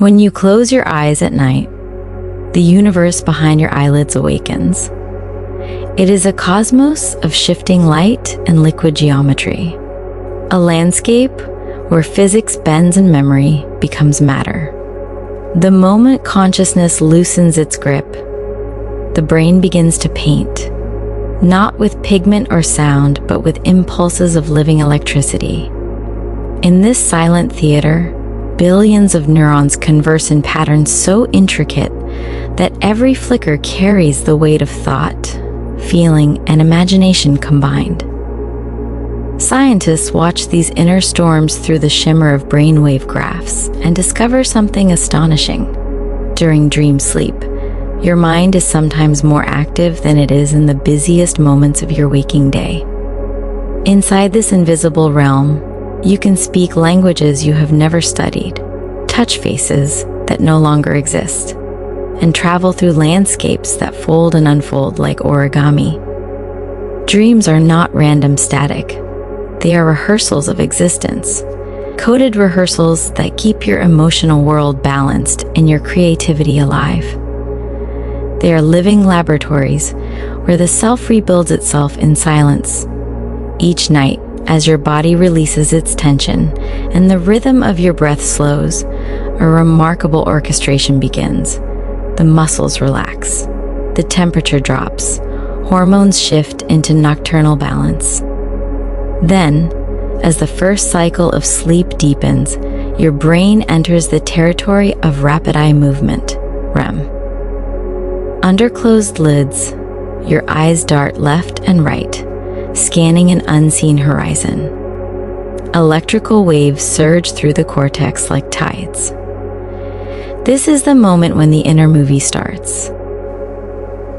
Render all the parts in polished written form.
When you close your eyes at night, the universe behind your eyelids awakens. It is a cosmos of shifting light and liquid geometry, a landscape where physics bends and memory becomes matter. The moment consciousness loosens its grip, the brain begins to paint, not with pigment or sound, but with impulses of living electricity. In this silent theater, billions of neurons converse in patterns so intricate that every flicker carries the weight of thought, feeling, and imagination combined. Scientists watch these inner storms through the shimmer of brainwave graphs and discover something astonishing. During dream sleep, your mind is sometimes more active than it is in the busiest moments of your waking day. Inside this invisible realm, you can speak languages you have never studied, touch faces that no longer exist, and travel through landscapes that fold and unfold like origami. Dreams are not random static. They are rehearsals of existence, coded rehearsals that keep your emotional world balanced and your creativity alive. They are living laboratories where the self rebuilds itself in silence. Each night, as your body releases its tension and the rhythm of your breath slows, a remarkable orchestration begins. The muscles relax, the temperature drops, hormones shift into nocturnal balance. Then, as the first cycle of sleep deepens, your brain enters the territory of rapid eye movement, REM. Under closed lids, your eyes dart left and right, scanning an unseen horizon. Electrical waves surge through the cortex like tides. This is the moment when the inner movie starts.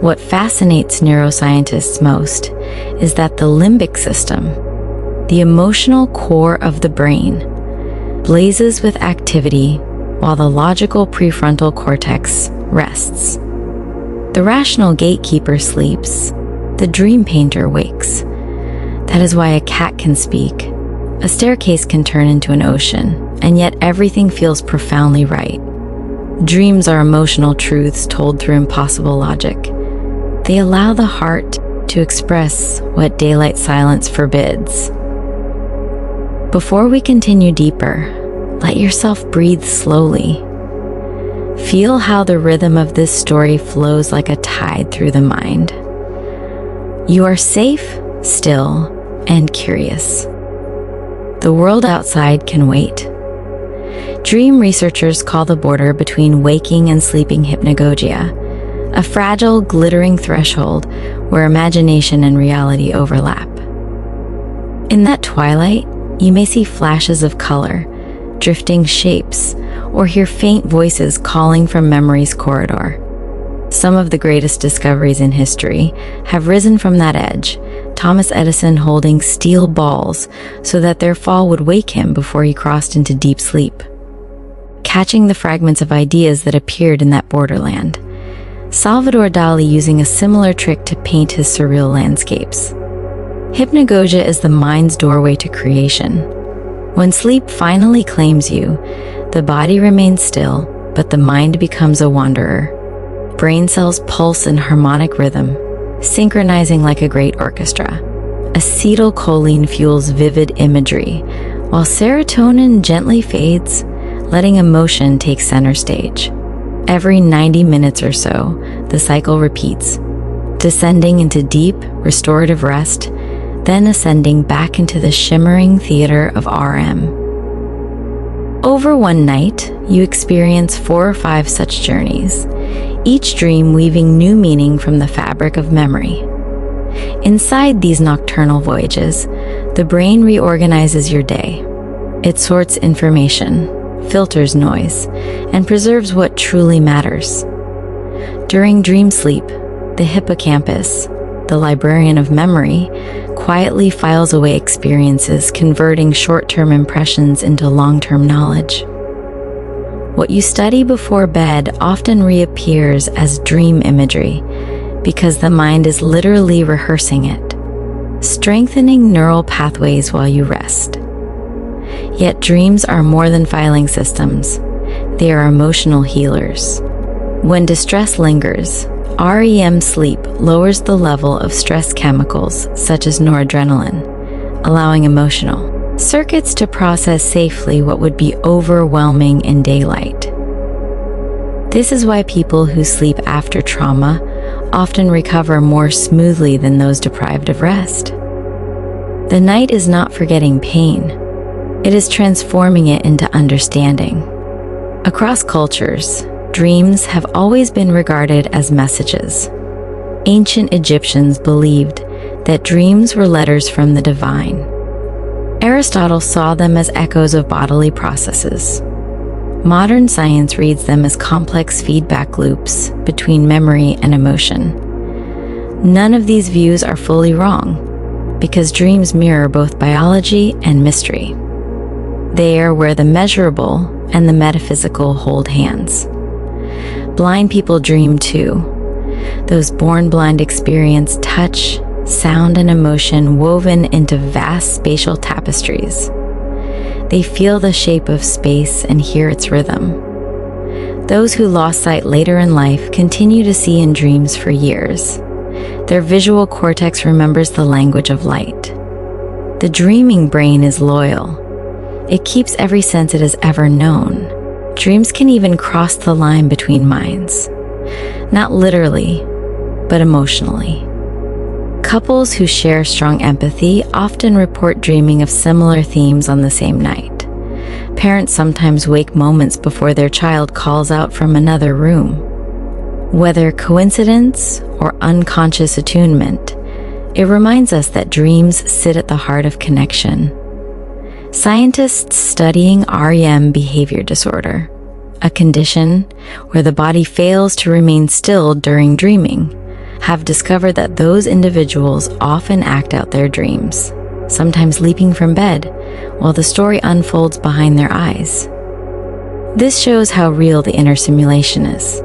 What fascinates neuroscientists most is that the limbic system, the emotional core of the brain, blazes with activity while the logical prefrontal cortex rests. The rational gatekeeper sleeps, the dream painter wakes. That is why a cat can speak, a staircase can turn into an ocean, and yet everything feels profoundly right. Dreams are emotional truths told through impossible logic. They allow the heart to express what daylight silence forbids. Before we continue deeper, let yourself breathe slowly. Feel how the rhythm of this story flows like a tide through the mind. You are safe, still, and curious. The world outside can wait. Dream researchers call the border between waking and sleeping hypnagogia, a fragile, glittering threshold where imagination and reality overlap. In that twilight, you may see flashes of color, drifting shapes, or hear faint voices calling from memory's corridor. Some of the greatest discoveries in history have risen from that edge, Thomas Edison holding steel balls so that their fall would wake him before he crossed into deep sleep. Catching the fragments of ideas that appeared in that borderland. Salvador Dali using a similar trick to paint his surreal landscapes. Hypnagogia is the mind's doorway to creation. When sleep finally claims you, the body remains still, but the mind becomes a wanderer. Brain cells pulse in harmonic rhythm, synchronizing like a great orchestra. Acetylcholine fuels vivid imagery, while serotonin gently fades, letting emotion take center stage. Every 90 minutes or so, the cycle repeats, descending into deep, restorative rest, then ascending back into the shimmering theater of RM. Over one night, you experience 4 or 5 such journeys, each dream weaving new meaning from the fabric of memory. Inside these nocturnal voyages, the brain reorganizes your day. It sorts information, filters noise, and preserves what truly matters. During dream sleep, the hippocampus, the librarian of memory, quietly files away experiences, converting short-term impressions into long-term knowledge. What you study before bed often reappears as dream imagery because the mind is literally rehearsing it, strengthening neural pathways while you rest. Yet dreams are more than filing systems. They are emotional healers. When distress lingers, REM sleep lowers the level of stress chemicals such as noradrenaline, allowing emotional circuits to process safely what would be overwhelming in daylight. This is why people who sleep after trauma often recover more smoothly than those deprived of rest. The night is not forgetting pain. It is transforming it into understanding. Across cultures, dreams have always been regarded as messages. Ancient Egyptians believed that dreams were letters from the divine. Aristotle saw them as echoes of bodily processes. Modern science reads them as complex feedback loops between memory and emotion. None of these views are fully wrong, because dreams mirror both biology and mystery. They are where the measurable and the metaphysical hold hands. Blind people dream too. Those born blind experience touch, sound, and emotion woven into vast spatial tapestries. They feel the shape of space and hear its rhythm. Those who lost sight later in life continue to see in dreams for years. Their visual cortex remembers the language of light. The dreaming brain is loyal. It keeps every sense it has ever known. Dreams can even cross the line between minds. Not literally, but emotionally. Couples who share strong empathy often report dreaming of similar themes on the same night. Parents sometimes wake moments before their child calls out from another room. Whether coincidence or unconscious attunement, it reminds us that dreams sit at the heart of connection. Scientists studying REM behavior disorder, a condition where the body fails to remain still during dreaming, have discovered that those individuals often act out their dreams, sometimes leaping from bed while the story unfolds behind their eyes. This shows how real the inner simulation is.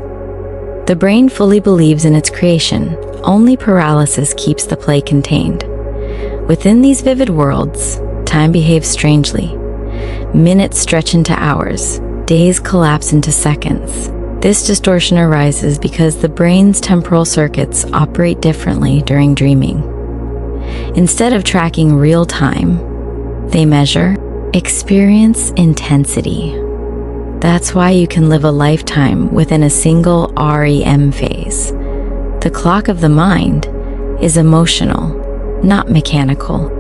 The brain fully believes in its creation, only paralysis keeps the play contained. Within these vivid worlds, time behaves strangely. Minutes stretch into hours, days collapse into seconds. This distortion arises because the brain's temporal circuits operate differently during dreaming. Instead of tracking real time, they measure experience intensity. That's why you can live a lifetime within a single REM phase. The clock of the mind is emotional, not mechanical.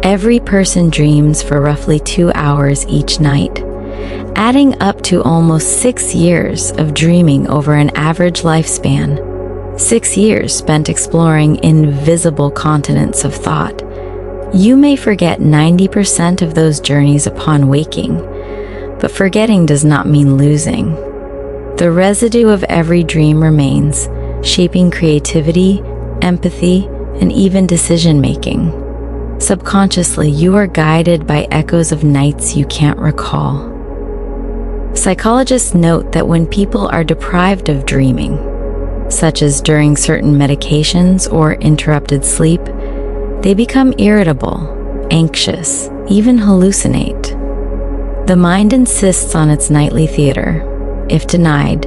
Every person dreams for roughly 2 hours each night, adding up to almost 6 years of dreaming over an average lifespan. 6 years spent exploring invisible continents of thought. You may forget 90% of those journeys upon waking, but forgetting does not mean losing. The residue of every dream remains, shaping creativity, empathy, and even decision-making. Subconsciously, you are guided by echoes of nights you can't recall. Psychologists note that when people are deprived of dreaming, such as during certain medications or interrupted sleep, they become irritable, anxious, even hallucinate. The mind insists on its nightly theater. If denied,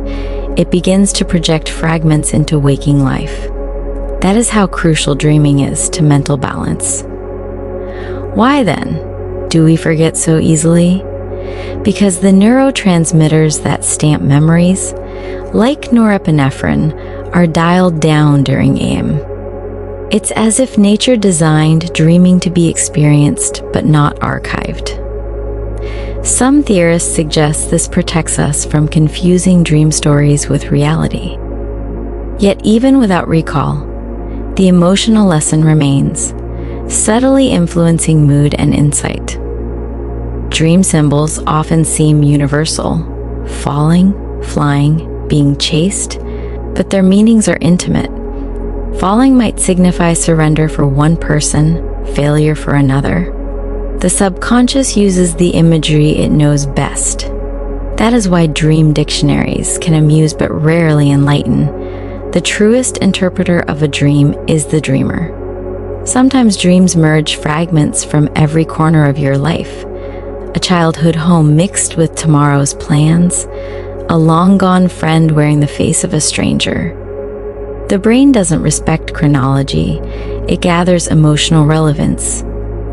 it begins to project fragments into waking life. That is how crucial dreaming is to mental balance. Why then do we forget so easily? Because the neurotransmitters that stamp memories, like norepinephrine, are dialed down during AM. It's as if nature designed dreaming to be experienced but not archived. Some theorists suggest this protects us from confusing dream stories with reality. Yet even without recall, the emotional lesson remains, subtly influencing mood and insight. Dream symbols often seem universal, falling, flying, being chased, but their meanings are intimate. Falling might signify surrender for one person, failure for another. The subconscious uses the imagery it knows best. That is why dream dictionaries can amuse but rarely enlighten. The truest interpreter of a dream is the dreamer. Sometimes dreams merge fragments from every corner of your life. a childhood home mixed with tomorrow's plans, a long-gone friend wearing the face of a stranger. The brain doesn't respect chronology, it gathers emotional relevance.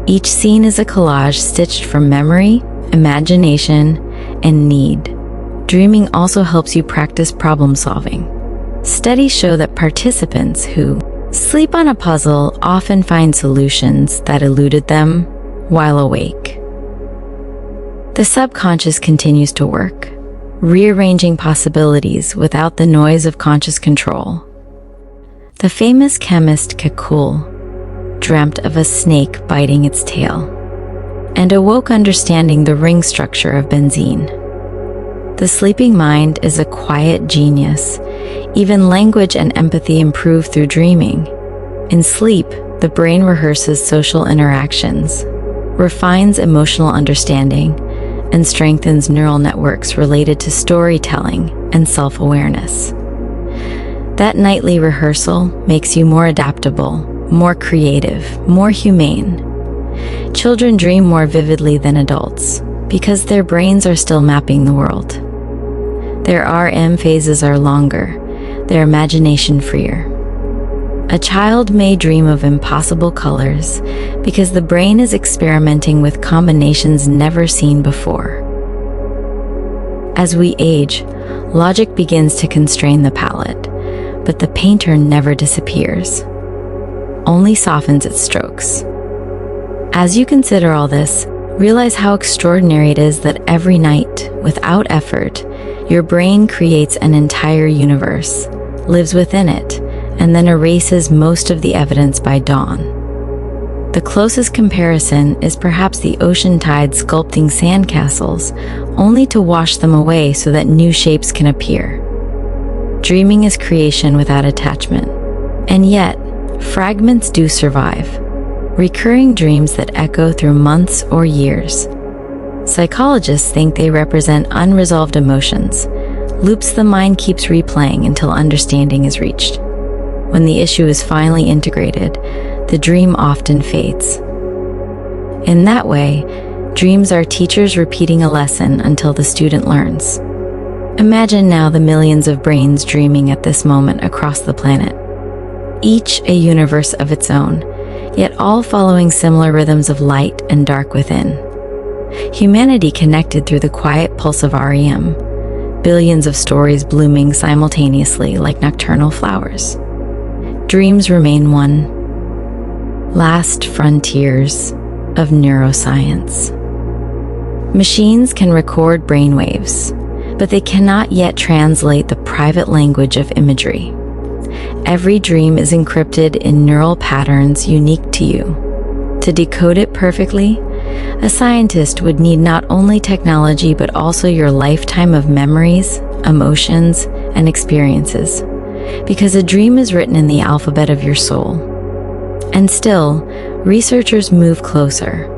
Each scene is a collage stitched from memory, imagination, and need. Dreaming also helps you practice problem solving. Studies show that participants who sleep on a puzzle often find solutions that eluded them while awake. The subconscious continues to work, rearranging possibilities without the noise of conscious control. The famous chemist Kekul dreamt of a snake biting its tail and awoke understanding the ring structure of benzene. The sleeping mind is a quiet genius. Even language and empathy improve through dreaming. In sleep, the brain rehearses social interactions, refines emotional understanding, and strengthens neural networks related to storytelling and self-awareness. That nightly rehearsal makes you more adaptable, more creative, more humane. Children dream more vividly than adults because their brains are still mapping the world. Their REM phases are longer, their imagination freer. A child may dream of impossible colors because the brain is experimenting with combinations never seen before. As we age, logic begins to constrain the palette, but the painter never disappears, only softens its strokes. As you consider all this, realize how extraordinary it is that every night, without effort, your brain creates an entire universe, lives within it, and then erases most of the evidence by dawn. The closest comparison is perhaps the ocean tide sculpting sandcastles, only to wash them away so that new shapes can appear. Dreaming is creation without attachment, and yet, fragments do survive, recurring dreams that echo through months or years. Psychologists think they represent unresolved emotions, loops the mind keeps replaying until understanding is reached. When the issue is finally integrated, the dream often fades. In that way, dreams are teachers repeating a lesson until the student learns. Imagine now the millions of brains dreaming at this moment across the planet, each a universe of its own, yet all following similar rhythms of light and dark within. Humanity connected through the quiet pulse of REM, billions of stories blooming simultaneously like nocturnal flowers. Dreams remain one last frontiers of neuroscience. Machines can record brainwaves, but they cannot yet translate the private language of imagery. Every dream is encrypted in neural patterns unique to you. To decode it perfectly, a scientist would need not only technology but also your lifetime of memories, emotions, and experiences, because a dream is written in the alphabet of your soul. And still, researchers move closer.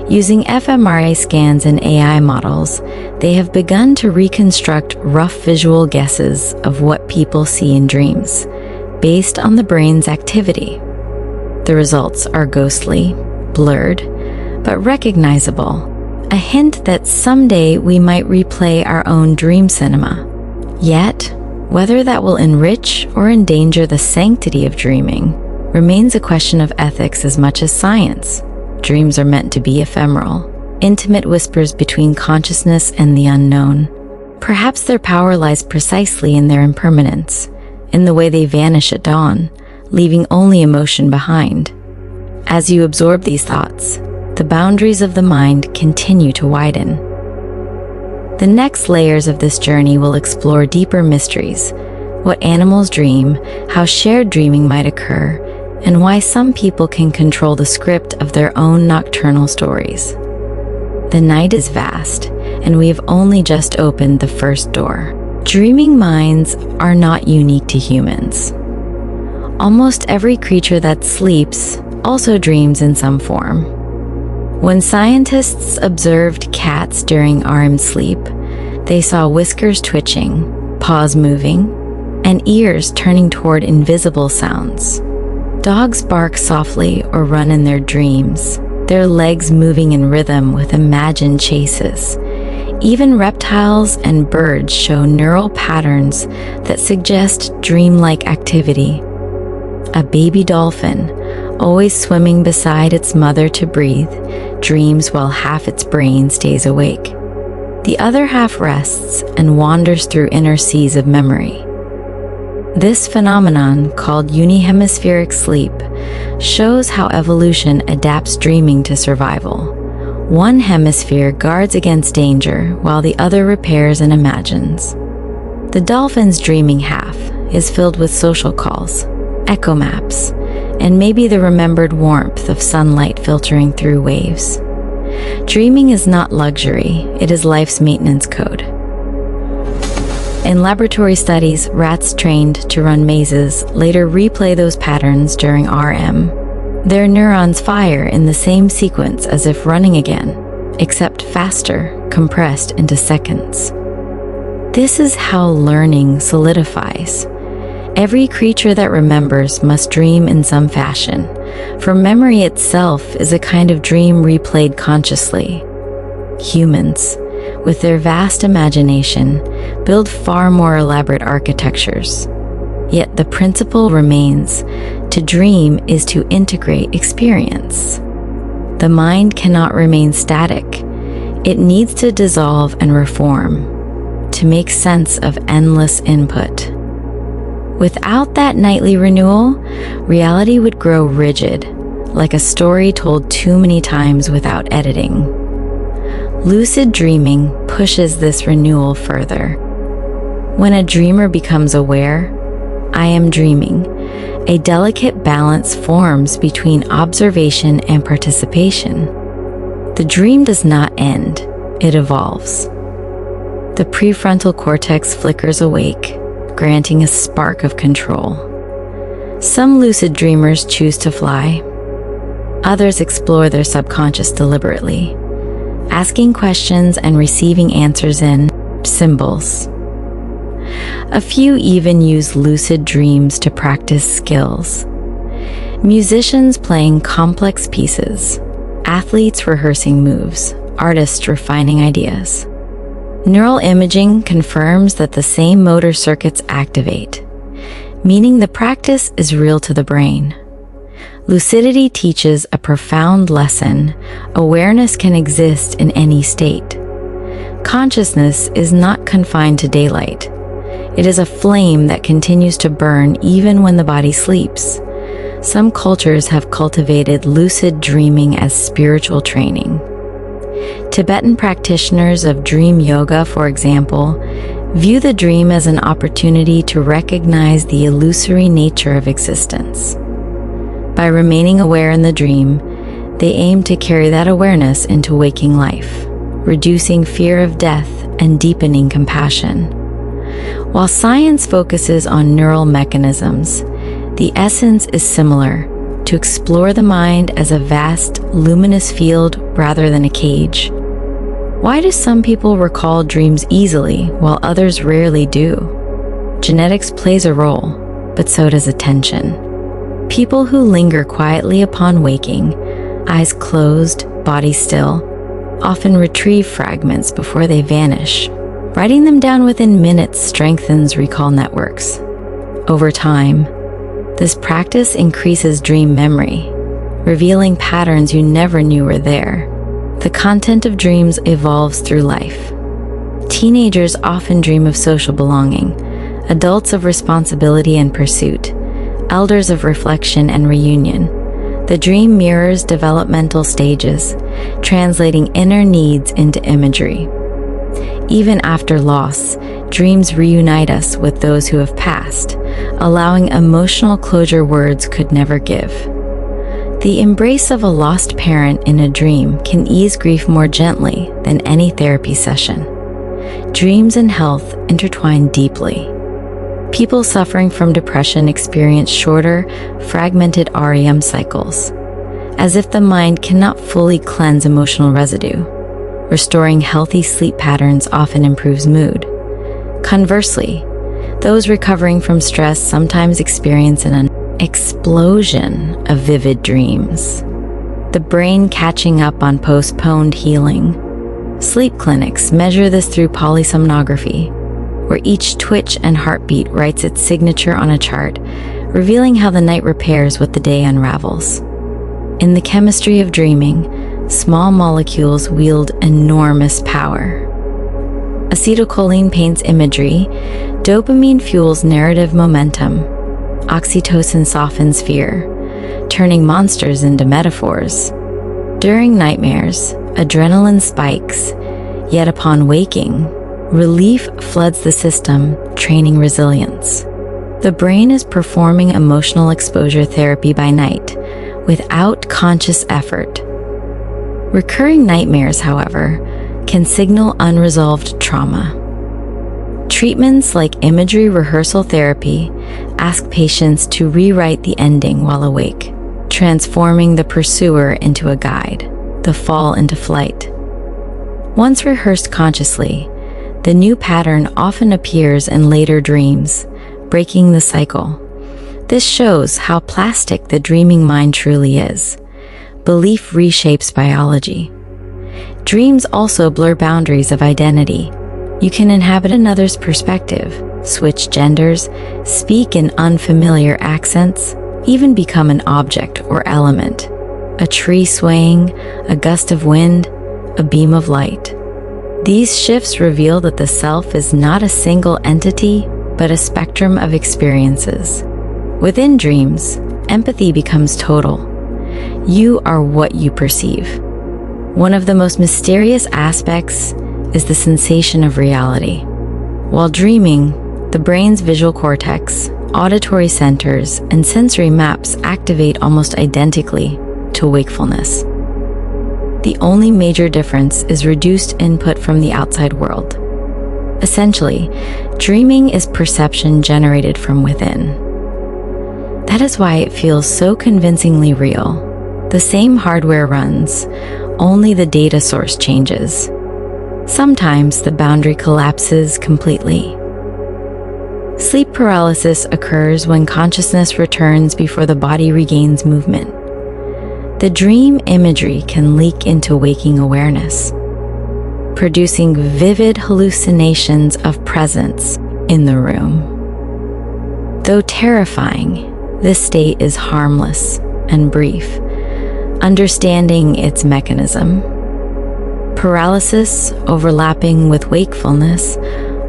Using fMRI scans and AI models, they have begun to reconstruct rough visual guesses of what people see in dreams, based on the brain's activity. The results are ghostly, blurred, but recognizable, a hint that someday we might replay our own dream cinema. Yet, whether that will enrich or endanger the sanctity of dreaming remains a question of ethics as much as science. Dreams are meant to be ephemeral, intimate whispers between consciousness and the unknown. Perhaps their power lies precisely in their impermanence, in the way they vanish at dawn, leaving only emotion behind. As you absorb these thoughts, the boundaries of the mind continue to widen. The next layers of this journey will explore deeper mysteries, what animals dream, how shared dreaming might occur, and why some people can control the script of their own nocturnal stories. The night is vast, and we have only just opened the first door. Dreaming minds are not unique to humans. Almost every creature that sleeps also dreams in some form. When scientists observed cats during REM sleep, they saw whiskers twitching, paws moving, and ears turning toward invisible sounds. Dogs bark softly or run in their dreams, their legs moving in rhythm with imagined chases. Even reptiles and birds show neural patterns that suggest dreamlike activity. A baby dolphin, always swimming beside its mother to breathe, dreams while half its brain stays awake. The other half rests and wanders through inner seas of memory. This phenomenon, called unihemispheric sleep, shows how evolution adapts dreaming to survival. One hemisphere guards against danger while the other repairs and imagines. The dolphin's dreaming half is filled with social calls, echo maps, and maybe the remembered warmth of sunlight filtering through waves. Dreaming is not luxury, it is life's maintenance code. In laboratory studies, rats trained to run mazes later replay those patterns during REM. Their neurons fire in the same sequence as if running again, except faster, compressed into seconds. This is how learning solidifies. Every creature that remembers must dream in some fashion, for memory itself is a kind of dream replayed consciously. Humans, with their vast imagination, build far more elaborate architectures. Yet the principle remains: to dream is to integrate experience. The mind cannot remain static. It needs to dissolve and reform, to make sense of endless input. Without that nightly renewal, reality would grow rigid, like a story told too many times without editing. Lucid dreaming pushes this renewal further. When a dreamer becomes aware, I am dreaming, a delicate balance forms between observation and participation. The dream does not end, it evolves. The prefrontal cortex flickers awake, granting a spark of control. Some lucid dreamers choose to fly. Others explore their subconscious deliberately, asking questions and receiving answers in symbols. A few even use lucid dreams to practice skills. Musicians playing complex pieces, athletes rehearsing moves, artists refining ideas. Neural imaging confirms that the same motor circuits activate, meaning the practice is real to the brain. Lucidity teaches a profound lesson: awareness can exist in any state. Consciousness is not confined to daylight. It is a flame that continues to burn even when the body sleeps. Some cultures have cultivated lucid dreaming as spiritual training. Tibetan practitioners of dream yoga, for example, view the dream as an opportunity to recognize the illusory nature of existence. By remaining aware in the dream, they aim to carry that awareness into waking life, reducing fear of death and deepening compassion. While science focuses on neural mechanisms, the essence is similar: to explore the mind as a vast, luminous field rather than a cage. Why do some people recall dreams easily while others rarely do? Genetics plays a role, but so does attention. People who linger quietly upon waking, eyes closed, body still, often retrieve fragments before they vanish. Writing them down within minutes strengthens recall networks. Over time, this practice increases dream memory, revealing patterns you never knew were there. The content of dreams evolves through life. Teenagers often dream of social belonging, adults of responsibility and pursuit, elders of reflection and reunion. The dream mirrors developmental stages, translating inner needs into imagery. Even after loss, dreams reunite us with those who have passed, allowing emotional closure words could never give. The embrace of a lost parent in a dream can ease grief more gently than any therapy session. Dreams and health intertwine deeply. People suffering from depression experience shorter, fragmented REM cycles, as if the mind cannot fully cleanse emotional residue. Restoring healthy sleep patterns often improves mood. Conversely, those recovering from stress sometimes experience an explosion of vivid dreams. the brain catching up on postponed healing. Sleep clinics measure this through polysomnography, where each twitch and heartbeat writes its signature on a chart, revealing how the night repairs what the day unravels. In the chemistry of dreaming, small molecules wield enormous power. Acetylcholine paints imagery, dopamine fuels narrative momentum, oxytocin softens fear, turning monsters into metaphors. During nightmares, adrenaline spikes, yet upon waking, relief floods the system, training resilience. The brain is performing emotional exposure therapy by night, without conscious effort. Recurring nightmares, however, can signal unresolved trauma. Treatments like imagery rehearsal therapy ask patients to rewrite the ending while awake, transforming the pursuer into a guide, the fall into flight. Once rehearsed consciously, the new pattern often appears in later dreams, breaking the cycle. This shows how plastic the dreaming mind truly is. Belief reshapes biology. Dreams also blur boundaries of identity. You can inhabit another's perspective, switch genders, speak in unfamiliar accents, even become an object or element. A tree swaying, a gust of wind, a beam of light. These shifts reveal that the self is not a single entity, but a spectrum of experiences. Within dreams, empathy becomes total. You are what you perceive. One of the most mysterious aspects is the sensation of reality. While dreaming, the brain's visual cortex, auditory centers, and sensory maps activate almost identically to wakefulness. The only major difference is reduced input from the outside world. Essentially, dreaming is perception generated from within. That is why it feels so convincingly real. The same hardware runs, only the data source changes. Sometimes the boundary collapses completely. Sleep paralysis occurs when consciousness returns before the body regains movement. The dream imagery can leak into waking awareness, producing vivid hallucinations of presence in the room. Though terrifying, this state is harmless and brief. Understanding its mechanism, paralysis overlapping with wakefulness,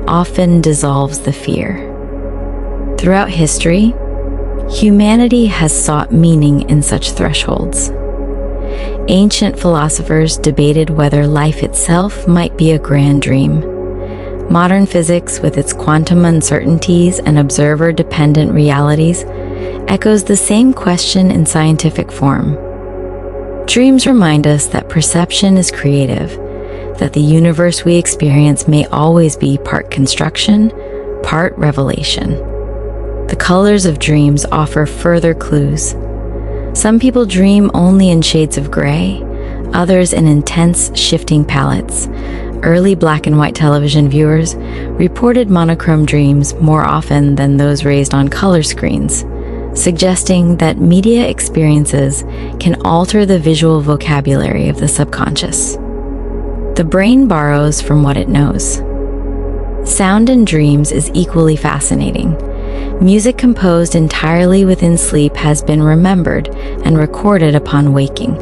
often dissolves the fear. Throughout history, humanity has sought meaning in such thresholds. Ancient philosophers debated whether life itself might be a grand dream. Modern physics, with its quantum uncertainties and observer-dependent realities, echoes the same question in scientific form. Dreams remind us that perception is creative, that the universe we experience may always be part construction, part revelation. The colors of dreams offer further clues. Some people dream only in shades of gray, others in intense, shifting palettes. Early black and white television viewers reported monochrome dreams more often than those raised on color screens, suggesting that media experiences can alter the visual vocabulary of the subconscious. The brain borrows from what it knows. Sound in dreams is equally fascinating. Music composed entirely within sleep has been remembered and recorded upon waking,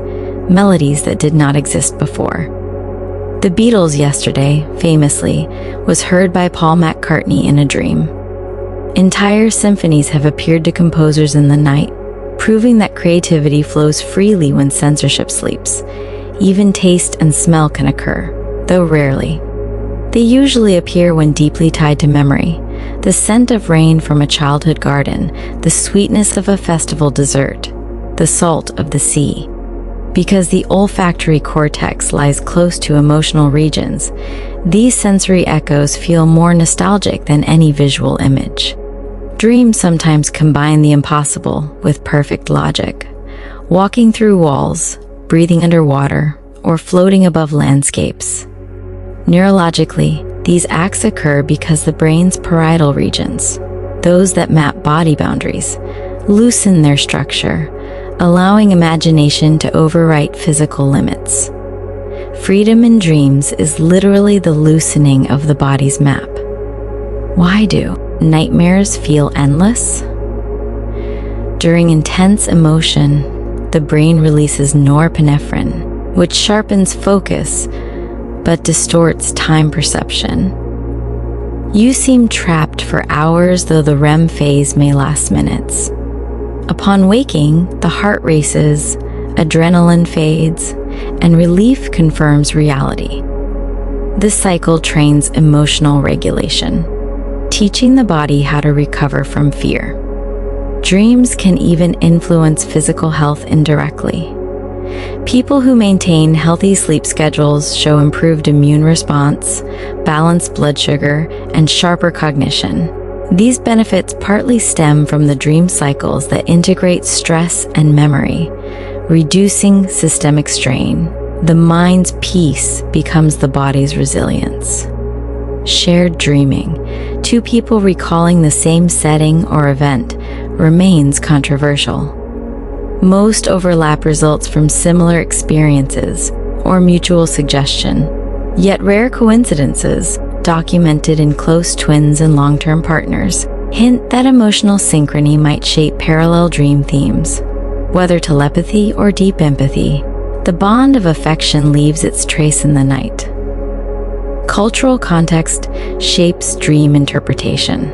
melodies that did not exist before. The Beatles' Yesterday, famously, was heard by Paul McCartney in a dream. Entire symphonies have appeared to composers in the night, proving that creativity flows freely when censorship sleeps. Even taste and smell can occur, though rarely. They usually appear when deeply tied to memory. The scent of rain from a childhood garden, the sweetness of a festival dessert, the salt of the sea. Because the olfactory cortex lies close to emotional regions, these sensory echoes feel more nostalgic than any visual image. Dreams sometimes combine the impossible with perfect logic. Walking through walls, breathing underwater, or floating above landscapes. Neurologically, these acts occur because the brain's parietal regions, those that map body boundaries, loosen their structure, allowing imagination to overwrite physical limits. Freedom in dreams is literally the loosening of the body's map. Why do nightmares feel endless? During intense emotion, the brain releases norepinephrine, which sharpens focus but distorts time perception. You seem trapped for hours, though the REM phase may last minutes. Upon waking, the heart races, adrenaline fades, and relief confirms reality. This cycle trains emotional regulation, teaching the body how to recover from fear. Dreams can even influence physical health indirectly. People who maintain healthy sleep schedules show improved immune response, balanced blood sugar, and sharper cognition. These benefits partly stem from the dream cycles that integrate stress and memory, reducing systemic strain. The mind's peace becomes the body's resilience. Shared dreaming, two people recalling the same setting or event, remains controversial. Most overlap results from similar experiences or mutual suggestion, yet rare coincidences, documented in close twins and long-term partners, hint that emotional synchrony might shape parallel dream themes. Whether telepathy or deep empathy, the bond of affection leaves its trace in the night. Cultural context shapes dream interpretation.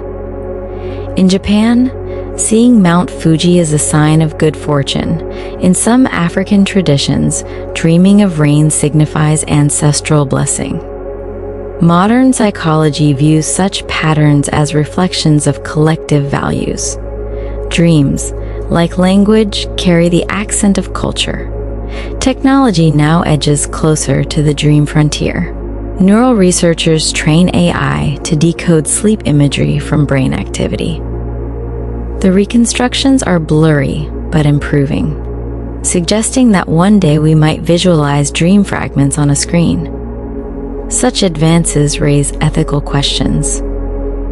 In Japan, seeing Mount Fuji is a sign of good fortune. In some African traditions, dreaming of rain signifies ancestral blessing. Modern psychology views such patterns as reflections of collective values. Dreams, like language, carry the accent of culture. Technology now edges closer to the dream frontier. Neural researchers train AI to decode sleep imagery from brain activity. The reconstructions are blurry but improving, suggesting that one day we might visualize dream fragments on a screen. Such advances raise ethical questions.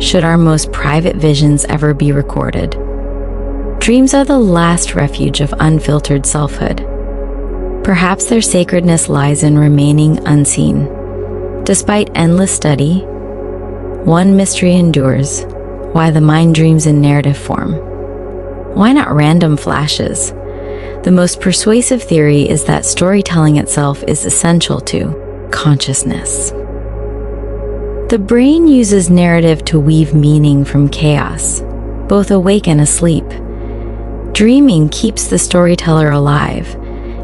Should our most private visions ever be recorded? Dreams are the last refuge of unfiltered selfhood. Perhaps their sacredness lies in remaining unseen. Despite endless study, one mystery endures: why the mind dreams in narrative form. Why not random flashes? The most persuasive theory is that storytelling itself is essential to consciousness. The brain uses narrative to weave meaning from chaos, both awake and asleep. Dreaming keeps the storyteller alive,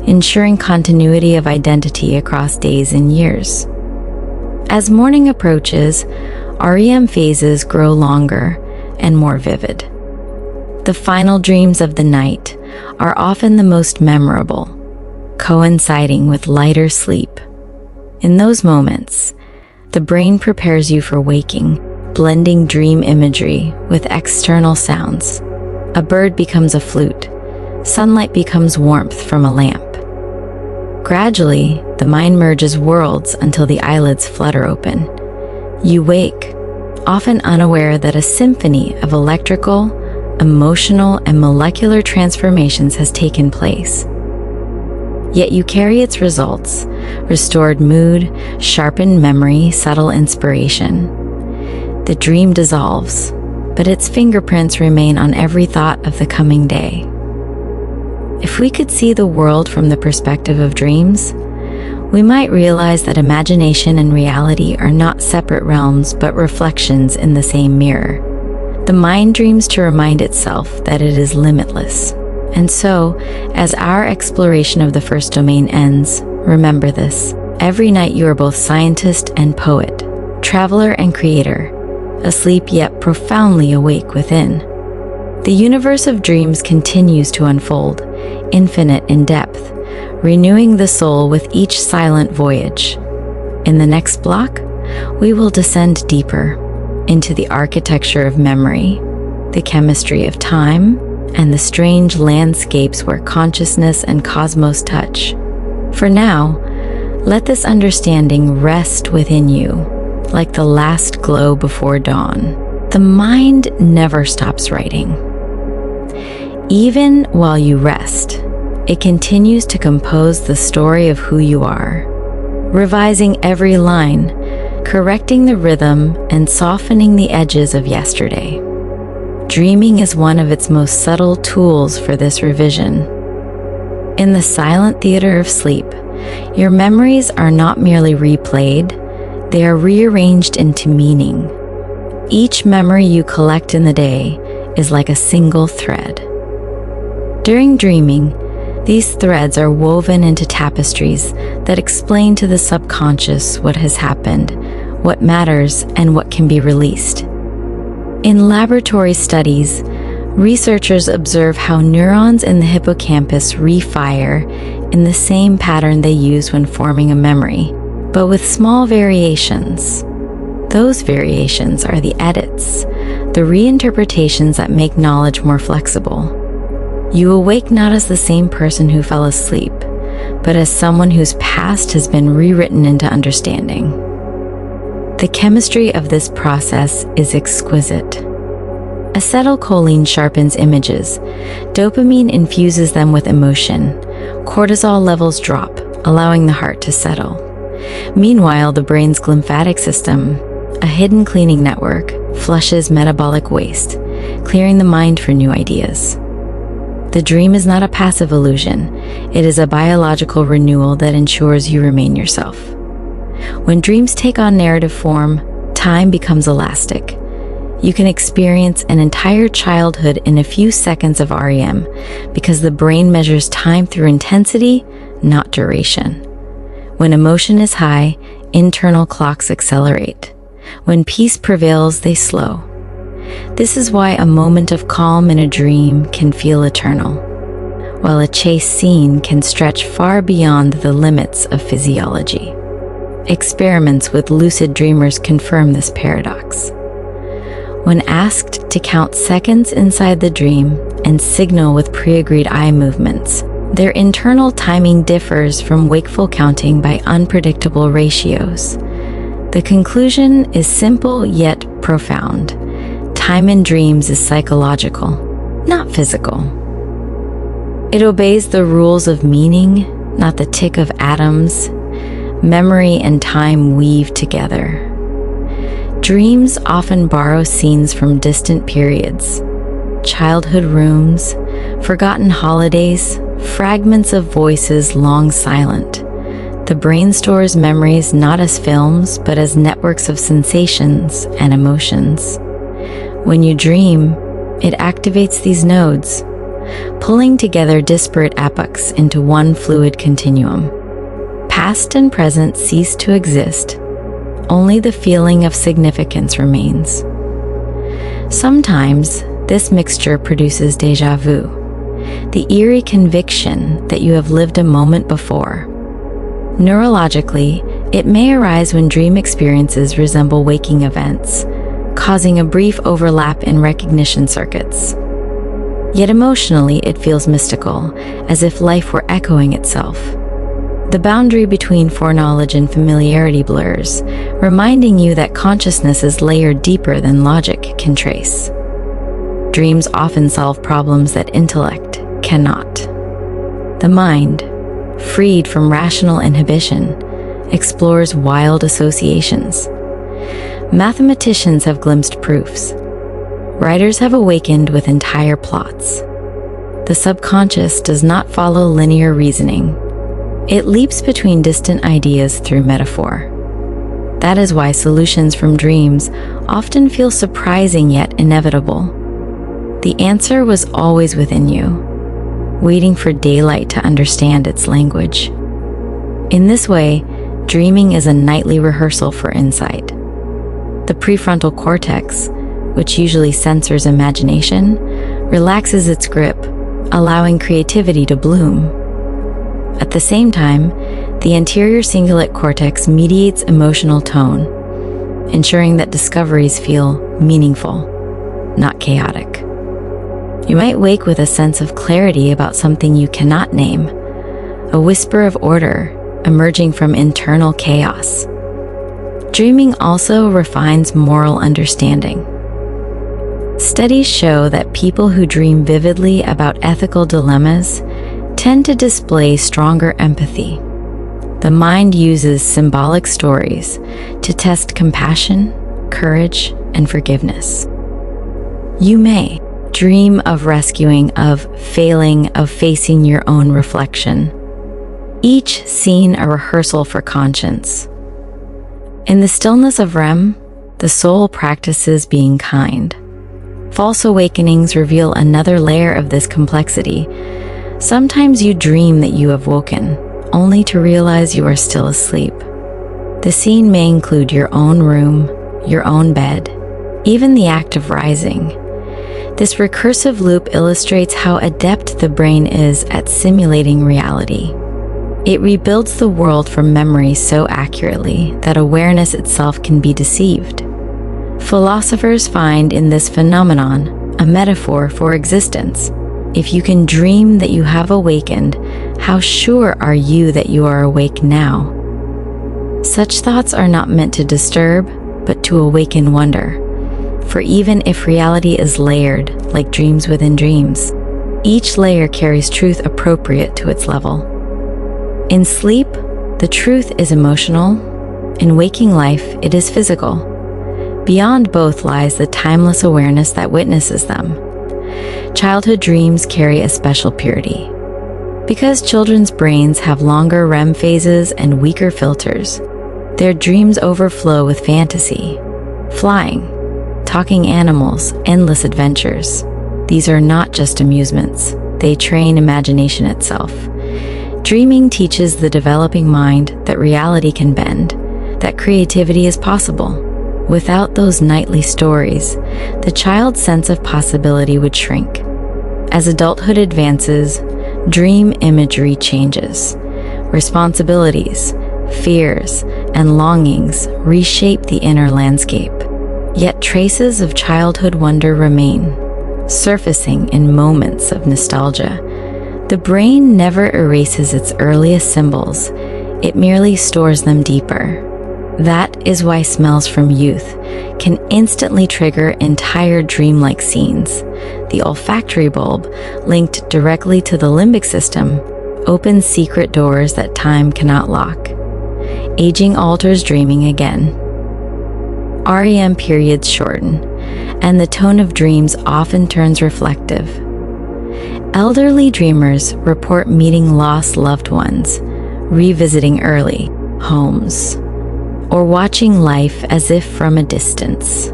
ensuring continuity of identity across days and years. As morning approaches, REM phases grow longer and more vivid. The final dreams of the night are often the most memorable, coinciding with lighter sleep. In those moments, the brain prepares you for waking, blending dream imagery with external sounds. A bird becomes a flute, sunlight becomes warmth from a lamp. Gradually, the mind merges worlds until the eyelids flutter open. You wake, often unaware that a symphony of electrical, emotional, and molecular transformations has taken place. Yet you carry its results: restored mood, sharpened memory, subtle inspiration. The dream dissolves, but its fingerprints remain on every thought of the coming day. If we could see the world from the perspective of dreams, we might realize that imagination and reality are not separate realms but reflections in the same mirror. The mind dreams to remind itself that it is limitless. And so, as our exploration of the first domain ends, remember this: every night you are both scientist and poet, traveler and creator, asleep yet profoundly awake within. The universe of dreams continues to unfold, infinite in depth, renewing the soul with each silent voyage. In the next block, we will descend deeper into the architecture of memory, the chemistry of time, and the strange landscapes where consciousness and cosmos touch. For now, let this understanding rest within you, like the last glow before dawn. The mind never stops writing. Even while you rest, it continues to compose the story of who you are, revising every line, correcting the rhythm, and softening the edges of yesterday. Dreaming is one of its most subtle tools for this revision. In the silent theater of sleep, your memories are not merely replayed, they are rearranged into meaning. Each memory you collect in the day is like a single thread. During dreaming, these threads are woven into tapestries that explain to the subconscious what has happened, what matters, and what can be released. In laboratory studies, researchers observe how neurons in the hippocampus refire in the same pattern they use when forming a memory, but with small variations. Those variations are the edits, the reinterpretations that make knowledge more flexible. You awake not as the same person who fell asleep, but as someone whose past has been rewritten into understanding. The chemistry of this process is exquisite. Acetylcholine sharpens images, dopamine infuses them with emotion, cortisol levels drop, allowing the heart to settle. Meanwhile, the brain's glymphatic system, a hidden cleaning network, flushes metabolic waste, clearing the mind for new ideas. The dream is not a passive illusion, it is a biological renewal that ensures you remain yourself. When dreams take on narrative form, time becomes elastic. You can experience an entire childhood in a few seconds of REM because the brain measures time through intensity, not duration. When emotion is high, internal clocks accelerate. When peace prevails, they slow. This is why a moment of calm in a dream can feel eternal, while a chase scene can stretch far beyond the limits of physiology. Experiments with lucid dreamers confirm this paradox. When asked to count seconds inside the dream and signal with pre-agreed eye movements, their internal timing differs from wakeful counting by unpredictable ratios. The conclusion is simple yet profound. Time in dreams is psychological, not physical. It obeys the rules of meaning, not the tick of atoms. Memory and time weave together. Dreams often borrow scenes from distant periods, childhood rooms, forgotten holidays, fragments of voices long silent. The brain stores memories not as films, but as networks of sensations and emotions. When you dream, it activates these nodes, pulling together disparate epochs into one fluid continuum. Past and present cease to exist. Only the feeling of significance remains. Sometimes, this mixture produces déjà vu, the eerie conviction that you have lived a moment before. Neurologically, it may arise when dream experiences resemble waking events, causing a brief overlap in recognition circuits. Yet emotionally, it feels mystical, as if life were echoing itself. The boundary between foreknowledge and familiarity blurs, reminding you that consciousness is layered deeper than logic can trace. Dreams often solve problems that intellect cannot. The mind, freed from rational inhibition, explores wild associations. Mathematicians have glimpsed proofs. Writers have awakened with entire plots. The subconscious does not follow linear reasoning. It leaps between distant ideas through metaphor. That is why solutions from dreams often feel surprising yet inevitable. The answer was always within you, waiting for daylight to understand its language. In this way, dreaming is a nightly rehearsal for insight. The prefrontal cortex, which usually censors imagination, relaxes its grip, allowing creativity to bloom. At the same time, the anterior cingulate cortex mediates emotional tone, ensuring that discoveries feel meaningful, not chaotic. You might wake with a sense of clarity about something you cannot name, a whisper of order emerging from internal chaos. Dreaming also refines moral understanding. Studies show that people who dream vividly about ethical dilemmas tend to display stronger empathy. The mind uses symbolic stories to test compassion, courage, and forgiveness. You may dream of rescuing, of failing, of facing your own reflection. Each scene a rehearsal for conscience. In the stillness of REM, the soul practices being kind. False awakenings reveal another layer of this complexity. Sometimes you dream that you have woken, only to realize you are still asleep. The scene may include your own room, your own bed, even the act of rising. This recursive loop illustrates how adept the brain is at simulating reality. It rebuilds the world from memory so accurately that awareness itself can be deceived. Philosophers find in this phenomenon a metaphor for existence. If you can dream that you have awakened, how sure are you that you are awake now? Such thoughts are not meant to disturb, but to awaken wonder. For even if reality is layered, like dreams within dreams, each layer carries truth appropriate to its level. In sleep, the truth is emotional. In waking life, it is physical. Beyond both lies the timeless awareness that witnesses them. Childhood dreams carry a special purity. Because children's brains have longer REM phases and weaker filters, their dreams overflow with fantasy. Flying, talking animals, endless adventures. These are not just amusements. They train imagination itself. Dreaming teaches the developing mind that reality can bend, that creativity is possible. Without those nightly stories, the child's sense of possibility would shrink. As adulthood advances, dream imagery changes. Responsibilities, fears, and longings reshape the inner landscape. Yet traces of childhood wonder remain, surfacing in moments of nostalgia. The brain never erases its earliest symbols, it merely stores them deeper. That is why smells from youth can instantly trigger entire dreamlike scenes. The olfactory bulb, linked directly to the limbic system, opens secret doors that time cannot lock. Aging alters dreaming again. REM periods shorten, and the tone of dreams often turns reflective. Elderly dreamers report meeting lost loved ones, revisiting early homes, or watching life as if from a distance.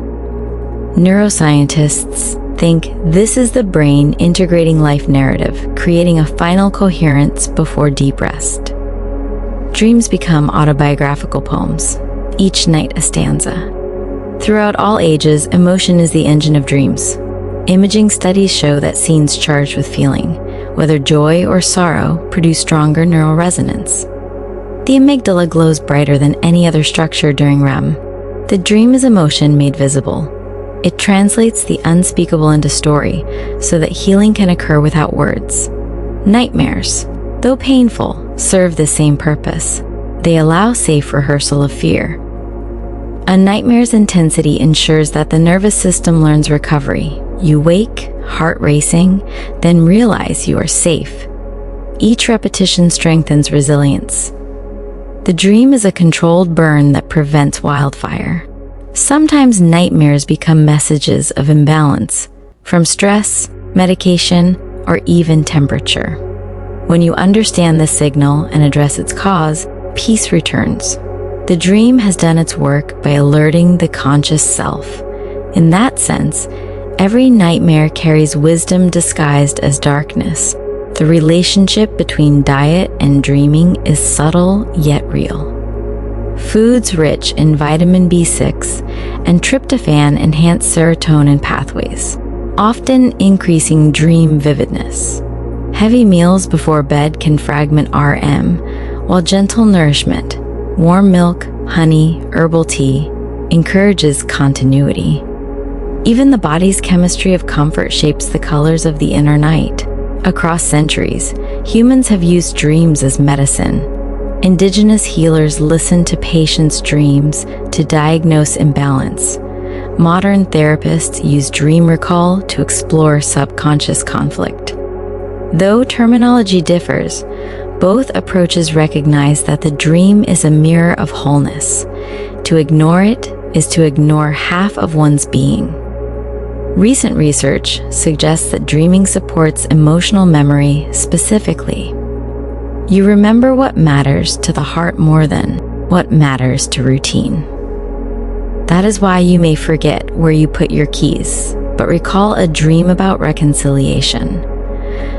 Neuroscientists think this is the brain integrating life narrative, creating a final coherence before deep rest. Dreams become autobiographical poems, each night a stanza. Throughout all ages, emotion is the engine of dreams. Imaging studies show that scenes charged with feeling, whether joy or sorrow, produce stronger neural resonance. The amygdala glows brighter than any other structure during REM. The dream is emotion made visible. It translates the unspeakable into story so that healing can occur without words. Nightmares, though painful, serve the same purpose. They allow safe rehearsal of fear. A nightmare's intensity ensures that the nervous system learns recovery. You wake, heart racing, then realize you are safe. Each repetition strengthens resilience. The dream is a controlled burn that prevents wildfire. Sometimes nightmares become messages of imbalance, from stress, medication, or even temperature. When you understand the signal and address its cause, peace returns. The dream has done its work by alerting the conscious self. In that sense, every nightmare carries wisdom disguised as darkness. The relationship between diet and dreaming is subtle yet real. Foods rich in vitamin B6 and tryptophan enhance serotonin pathways, often increasing dream vividness. Heavy meals before bed can fragment REM, while gentle nourishment, warm milk, honey, herbal tea, encourages continuity. Even the body's chemistry of comfort shapes the colors of the inner night. Across centuries, humans have used dreams as medicine. Indigenous healers listened to patients' dreams to diagnose imbalance. Modern therapists use dream recall to explore subconscious conflict. Though terminology differs, both approaches recognize that the dream is a mirror of wholeness. To ignore it is to ignore half of one's being. Recent research suggests that dreaming supports emotional memory specifically. You remember what matters to the heart more than what matters to routine. That is why you may forget where you put your keys, but recall a dream about reconciliation.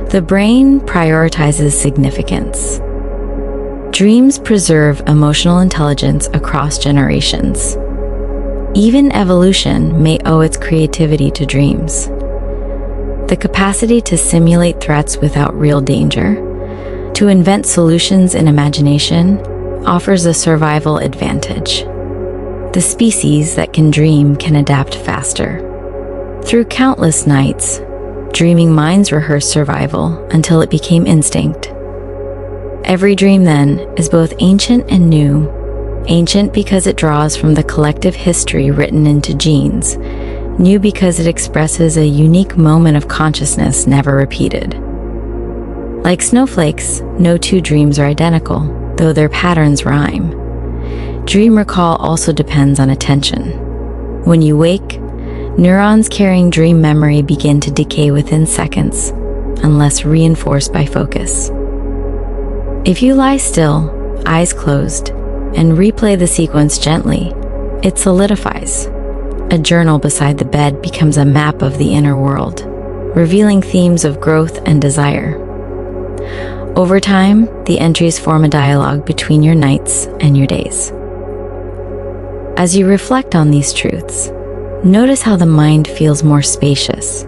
The brain prioritizes significance. Dreams preserve emotional intelligence across generations. Even evolution may owe its creativity to dreams. The capacity to simulate threats without real danger, to invent solutions in imagination, offers a survival advantage. The species that can dream can adapt faster. Through countless nights, dreaming minds rehearsed survival until it became instinct. Every dream, then, is both ancient and new. Ancient because it draws from the collective history written into genes. New because it expresses a unique moment of consciousness never repeated. Like snowflakes, no two dreams are identical, though their patterns rhyme. Dream recall also depends on attention. When you wake, neurons carrying dream memory begin to decay within seconds, unless reinforced by focus. If you lie still, eyes closed, and replay the sequence gently, it solidifies. A journal beside the bed becomes a map of the inner world, revealing themes of growth and desire. Over time, the entries form a dialogue between your nights and your days. As you reflect on these truths, notice how the mind feels more spacious,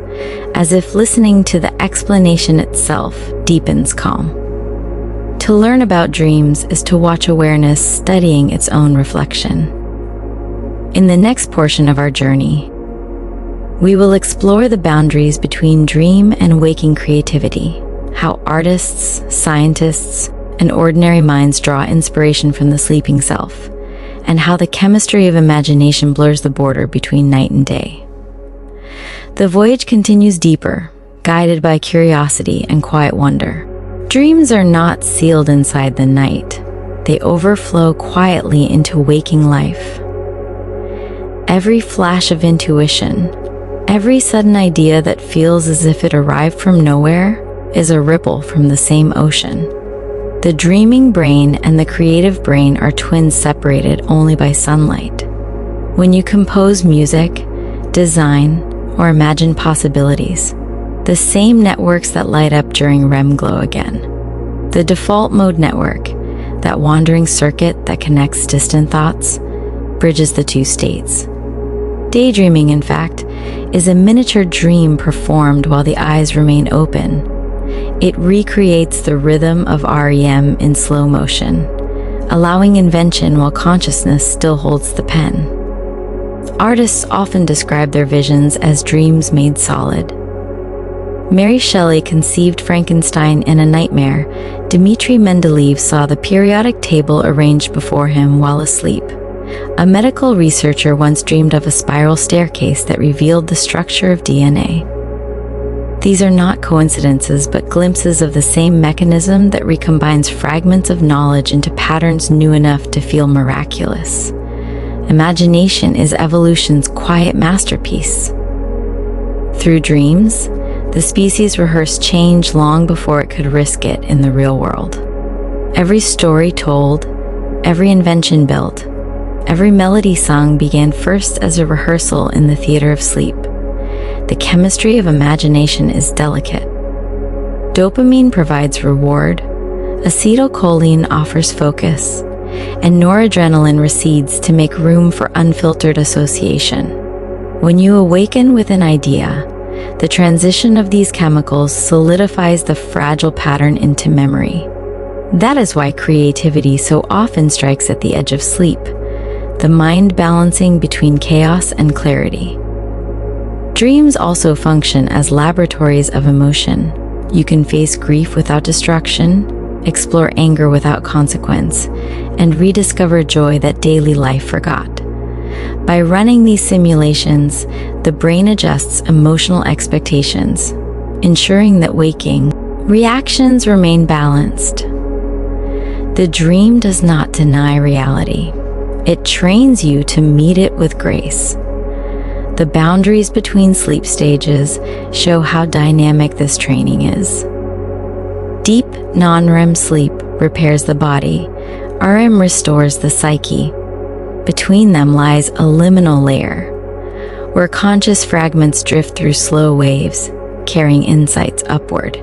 as if listening to the explanation itself deepens calm. To learn about dreams is to watch awareness studying its own reflection. In the next portion of our journey, we will explore the boundaries between dream and waking creativity, how artists, scientists, and ordinary minds draw inspiration from the sleeping self, and how the chemistry of imagination blurs the border between night and day. The voyage continues deeper, guided by curiosity and quiet wonder. Dreams are not sealed inside the night. They overflow quietly into waking life. Every flash of intuition, every sudden idea that feels as if it arrived from nowhere, is a ripple from the same ocean. The dreaming brain and the creative brain are twins separated only by sunlight. When you compose music, design, or imagine possibilities, the same networks that light up during REM glow again. The default mode network, that wandering circuit that connects distant thoughts, bridges the two states. Daydreaming, in fact, is a miniature dream performed while the eyes remain open. It recreates the rhythm of REM in slow motion, allowing invention while consciousness still holds the pen. Artists often describe their visions as dreams made solid. Mary Shelley conceived Frankenstein in a nightmare. Dmitri Mendeleev saw the periodic table arranged before him while asleep. A medical researcher once dreamed of a spiral staircase that revealed the structure of DNA. These are not coincidences, but glimpses of the same mechanism that recombines fragments of knowledge into patterns new enough to feel miraculous. Imagination is evolution's quiet masterpiece. Through dreams, the species rehearsed change long before it could risk it in the real world. Every story told, every invention built, every melody sung began first as a rehearsal in the theater of sleep. The chemistry of imagination is delicate. Dopamine provides reward, acetylcholine offers focus, and noradrenaline recedes to make room for unfiltered association. When you awaken with an idea, the transition of these chemicals solidifies the fragile pattern into memory. That is why creativity so often strikes at the edge of sleep, the mind balancing between chaos and clarity. Dreams also function as laboratories of emotion. You can face grief without destruction, explore anger without consequence, and rediscover joy that daily life forgot. By running these simulations, the brain adjusts emotional expectations, ensuring that waking, Reactions remain balanced. The dream does not deny reality. It trains you to meet it with grace. The boundaries between sleep stages show how dynamic this training is. Deep non-REM sleep repairs the body. REM restores the psyche. Between them lies a liminal layer, where conscious fragments drift through slow waves, carrying insights upward.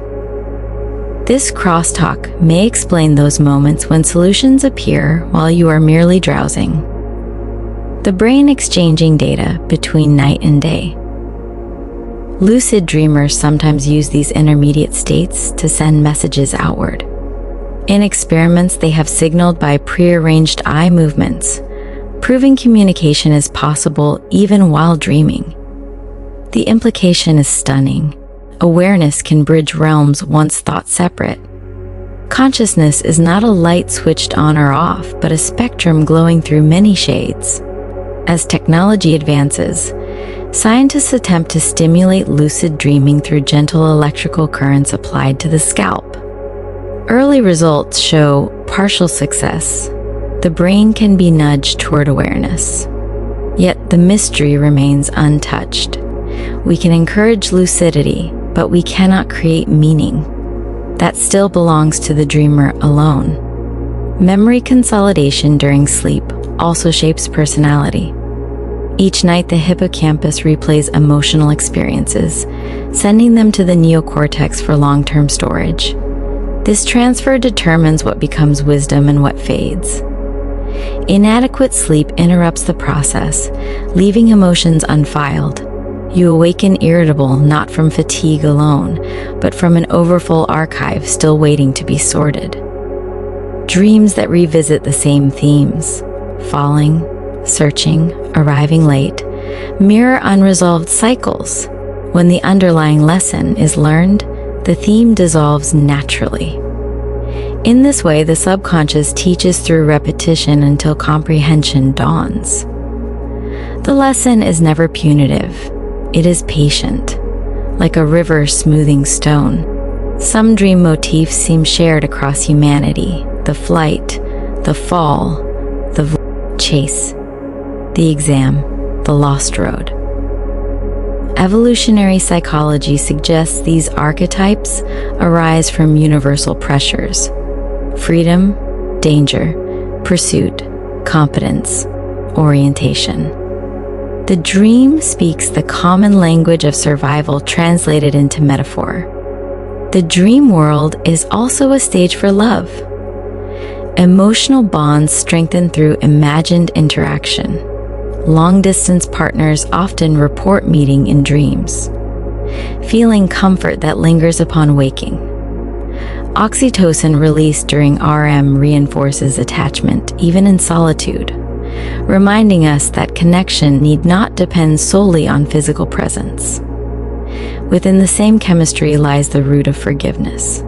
This crosstalk may explain those moments when solutions appear while you are merely drowsing. The brain exchanging data between night and day. Lucid dreamers sometimes use these intermediate states to send messages outward. In experiments, they have signaled by prearranged eye movements, proving communication is possible even while dreaming. The implication is stunning. Awareness can bridge realms once thought separate. Consciousness is not a light switched on or off, but a spectrum glowing through many shades. As technology advances, scientists attempt to stimulate lucid dreaming through gentle electrical currents applied to the scalp. Early results show partial success. The brain can be nudged toward awareness. Yet the mystery remains untouched. We can encourage lucidity, but we cannot create meaning. That still belongs to the dreamer alone. Memory consolidation during sleep also shapes personality. Each night, the hippocampus replays emotional experiences, sending them to the neocortex for long-term storage. This transfer determines what becomes wisdom and what fades. Inadequate sleep interrupts the process, leaving emotions unfiled. You awaken irritable not from fatigue alone, but from an overfull archive still waiting to be sorted. Dreams that revisit the same themes, falling, searching, arriving late, mirror unresolved cycles. When the underlying lesson is learned, the theme dissolves naturally. In this way, the subconscious teaches through repetition until comprehension dawns. The lesson is never punitive. It is patient, like a river smoothing stone. Some dream motifs seem shared across humanity: the flight, the fall, the chase, the exam, the lost road. Evolutionary psychology suggests these archetypes arise from universal pressures: freedom, danger, pursuit, competence, orientation. The dream speaks the common language of survival translated into metaphor. The dream world is also a stage for love. Emotional bonds strengthen through imagined interaction. Long-distance partners often report meeting in dreams, feeling comfort that lingers upon waking. Oxytocin released during REM reinforces attachment, even in solitude, reminding us that connection need not depend solely on physical presence. Within the same chemistry lies the root of forgiveness.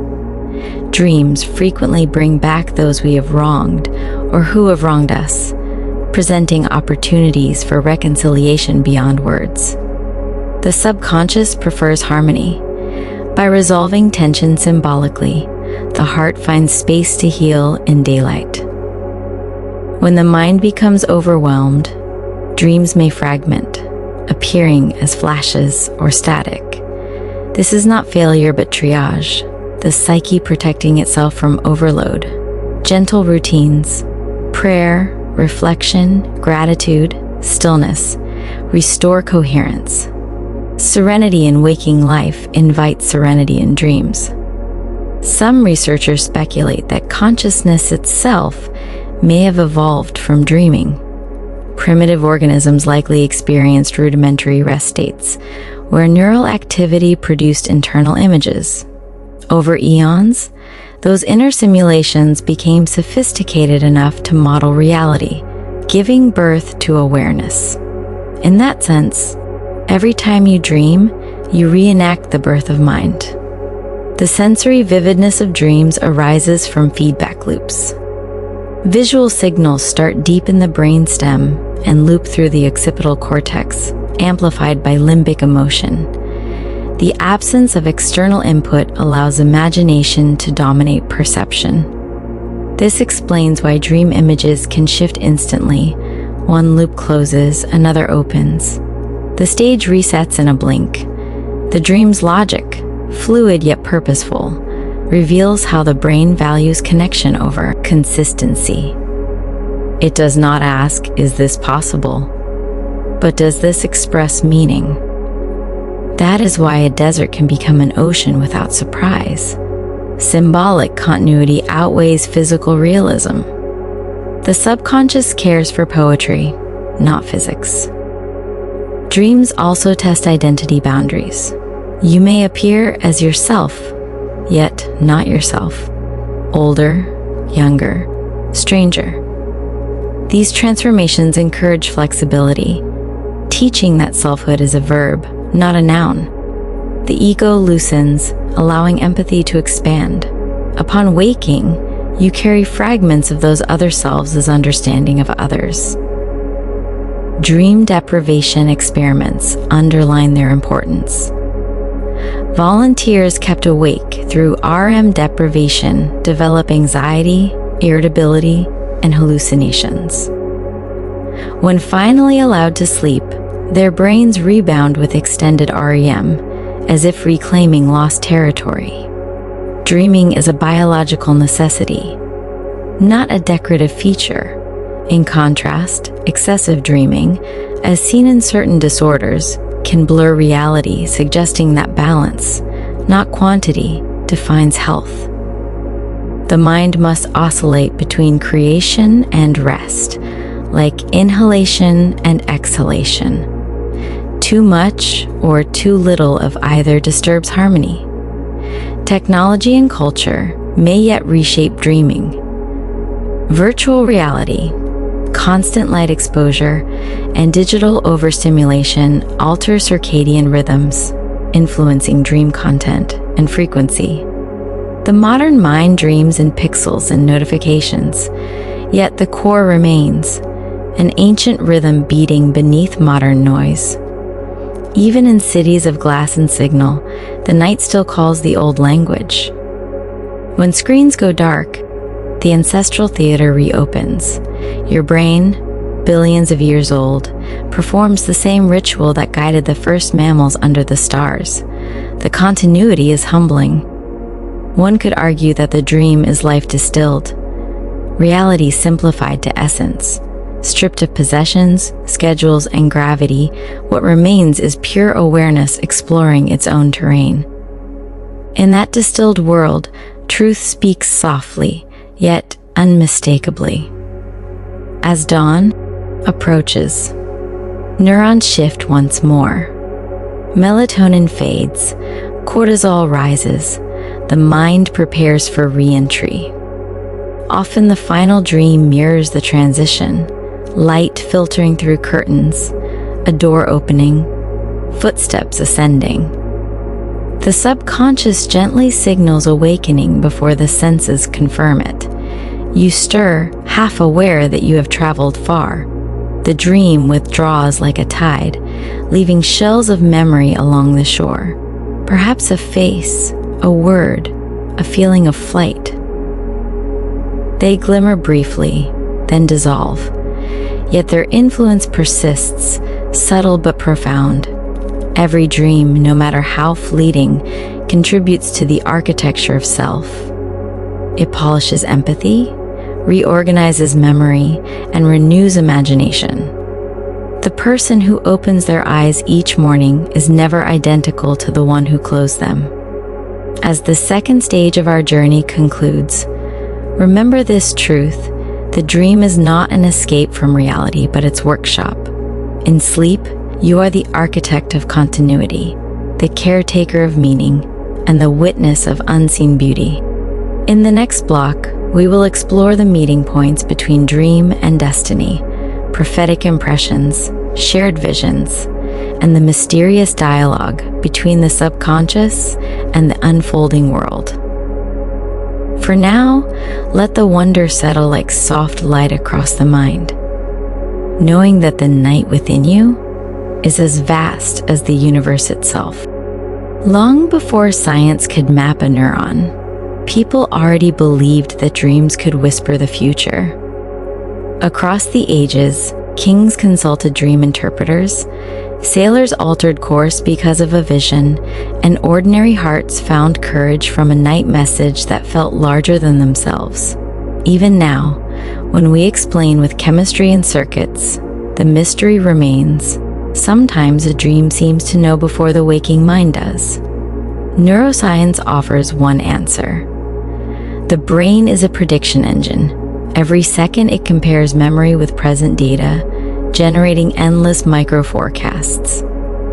Dreams frequently bring back those we have wronged or who have wronged us, presenting opportunities for reconciliation beyond words. The subconscious prefers harmony. By resolving tension symbolically, the heart finds space to heal in daylight. When the mind becomes overwhelmed, dreams may fragment, appearing as flashes or static. This is not failure but triage, the psyche protecting itself from overload. Gentle routines, prayer, reflection, gratitude, stillness, restore coherence. Serenity in waking life invites serenity in dreams. Some researchers speculate that consciousness itself may have evolved from dreaming. Primitive organisms likely experienced rudimentary rest states, where neural activity produced internal images. Over eons, those inner simulations became sophisticated enough to model reality, giving birth to awareness. In that sense, every time you dream, you reenact the birth of mind. The sensory vividness of dreams arises from feedback loops. Visual signals start deep in the brainstem and loop through the occipital cortex, amplified by limbic emotion. The absence of external input allows imagination to dominate perception. This explains why dream images can shift instantly. One loop closes, another opens. The stage resets in a blink. The dream's logic, fluid yet purposeful, reveals how the brain values connection over consistency. It does not ask, "Is this possible?" but "Does this express meaning?" That is why a desert can become an ocean without surprise. Symbolic continuity outweighs physical realism. The subconscious cares for poetry, not physics. Dreams also test identity boundaries. You may appear as yourself, yet not yourself. Older, younger, stranger. These transformations encourage flexibility, teaching that selfhood is a verb, not a noun. The ego loosens, allowing empathy to expand. Upon waking, you carry fragments of those other selves as understanding of others. Dream deprivation experiments underline their importance. Volunteers kept awake through REM deprivation develop anxiety, irritability, and hallucinations. When finally allowed to sleep, their brains rebound with extended REM, as if reclaiming lost territory. Dreaming is a biological necessity, not a decorative feature. In contrast, excessive dreaming, as seen in certain disorders, can blur reality, suggesting that balance, not quantity, defines health. The mind must oscillate between creation and rest, like inhalation and exhalation. Too much or too little of either disturbs harmony. Technology and culture may yet reshape dreaming. Virtual reality, constant light exposure, and digital overstimulation alter circadian rhythms, influencing dream content and frequency. The modern mind dreams in pixels and notifications, yet the core remains, an ancient rhythm beating beneath modern noise. Even in cities of glass and signal, the night still calls the old language. When screens go dark, the ancestral theater reopens. Your brain, billions of years old, performs the same ritual that guided the first mammals under the stars. The continuity is humbling. One could argue that the dream is life distilled, reality simplified to essence. Stripped of possessions, schedules, and gravity, what remains is pure awareness exploring its own terrain. In that distilled world, truth speaks softly, yet unmistakably. As dawn approaches, neurons shift once more. Melatonin fades, cortisol rises, the mind prepares for re-entry. Often the final dream mirrors the transition. Light filtering through curtains, a door opening, footsteps ascending. The subconscious gently signals awakening before the senses confirm it. You stir, half aware that you have traveled far. The dream withdraws like a tide, leaving shells of memory along the shore. Perhaps a face, a word, a feeling of flight. They glimmer briefly, then dissolve. Yet their influence persists, subtle but profound. Every dream, no matter how fleeting, contributes to the architecture of self. It polishes empathy, reorganizes memory, and renews imagination. The person who opens their eyes each morning is never identical to the one who closed them. As the second stage of our journey concludes, remember this truth. The dream is not an escape from reality, but its workshop. In sleep, you are the architect of continuity, the caretaker of meaning, and the witness of unseen beauty. In the next block, we will explore the meeting points between dream and destiny, prophetic impressions, shared visions, and the mysterious dialogue between the subconscious and the unfolding world. For now, let the wonder settle like soft light across the mind, knowing that the night within you is as vast as the universe itself. Long before science could map a neuron, people already believed that dreams could whisper the future. Across the ages, kings consulted dream interpreters, sailors altered course because of a vision, and ordinary hearts found courage from a night message that felt larger than themselves. Even now, when we explain with chemistry and circuits, the mystery remains. Sometimes a dream seems to know before the waking mind does. Neuroscience offers one answer. The brain is a prediction engine. Every second it compares memory with present data, generating endless micro-forecasts.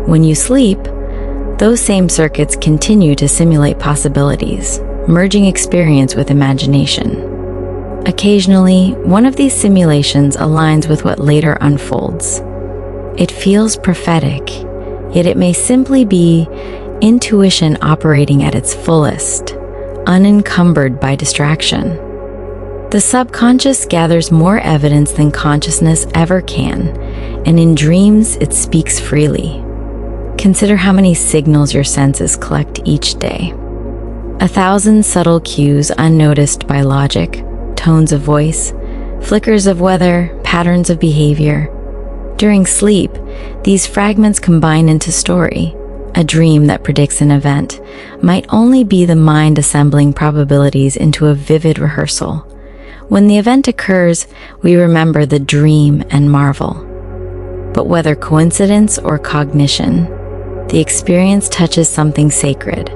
When you sleep, those same circuits continue to simulate possibilities, merging experience with imagination. Occasionally, one of these simulations aligns with what later unfolds. It feels prophetic, yet it may simply be intuition operating at its fullest, unencumbered by distraction. The subconscious gathers more evidence than consciousness ever can, and in dreams it speaks freely. Consider how many signals your senses collect each day. 1,000 subtle cues unnoticed by logic, tones of voice, flickers of weather, patterns of behavior. During sleep, these fragments combine into story. A dream that predicts an event might only be the mind assembling probabilities into a vivid rehearsal. When the event occurs, we remember the dream and marvel. But whether coincidence or cognition, the experience touches something sacred,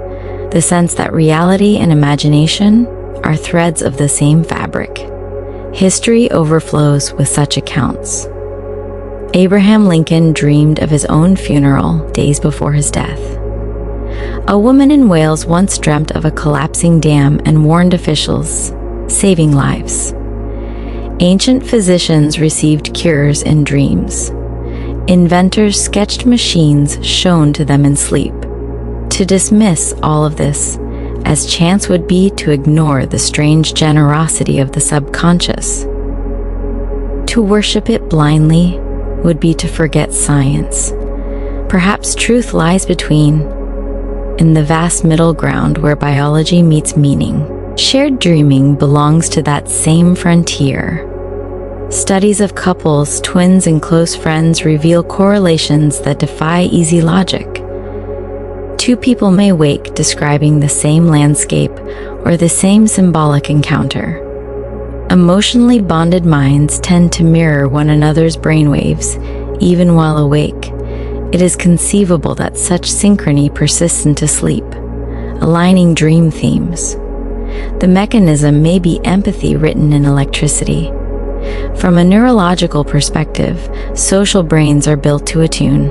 the sense that reality and imagination are threads of the same fabric. History overflows with such accounts. Abraham Lincoln dreamed of his own funeral days before his death. A woman in Wales once dreamt of a collapsing dam and warned officials, saving lives. Ancient physicians received cures in dreams. Inventors sketched machines shown to them in sleep. To dismiss all of this, as chance would be to ignore the strange generosity of the subconscious. To worship it blindly would be to forget science. Perhaps truth lies between, in the vast middle ground where biology meets meaning. Shared dreaming belongs to that same frontier. Studies of couples, twins, and close friends reveal correlations that defy easy logic. Two people may wake describing the same landscape or the same symbolic encounter. Emotionally bonded minds tend to mirror one another's brainwaves, even while awake. It is conceivable that such synchrony persists into sleep, aligning dream themes. The mechanism may be empathy written in electricity. From a neurological perspective, social brains are built to attune.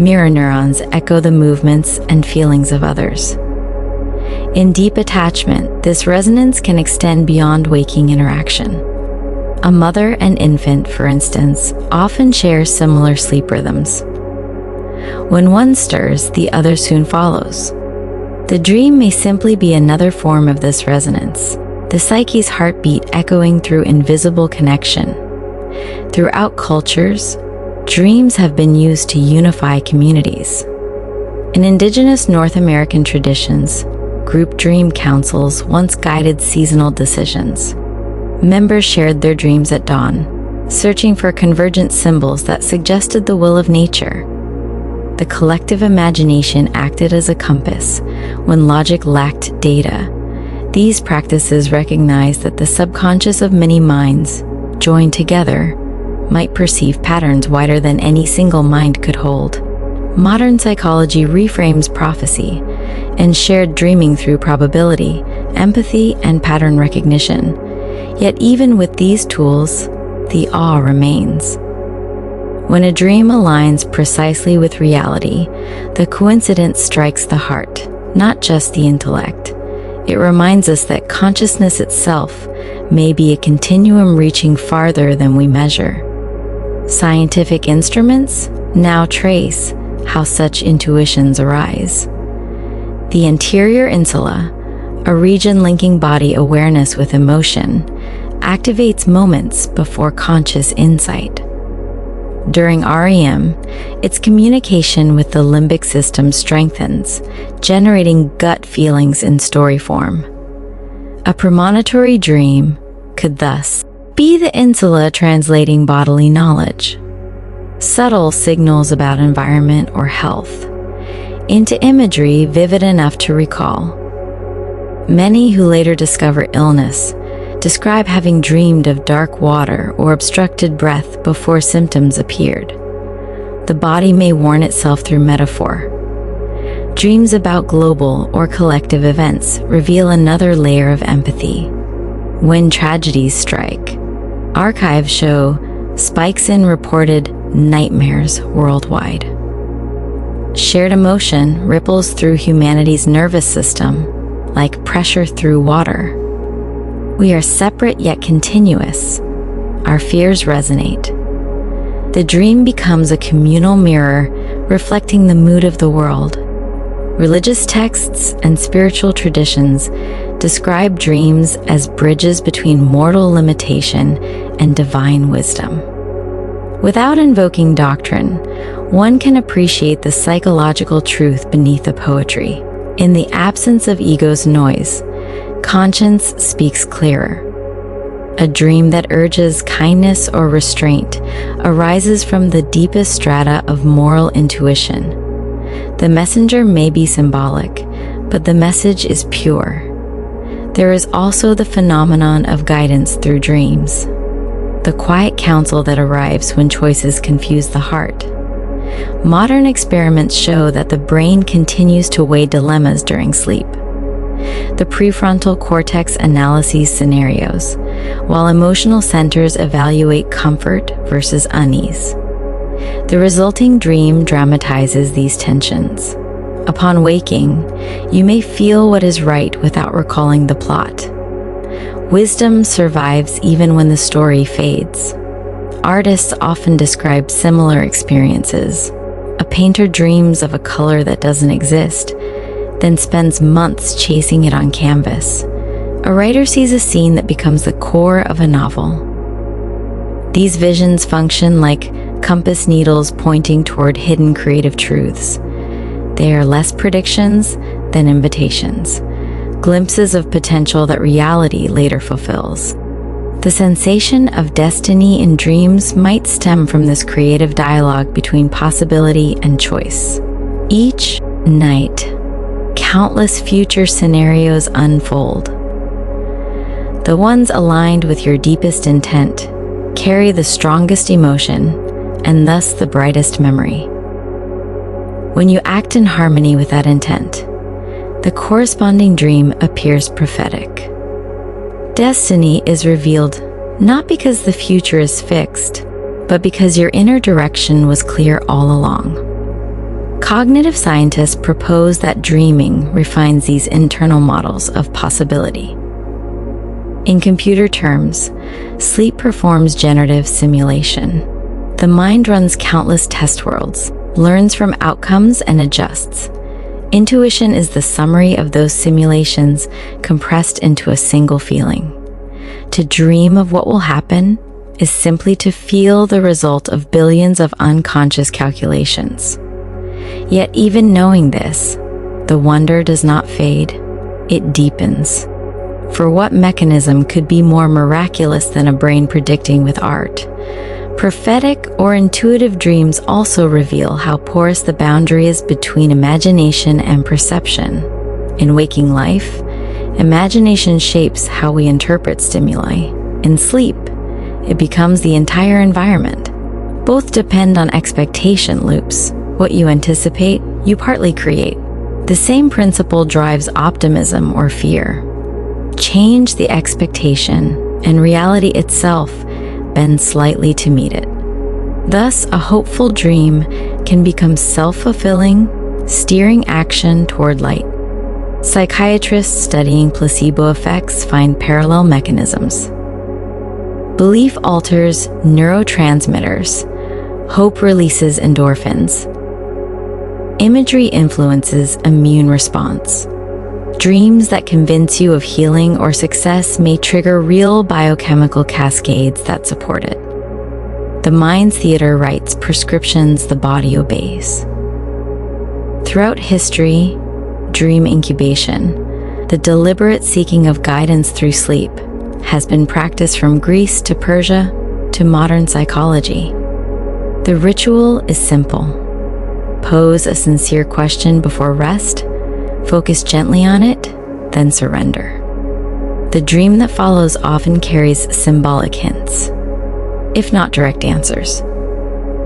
Mirror neurons echo the movements and feelings of others. In deep attachment, this resonance can extend beyond waking interaction. A mother and infant, for instance, often share similar sleep rhythms. When one stirs, the other soon follows. The dream may simply be another form of this resonance, the psyche's heartbeat echoing through invisible connection. Throughout cultures, dreams have been used to unify communities. In indigenous North American traditions, group dream councils once guided seasonal decisions. Members shared their dreams at dawn, searching for convergent symbols that suggested the will of nature. The collective imagination acted as a compass when logic lacked data. These practices recognized that the subconscious of many minds, joined together, might perceive patterns wider than any single mind could hold. Modern psychology reframes prophecy and shared dreaming through probability, empathy, and pattern recognition. Yet even with these tools, the awe remains. When a dream aligns precisely with reality, the coincidence strikes the heart, not just the intellect. It reminds us that consciousness itself may be a continuum reaching farther than we measure. Scientific instruments now trace how such intuitions arise. The anterior insula, a region linking body awareness with emotion, activates moments before conscious insight. During REM, its communication with the limbic system strengthens, generating gut feelings in story form. A premonitory dream could thus be the insula translating bodily knowledge, subtle signals about environment or health, into imagery vivid enough to recall. Many who later discover illness describe having dreamed of dark water or obstructed breath before symptoms appeared. The body may warn itself through metaphor. Dreams about global or collective events reveal another layer of empathy. When tragedies strike, archives show spikes in reported nightmares worldwide. Shared emotion ripples through humanity's nervous system like pressure through water. We are separate yet continuous. Our fears resonate. The dream becomes a communal mirror reflecting the mood of the world. Religious texts and spiritual traditions describe dreams as bridges between mortal limitation and divine wisdom. Without invoking doctrine, one can appreciate the psychological truth beneath the poetry. In the absence of ego's noise, conscience speaks clearer. A dream that urges kindness or restraint arises from the deepest strata of moral intuition. The messenger may be symbolic, but the message is pure. There is also the phenomenon of guidance through dreams, the quiet counsel that arrives when choices confuse the heart. Modern experiments show that the brain continues to weigh dilemmas during sleep. The prefrontal cortex analyses scenarios, while emotional centers evaluate comfort versus unease. The resulting dream dramatizes these tensions. Upon waking, you may feel what is right without recalling the plot. Wisdom survives even when the story fades. Artists often describe similar experiences. A painter dreams of a color that doesn't exist, then spends months chasing it on canvas. A writer sees a scene that becomes the core of a novel. These visions function like compass needles pointing toward hidden creative truths. They are less predictions than invitations, glimpses of potential that reality later fulfills. The sensation of destiny in dreams might stem from this creative dialogue between possibility and choice. Each night, countless future scenarios unfold. The ones aligned with your deepest intent carry the strongest emotion and thus the brightest memory. When you act in harmony with that intent, the corresponding dream appears prophetic. Destiny is revealed not because the future is fixed, but because your inner direction was clear all along. Cognitive scientists propose that dreaming refines these internal models of possibility. In computer terms, sleep performs generative simulation. The mind runs countless test worlds, learns from outcomes, and adjusts. Intuition is the summary of those simulations compressed into a single feeling. To dream of what will happen is simply to feel the result of billions of unconscious calculations. Yet even knowing this, the wonder does not fade, it deepens. For what mechanism could be more miraculous than a brain predicting with art? Prophetic or intuitive dreams also reveal how porous the boundary is between imagination and perception. In waking life, imagination shapes how we interpret stimuli. In sleep, it becomes the entire environment. Both depend on expectation loops. What you anticipate, you partly create. The same principle drives optimism or fear. Change the expectation, and reality itself bends slightly to meet it. Thus, a hopeful dream can become self-fulfilling, steering action toward light. Psychiatrists studying placebo effects find parallel mechanisms. Belief alters neurotransmitters. Hope releases endorphins. Imagery influences immune response. Dreams that convince you of healing or success may trigger real biochemical cascades that support it. The mind's theater writes prescriptions the body obeys. Throughout history, dream incubation, the deliberate seeking of guidance through sleep, has been practiced from Greece to Persia to modern psychology. The ritual is simple. Pose a sincere question before rest, focus gently on it, then surrender. The dream that follows often carries symbolic hints, if not direct answers.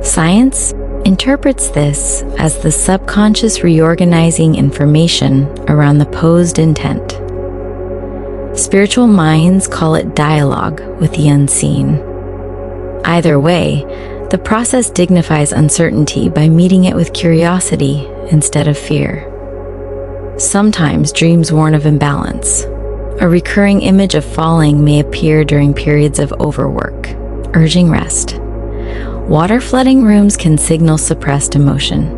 Science interprets this as the subconscious reorganizing information around the posed intent. Spiritual minds call it dialogue with the unseen. Either way, the process dignifies uncertainty by meeting it with curiosity instead of fear. Sometimes dreams warn of imbalance. A recurring image of falling may appear during periods of overwork, urging rest. Water flooding rooms can signal suppressed emotion.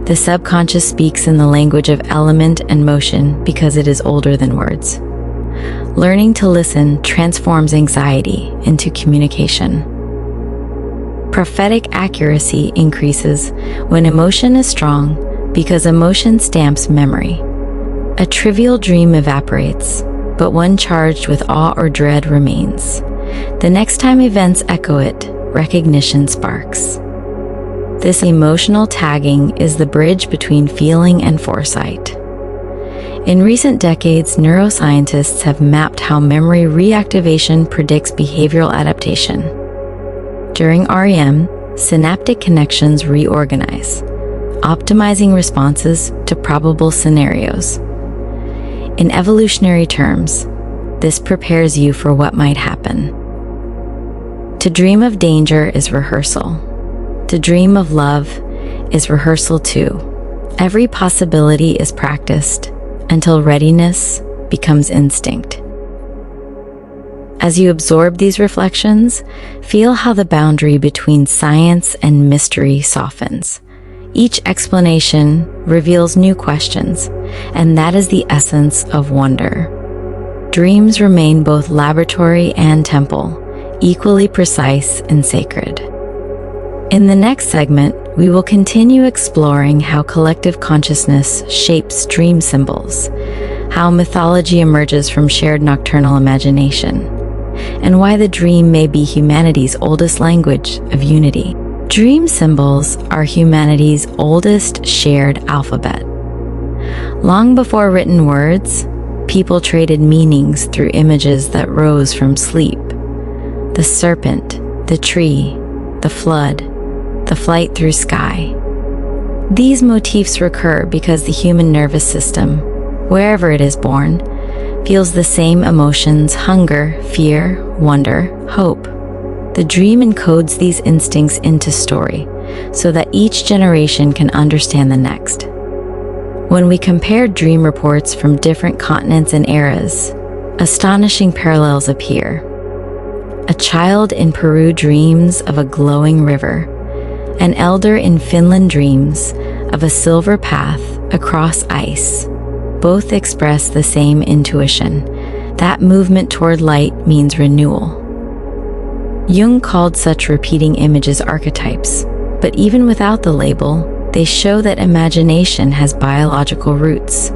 The subconscious speaks in the language of element and motion because it is older than words. Learning to listen transforms anxiety into communication. Prophetic accuracy increases when emotion is strong because emotion stamps memory. A trivial dream evaporates, but one charged with awe or dread remains. The next time events echo it, recognition sparks. This emotional tagging is the bridge between feeling and foresight. In recent decades, neuroscientists have mapped how memory reactivation predicts behavioral adaptation. During REM, synaptic connections reorganize, optimizing responses to probable scenarios. In evolutionary terms, this prepares you for what might happen. To dream of danger is rehearsal. To dream of love is rehearsal too. Every possibility is practiced until readiness becomes instinct. As you absorb these reflections, feel how the boundary between science and mystery softens. Each explanation reveals new questions, and that is the essence of wonder. Dreams remain both laboratory and temple, equally precise and sacred. In the next segment, we will continue exploring how collective consciousness shapes dream symbols, how mythology emerges from shared nocturnal imagination, and why the dream may be humanity's oldest language of unity. Dream symbols are humanity's oldest shared alphabet. Long before written words, people traded meanings through images that rose from sleep. The serpent, the tree, the flood, the flight through sky. These motifs recur because the human nervous system, wherever it is born, feels the same emotions: hunger, fear, wonder, hope. The dream encodes these instincts into story so that each generation can understand the next. When we compare dream reports from different continents and eras, astonishing parallels appear. A child in Peru dreams of a glowing river. An elder in Finland dreams of a silver path across ice. Both express the same intuition. That movement toward light means renewal. Jung called such repeating images archetypes, but even without the label, they show that imagination has biological roots.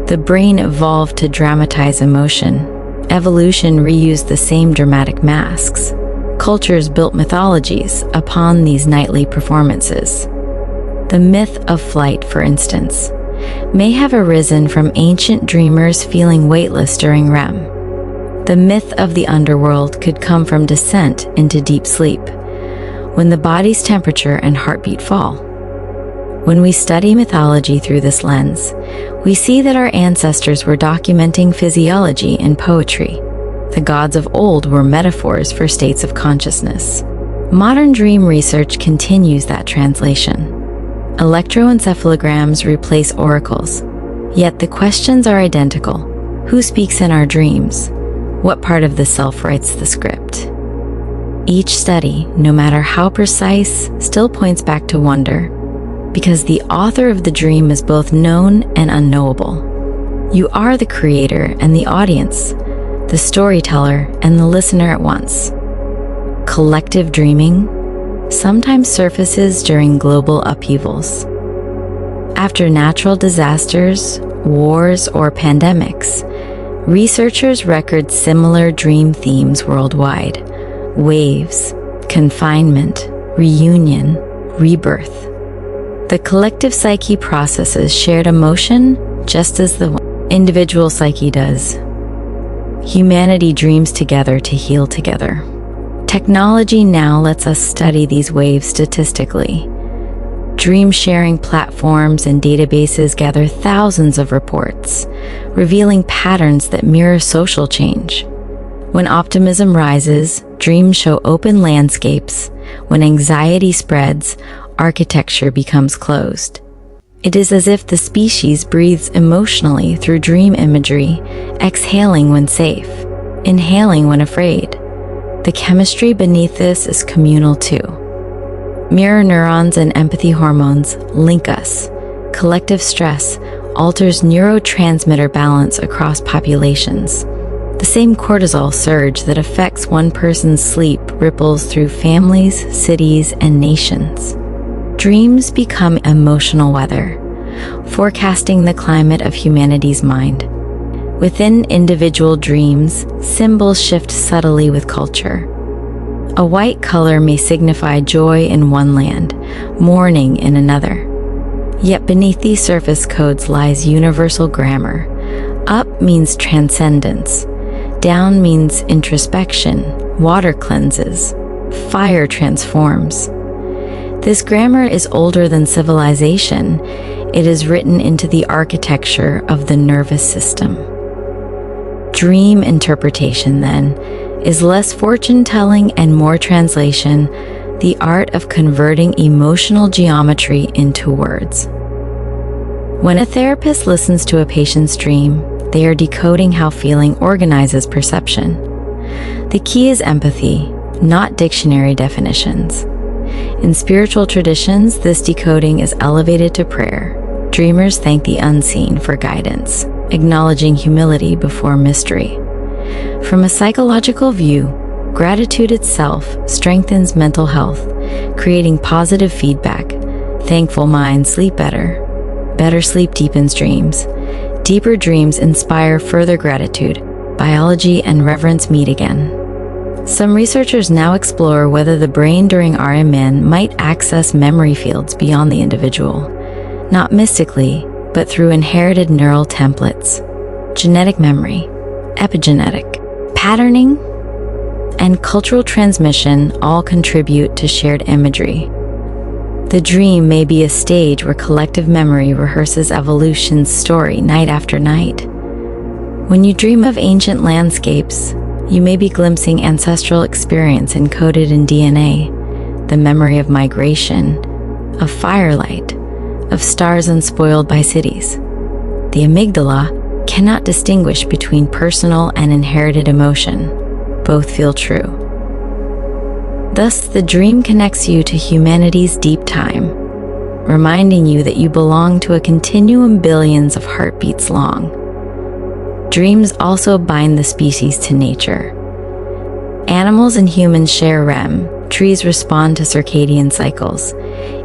The brain evolved to dramatize emotion. Evolution reused the same dramatic masks. Cultures built mythologies upon these nightly performances. The myth of flight, for instance, may have arisen from ancient dreamers feeling weightless during REM. The myth of the underworld could come from descent into deep sleep, when the body's temperature and heartbeat fall. When we study mythology through this lens, we see that our ancestors were documenting physiology in poetry. The gods of old were metaphors for states of consciousness. Modern dream research continues that translation. Electroencephalograms replace oracles, yet the questions are identical. Who speaks in our dreams? What part of the self writes the script? Each study, no matter how precise, still points back to wonder, because the author of the dream is both known and unknowable. You are the creator and the audience, the storyteller and the listener at once. Collective dreaming sometimes surfaces during global upheavals. After natural disasters, wars, or pandemics, researchers record similar dream themes worldwide: waves, confinement, reunion, rebirth. The collective psyche processes shared emotion just as the individual psyche does. Humanity dreams together to heal together. Technology now lets us study these waves statistically. Dream sharing platforms and databases gather thousands of reports, revealing patterns that mirror social change. When optimism rises, dreams show open landscapes. When anxiety spreads, architecture becomes closed. It is as if the species breathes emotionally through dream imagery, exhaling when safe, inhaling when afraid. The chemistry beneath this is communal too. Mirror neurons and empathy hormones link us. Collective stress alters neurotransmitter balance across populations. The same cortisol surge that affects one person's sleep ripples through families, cities, and nations. Dreams become emotional weather, forecasting the climate of humanity's mind. Within individual dreams, symbols shift subtly with culture. A white color may signify joy in one land, mourning in another. Yet beneath these surface codes lies universal grammar. Up means transcendence. Down means introspection. Water cleanses. Fire transforms. This grammar is older than civilization. It is written into the architecture of the nervous system. Dream interpretation, then, is less fortune-telling and more translation, the art of converting emotional geometry into words. When a therapist listens to a patient's dream, they are decoding how feeling organizes perception. The key is empathy, not dictionary definitions. In spiritual traditions, this decoding is elevated to prayer. Dreamers thank the unseen for guidance, acknowledging humility before mystery. From a psychological view, gratitude itself strengthens mental health, creating positive feedback. Thankful minds sleep better. Better sleep deepens dreams. Deeper dreams inspire further gratitude. Biology and reverence meet again. Some researchers now explore whether the brain during RMN might access memory fields beyond the individual, not mystically, but through inherited neural templates. Genetic memory, epigenetic, patterning, and cultural transmission all contribute to shared imagery. The dream may be a stage where collective memory rehearses evolution's story night after night. When you dream of ancient landscapes, you may be glimpsing ancestral experience encoded in DNA, the memory of migration, of firelight, of stars unspoiled by cities. The amygdala cannot distinguish between personal and inherited emotion. Both feel true. Thus, the dream connects you to humanity's deep time, reminding you that you belong to a continuum billions of heartbeats long. Dreams also bind the species to nature. Animals and humans share REM, trees respond to circadian cycles,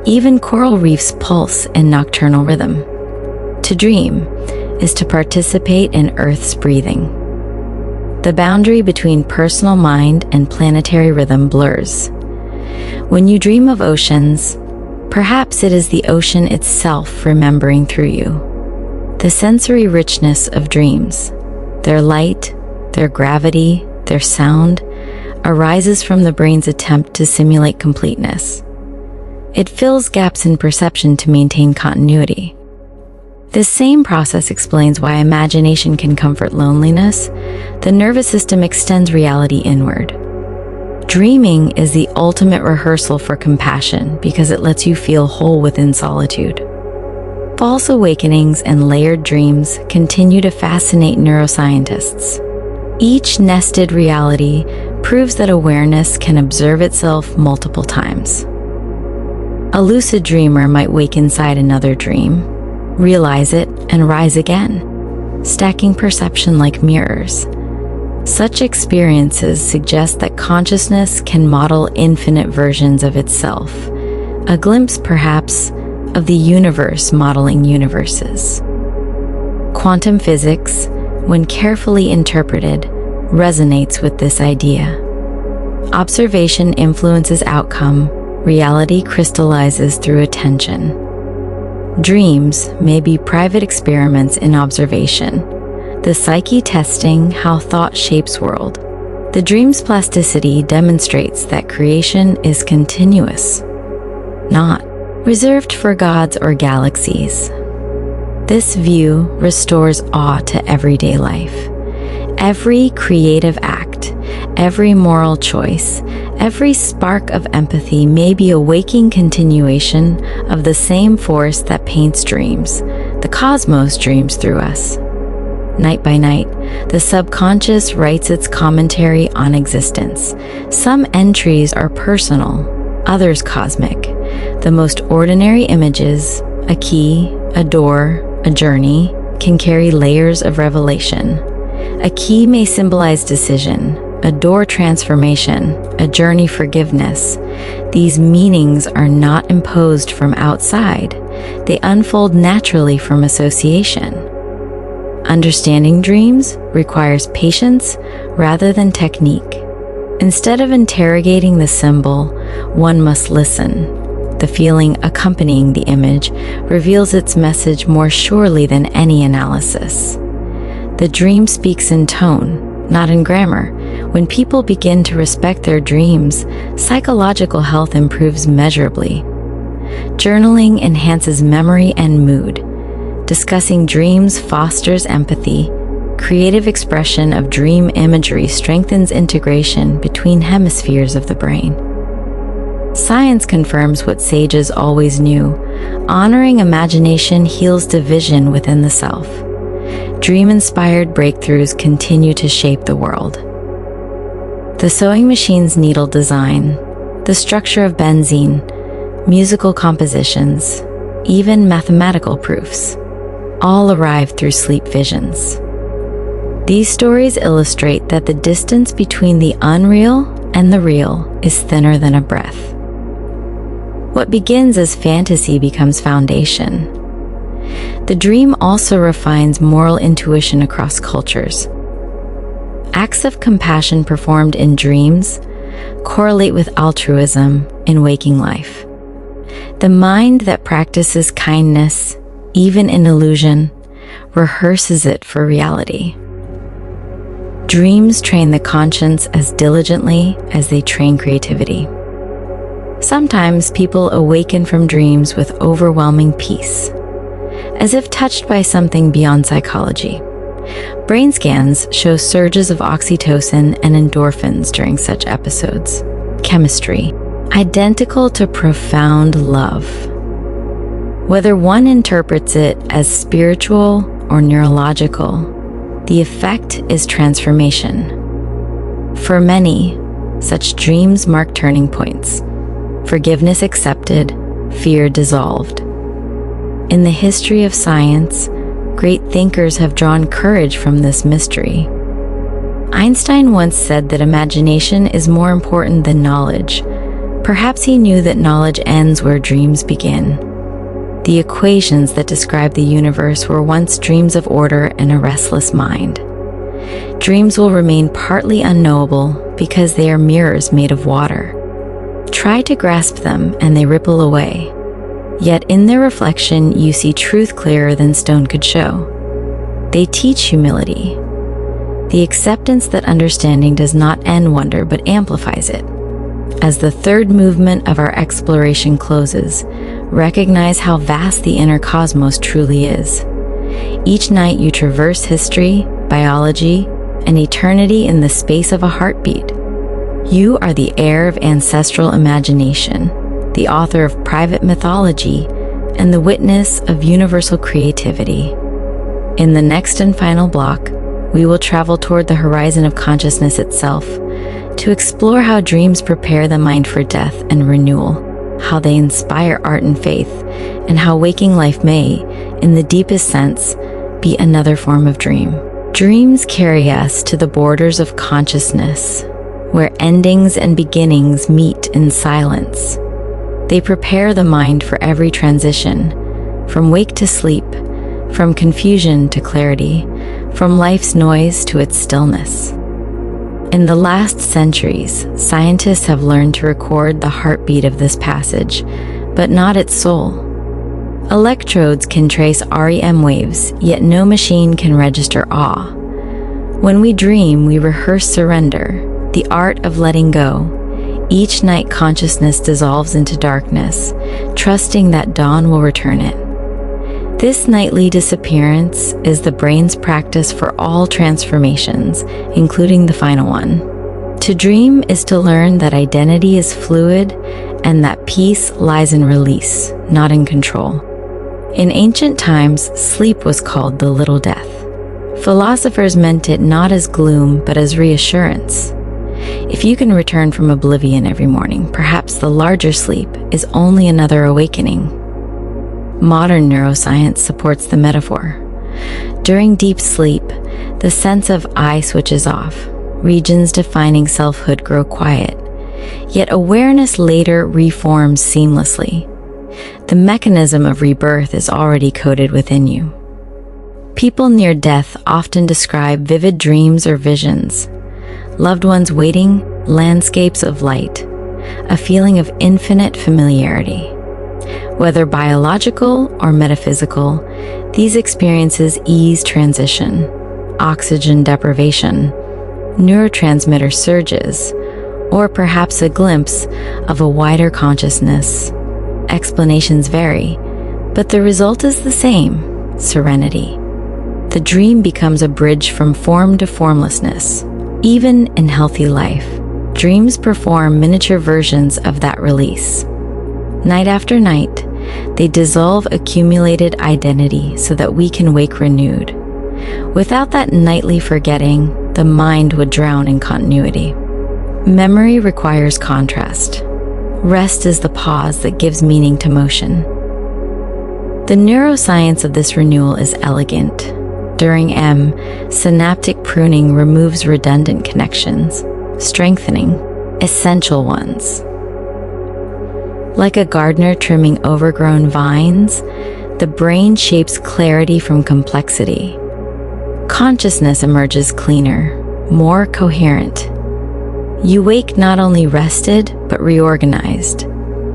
even coral reefs pulse in nocturnal rhythm. To dream is to participate in Earth's breathing. The boundary between personal mind and planetary rhythm blurs. When you dream of oceans, perhaps it is the ocean itself remembering through you. The sensory richness of dreams, their light, their gravity, their sound, arises from the brain's attempt to simulate completeness. It fills gaps in perception to maintain continuity. This same process explains why imagination can comfort loneliness. The nervous system extends reality inward. Dreaming is the ultimate rehearsal for compassion because it lets you feel whole within solitude. False awakenings and layered dreams continue to fascinate neuroscientists. Each nested reality proves that awareness can observe itself multiple times. A lucid dreamer might wake inside another dream, realize it, and rise again, stacking perception like mirrors. Such experiences suggest that consciousness can model infinite versions of itself, a glimpse, perhaps, of the universe modeling universes. Quantum physics, when carefully interpreted, resonates with this idea. Observation influences outcome, reality crystallizes through attention. Dreams may be private experiments in observation, the psyche testing how thought shapes world. The dream's plasticity demonstrates that creation is continuous, not reserved for gods or galaxies. This view restores awe to everyday life. Every creative act, every moral choice, every spark of empathy may be a waking continuation of the same force that paints dreams. The cosmos dreams through us. Night by night, the subconscious writes its commentary on existence. Some entries are personal, others cosmic. The most ordinary images, a key, a door, a journey, can carry layers of revelation. A key may symbolize decision, a door transformation, a journey forgiveness. These meanings are not imposed from outside. They unfold naturally from association. Understanding dreams requires patience rather than technique. Instead of interrogating the symbol, one must listen. The feeling accompanying the image reveals its message more surely than any analysis. The dream speaks in tone, not in grammar. When people begin to respect their dreams, psychological health improves measurably. Journaling enhances memory and mood. Discussing dreams fosters empathy. Creative expression of dream imagery strengthens integration between hemispheres of the brain. Science confirms what sages always knew. Honoring imagination heals division within the self. Dream-inspired breakthroughs continue to shape the world. The sewing machine's needle design, the structure of benzene, musical compositions, even mathematical proofs, all arrive through sleep visions. These stories illustrate that the distance between the unreal and the real is thinner than a breath. What begins as fantasy becomes foundation. The dream also refines moral intuition across cultures. Acts of compassion performed in dreams correlate with altruism in waking life. The mind that practices kindness, even in illusion, rehearses it for reality. Dreams train the conscience as diligently as they train creativity. Sometimes people awaken from dreams with overwhelming peace, as if touched by something beyond psychology. Brain scans show surges of oxytocin and endorphins during such episodes. Chemistry, identical to profound love. Whether one interprets it as spiritual or neurological, the effect is transformation. For many, such dreams mark turning points. Forgiveness accepted, fear dissolved. In the history of science, great thinkers have drawn courage from this mystery. Einstein once said that imagination is more important than knowledge. Perhaps he knew that knowledge ends where dreams begin. The equations that describe the universe were once dreams of order and a restless mind. Dreams will remain partly unknowable because they are mirrors made of water. Try to grasp them and they ripple away. Yet in their reflection you see truth clearer than stone could show. They teach humility, the acceptance that understanding does not end wonder but amplifies it. As the third movement of our exploration closes, recognize how vast the inner cosmos truly is. Each night you traverse history, biology, and eternity in the space of a heartbeat. You are the heir of ancestral imagination, the author of private mythology, and the witness of universal creativity. In the next and final block, we will travel toward the horizon of consciousness itself to explore how dreams prepare the mind for death and renewal, how they inspire art and faith, and how waking life may, in the deepest sense, be another form of dream. Dreams carry us to the borders of consciousness, where endings and beginnings meet in silence. They prepare the mind for every transition, from wake to sleep, from confusion to clarity, from life's noise to its stillness. In the last centuries, scientists have learned to record the heartbeat of this passage, but not its soul. Electrodes can trace REM waves, yet no machine can register awe. When we dream, we rehearse surrender, the art of letting go. Each night, consciousness dissolves into darkness, trusting that dawn will return it. This nightly disappearance is the brain's practice for all transformations, including the final one. To dream is to learn that identity is fluid and that peace lies in release, not in control. In ancient times, sleep was called the little death. Philosophers meant it not as gloom, but as reassurance. If you can return from oblivion every morning, perhaps the larger sleep is only another awakening. Modern neuroscience supports the metaphor. During deep sleep, the sense of I switches off. Regions defining selfhood grow quiet. Yet awareness later reforms seamlessly. The mechanism of rebirth is already coded within you. People near death often describe vivid dreams or visions. Loved ones waiting, landscapes of light, a feeling of infinite familiarity. Whether biological or metaphysical, these experiences ease transition, oxygen deprivation, neurotransmitter surges, or perhaps a glimpse of a wider consciousness. Explanations vary, but the result is the same: serenity. The dream becomes a bridge from form to formlessness. Even in healthy life, dreams perform miniature versions of that release. Night after night, they dissolve accumulated identity so that we can wake renewed. Without that nightly forgetting, the mind would drown in continuity. Memory requires contrast. Rest is the pause that gives meaning to motion. The neuroscience of this renewal is elegant. During synaptic pruning removes redundant connections, strengthening essential ones. Like a gardener trimming overgrown vines, the brain shapes clarity from complexity. Consciousness emerges cleaner, more coherent. You wake not only rested, but reorganized.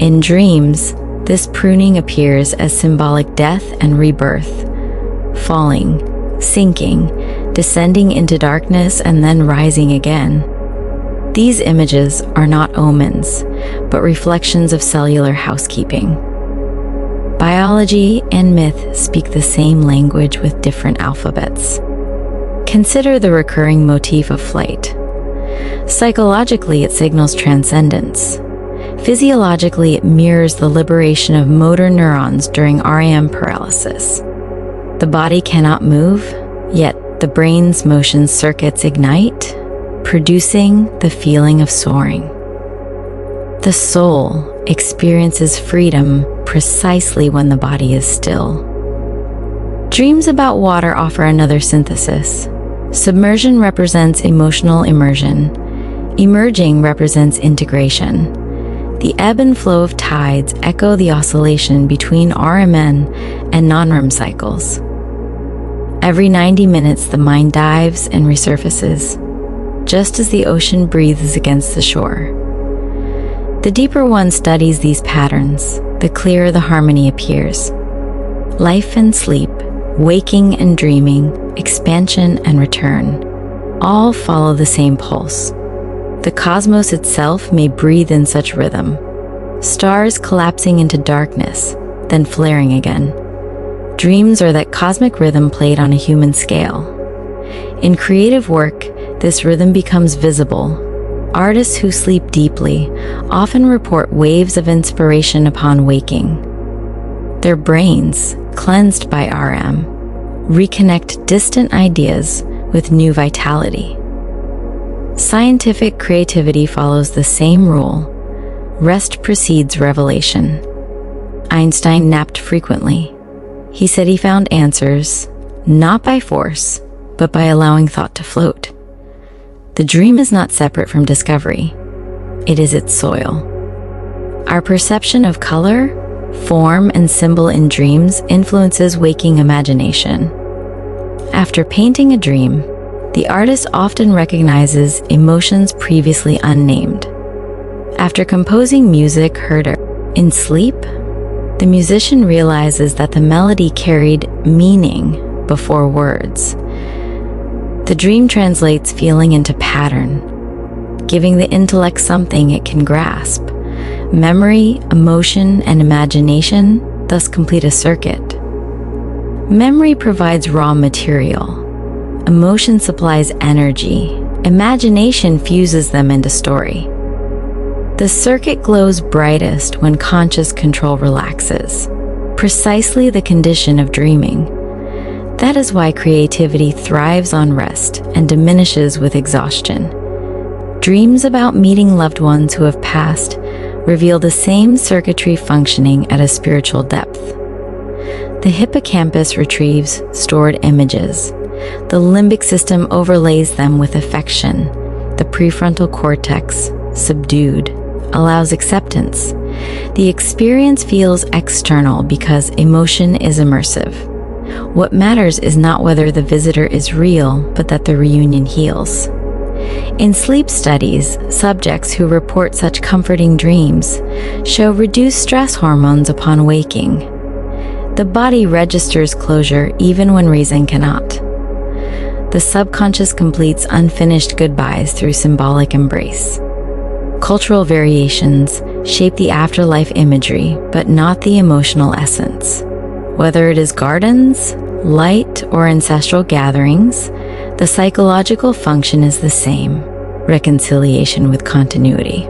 In dreams, this pruning appears as symbolic death and rebirth, falling, sinking, descending into darkness, and then rising again. These images are not omens, but reflections of cellular housekeeping. Biology and myth speak the same language with different alphabets. Consider the recurring motif of flight. Psychologically, it signals transcendence. Physiologically, it mirrors the liberation of motor neurons during REM paralysis. The body cannot move, yet the brain's motion circuits ignite, producing the feeling of soaring. The soul experiences freedom precisely when the body is still. Dreams about water offer another synthesis. Submersion represents emotional immersion. Emerging represents integration. The ebb and flow of tides echo the oscillation between RMN and non-REM cycles. Every 90 minutes, the mind dives and resurfaces, just as the ocean breathes against the shore. The deeper one studies these patterns, the clearer the harmony appears. Life and sleep, waking and dreaming, expansion and return, all follow the same pulse. The cosmos itself may breathe in such rhythm, stars collapsing into darkness, then flaring again. Dreams are that cosmic rhythm played on a human scale. In creative work, this rhythm becomes visible. Artists who sleep deeply often report waves of inspiration upon waking. Their brains, cleansed by RM, reconnect distant ideas with new vitality. Scientific creativity follows the same rule. Rest precedes revelation. Einstein napped frequently. He said he found answers, not by force, but by allowing thought to float. The dream is not separate from discovery. It is its soil. Our perception of color, form, and symbol in dreams influences waking imagination. After painting a dream, the artist often recognizes emotions previously unnamed. After composing music heard in sleep, the musician realizes that the melody carried meaning before words. The dream translates feeling into pattern, giving the intellect something it can grasp. Memory, emotion, and imagination thus complete a circuit. Memory provides raw material. Emotion supplies energy. Imagination fuses them into story. The circuit glows brightest when conscious control relaxes, precisely the condition of dreaming. That is why creativity thrives on rest and diminishes with exhaustion. Dreams about meeting loved ones who have passed reveal the same circuitry functioning at a spiritual depth. The hippocampus retrieves stored images. The limbic system overlays them with affection. The prefrontal cortex, subdued, allows acceptance. The experience feels external because emotion is immersive. What matters is not whether the visitor is real, but that the reunion heals. In sleep studies, subjects who report such comforting dreams show reduced stress hormones upon waking. The body registers closure even when reason cannot. The subconscious completes unfinished goodbyes through symbolic embrace. Cultural variations shape the afterlife imagery, but not the emotional essence. Whether it is gardens, light, or ancestral gatherings, the psychological function is the same: reconciliation with continuity.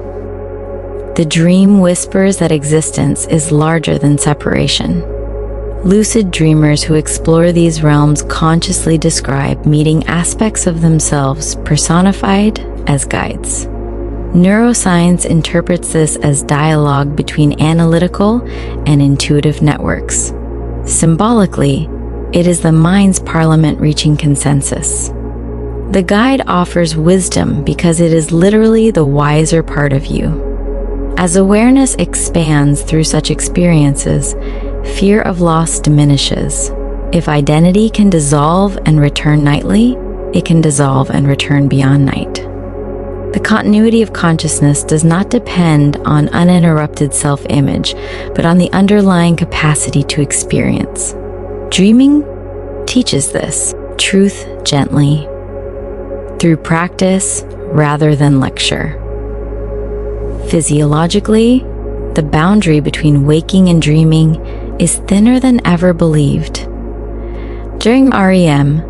The dream whispers that existence is larger than separation. Lucid dreamers who explore these realms consciously describe meeting aspects of themselves personified as guides. Neuroscience interprets this as dialogue between analytical and intuitive networks. Symbolically, it is the mind's parliament reaching consensus. The guide offers wisdom because it is literally the wiser part of you. As awareness expands through such experiences, fear of loss diminishes. If identity can dissolve and return nightly, it can dissolve and return beyond night. The continuity of consciousness does not depend on uninterrupted self-image, but on the underlying capacity to experience. Dreaming teaches this truth gently, through practice rather than lecture. Physiologically, the boundary between waking and dreaming is thinner than ever believed. During REM,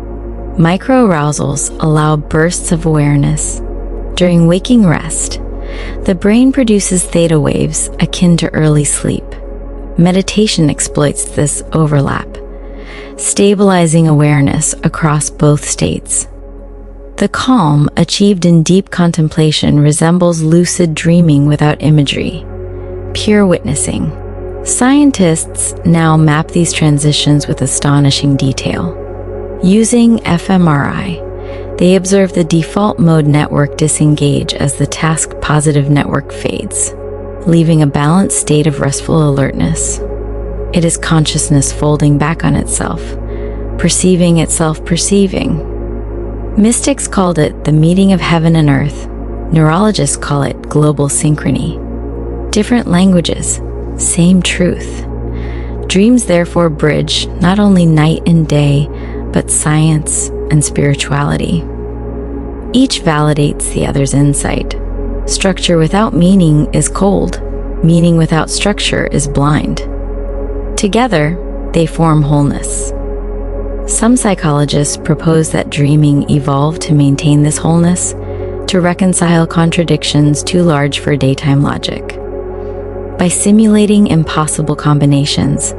microarousals allow bursts of awareness. During waking rest, the brain produces theta waves akin to early sleep. Meditation exploits this overlap, stabilizing awareness across both states. The calm achieved in deep contemplation resembles lucid dreaming without imagery, pure witnessing. Scientists now map these transitions with astonishing detail. Using fMRI, they observe the default mode network disengage as the task-positive network fades, leaving a balanced state of restful alertness. It is consciousness folding back on itself, perceiving itself perceiving. Mystics called it the meeting of heaven and earth. Neurologists call it global synchrony. Different languages, same truth. Dreams therefore bridge not only night and day, but science and spirituality. Each validates the other's insight. Structure without meaning is cold. Meaning without structure is blind. Together, they form wholeness. Some psychologists propose that dreaming evolved to maintain this wholeness, to reconcile contradictions too large for daytime logic. By simulating impossible combinations,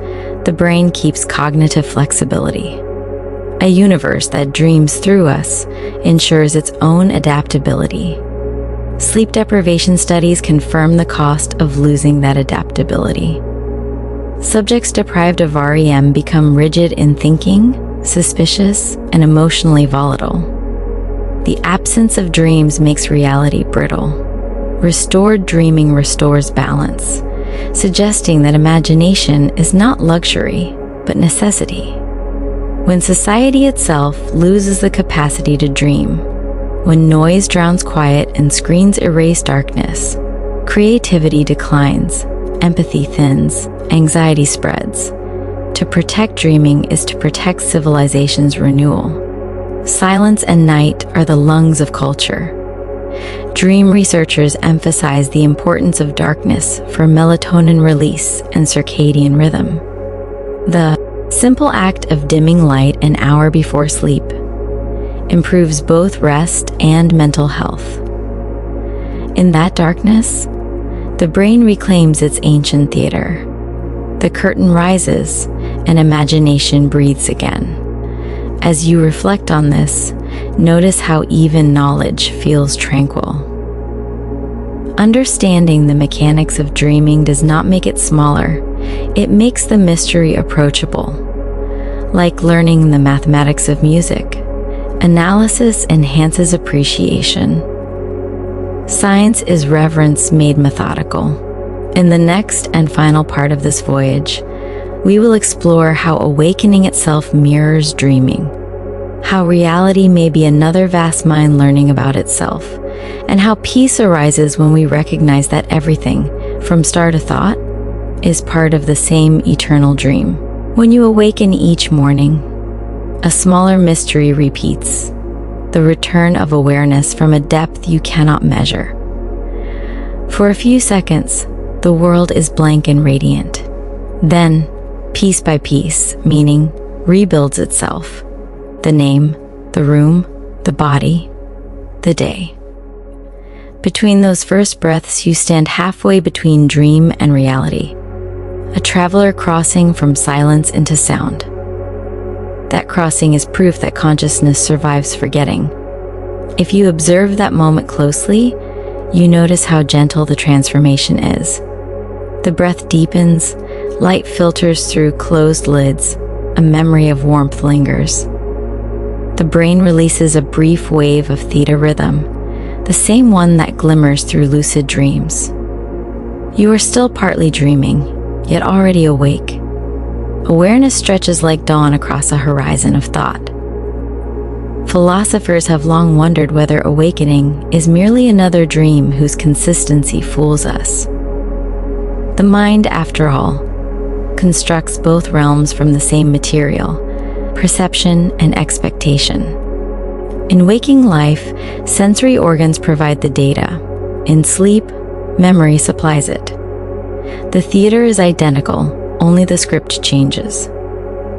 the brain keeps cognitive flexibility. A universe that dreams through us ensures its own adaptability. Sleep deprivation studies confirm the cost of losing that adaptability. Subjects deprived of REM become rigid in thinking, suspicious, and emotionally volatile. The absence of dreams makes reality brittle. Restored dreaming restores balance, suggesting that imagination is not luxury, but necessity. When society itself loses the capacity to dream, when noise drowns quiet and screens erase darkness, creativity declines, empathy thins, anxiety spreads. To protect dreaming is to protect civilization's renewal. Silence and night are the lungs of culture. Dream researchers emphasize the importance of darkness for melatonin release and circadian rhythm. The simple act of dimming light an hour before sleep improves both rest and mental health. In that darkness, the brain reclaims its ancient theater. The curtain rises and imagination breathes again. As you reflect on this, notice how even knowledge feels tranquil. Understanding the mechanics of dreaming does not make it smaller, it makes the mystery approachable. Like learning the mathematics of music, analysis enhances appreciation. Science is reverence made methodical. In the next and final part of this voyage, we will explore how awakening itself mirrors dreaming, how reality may be another vast mind learning about itself, and how peace arises when we recognize that everything, from star to thought, is part of the same eternal dream. When you awaken each morning, a smaller mystery repeats, the return of awareness from a depth you cannot measure. For a few seconds, the world is blank and radiant. Then, piece by piece, meaning rebuilds itself. The name, the room, the body, the day. Between those first breaths, you stand halfway between dream and reality, a traveler crossing from silence into sound. That crossing is proof that consciousness survives forgetting. If you observe that moment closely, you notice how gentle the transformation is. The breath deepens, light filters through closed lids, a memory of warmth lingers. The brain releases a brief wave of theta rhythm, the same one that glimmers through lucid dreams. You are still partly dreaming, yet already awake. Awareness stretches like dawn across a horizon of thought. Philosophers have long wondered whether awakening is merely another dream whose consistency fools us. The mind, after all, constructs both realms from the same material, perception and expectation. In waking life, sensory organs provide the data. In sleep, memory supplies it. The theater is identical, only the script changes.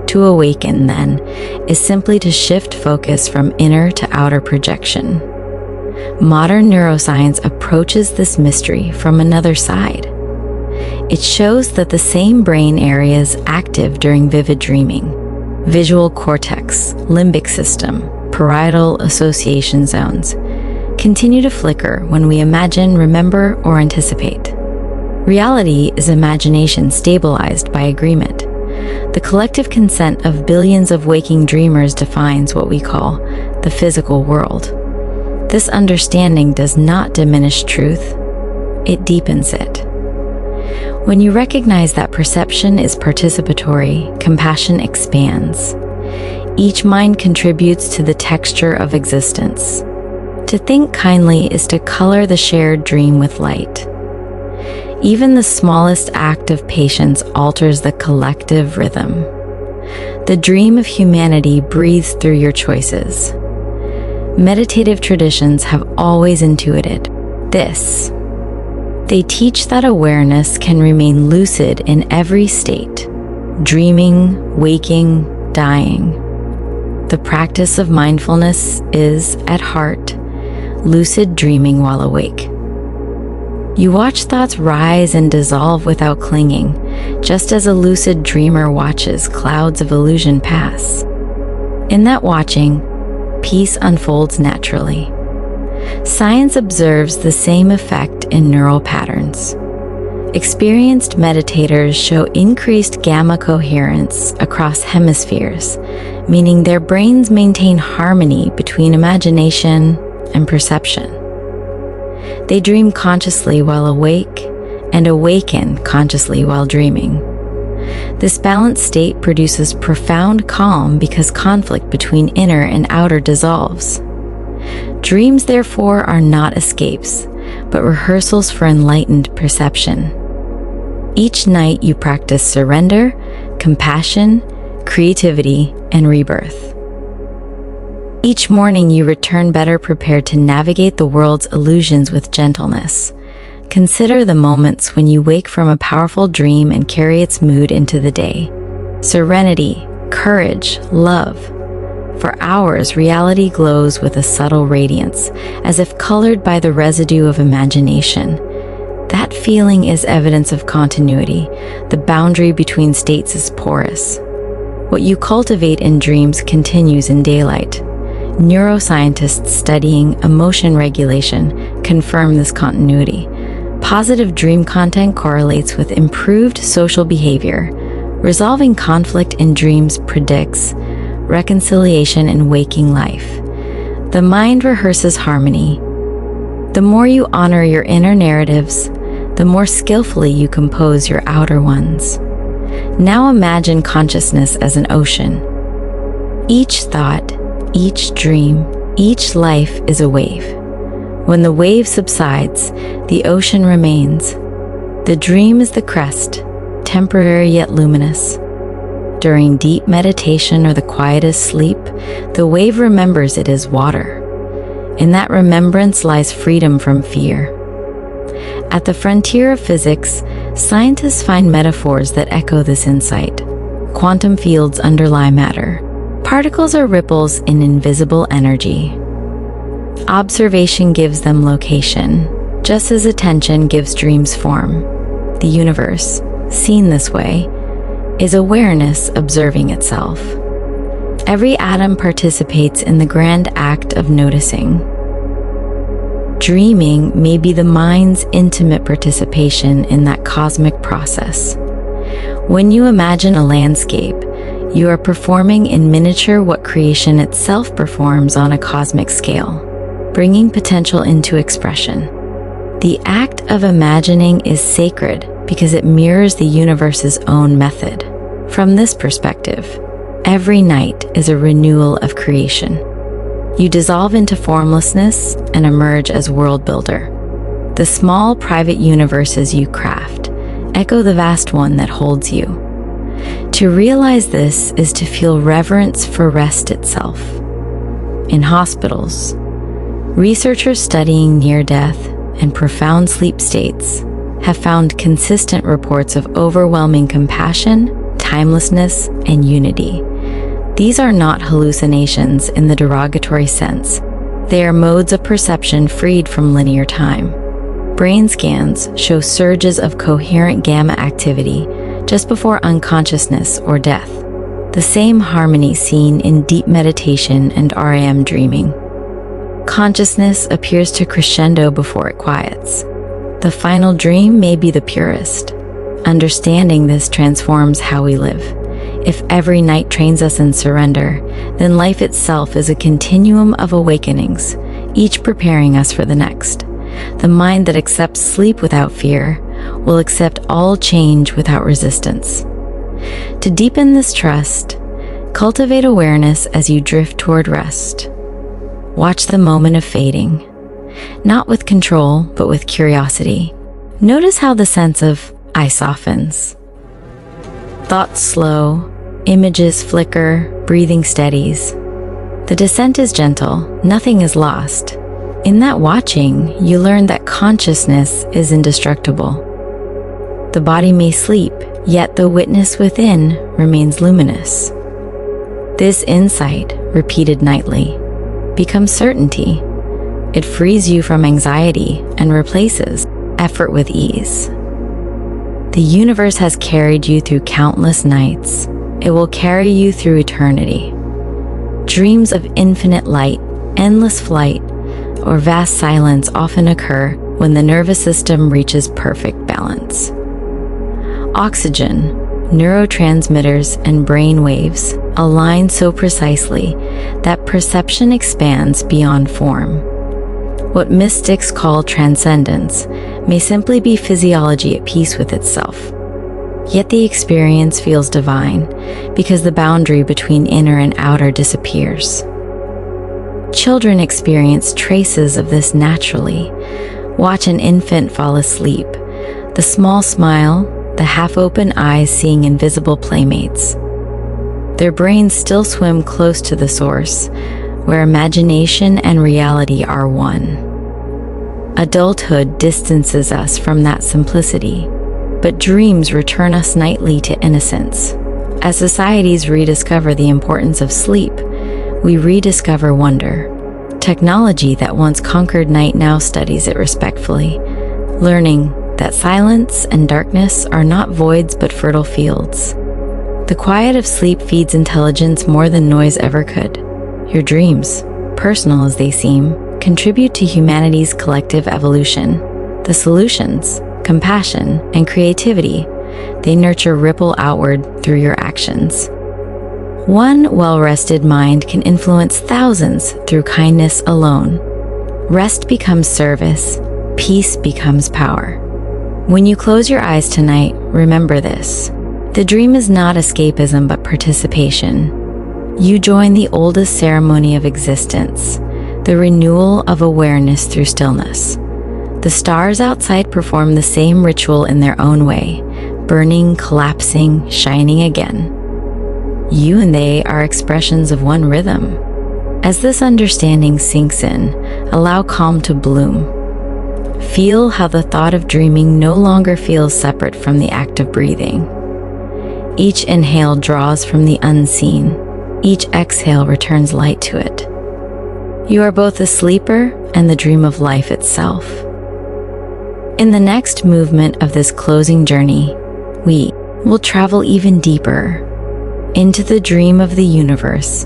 To awaken, then, is simply to shift focus from inner to outer projection. Modern neuroscience approaches this mystery from another side. It shows that the same brain areas active during vivid dreaming, visual cortex, limbic system, parietal association zones, continue to flicker when we imagine, remember, or anticipate. Reality is imagination stabilized by agreement. The collective consent of billions of waking dreamers defines what we call the physical world. This understanding does not diminish truth, it deepens it. When you recognize that perception is participatory, compassion expands. Each mind contributes to the texture of existence. To think kindly is to color the shared dream with light. Even the smallest act of patience alters the collective rhythm. The dream of humanity breathes through your choices. Meditative traditions have always intuited this. They teach that awareness can remain lucid in every state, dreaming, waking, dying. The practice of mindfulness is, at heart, lucid dreaming while awake. You watch thoughts rise and dissolve without clinging, just as a lucid dreamer watches clouds of illusion pass. In that watching, peace unfolds naturally. Science observes the same effect in neural patterns. Experienced meditators show increased gamma coherence across hemispheres, meaning their brains maintain harmony between imagination and perception. They dream consciously while awake and awaken consciously while dreaming. This balanced state produces profound calm because conflict between inner and outer dissolves. Dreams, therefore, are not escapes, but rehearsals for enlightened perception. Each night you practice surrender, compassion, creativity, and rebirth. Each morning you return better prepared to navigate the world's illusions with gentleness. Consider the moments when you wake from a powerful dream and carry its mood into the day. Serenity, courage, love. For hours, reality glows with a subtle radiance, as if colored by the residue of imagination. That feeling is evidence of continuity. The boundary between states is porous. What you cultivate in dreams continues in daylight. Neuroscientists studying emotion regulation confirm this continuity. Positive dream content correlates with improved social behavior. Resolving conflict in dreams predicts reconciliation in waking life. The mind rehearses harmony. The more you honor your inner narratives, the more skillfully you compose your outer ones. Now imagine consciousness as an ocean. Each thought, each dream, each life is a wave. When the wave subsides, the ocean remains. The dream is the crest, temporary yet luminous. During deep meditation or the quietest sleep, the wave remembers it is water. In that remembrance lies freedom from fear. At the frontier of physics, scientists find metaphors that echo this insight. Quantum fields underlie matter. Particles are ripples in invisible energy. Observation gives them location, just as attention gives dreams form. The universe, seen this way, is awareness observing itself. Every atom participates in the grand act of noticing. Dreaming may be the mind's intimate participation in that cosmic process. When you imagine a landscape, you are performing in miniature what creation itself performs on a cosmic scale, bringing potential into expression. The act of imagining is sacred because it mirrors the universe's own method. From this perspective, every night is a renewal of creation. You dissolve into formlessness and emerge as world builder. The small private universes you craft echo the vast one that holds you. To realize this is to feel reverence for rest itself. In hospitals, researchers studying near-death and profound sleep states have found consistent reports of overwhelming compassion, timelessness, and unity. These are not hallucinations in the derogatory sense. They are modes of perception freed from linear time. Brain scans show surges of coherent gamma activity just before unconsciousness or death. The same harmony seen in deep meditation and REM dreaming. Consciousness appears to crescendo before it quiets. The final dream may be the purest. Understanding this transforms how we live. If every night trains us in surrender, then life itself is a continuum of awakenings, each preparing us for the next. The mind that accepts sleep without fear will accept all change without resistance. To deepen this trust, cultivate awareness as you drift toward rest. Watch the moment of fading, not with control, but with curiosity. Notice how the sense of I softens. Thoughts slow, images flicker, breathing steadies. The descent is gentle, nothing is lost. In that watching, you learn that consciousness is indestructible. The body may sleep, yet the witness within remains luminous. This insight, repeated nightly, becomes certainty. It frees you from anxiety and replaces effort with ease. The universe has carried you through countless nights. It will carry you through eternity. Dreams of infinite light, endless flight, or vast silence often occur when the nervous system reaches perfect balance. Oxygen, neurotransmitters, and brain waves align so precisely that perception expands beyond form. What mystics call transcendence may simply be physiology at peace with itself. Yet the experience feels divine because the boundary between inner and outer disappears. Children experience traces of this naturally. Watch an infant fall asleep, the small smile, the half-open eyes seeing invisible playmates. Their brains still swim close to the source, where imagination and reality are one. Adulthood distances us from that simplicity, but dreams return us nightly to innocence. As societies rediscover the importance of sleep, we rediscover wonder. Technology that once conquered night now studies it respectfully, learning that silence and darkness are not voids but fertile fields. The quiet of sleep feeds intelligence more than noise ever could. Your dreams, personal as they seem, contribute to humanity's collective evolution. The solutions, compassion, and creativity, they nurture ripple outward through your actions. One well-rested mind can influence thousands through kindness alone. Rest becomes service, peace becomes power. When you close your eyes tonight, remember this. The dream is not escapism but participation. You join the oldest ceremony of existence, the renewal of awareness through stillness. The stars outside perform the same ritual in their own way, burning, collapsing, shining again. You and they are expressions of one rhythm. As this understanding sinks in, allow calm to bloom. Feel how the thought of dreaming no longer feels separate from the act of breathing. Each inhale draws from the unseen. Each exhale returns light to it. You are both the sleeper and the dream of life itself. In the next movement of this closing journey, we will travel even deeper into the dream of the universe,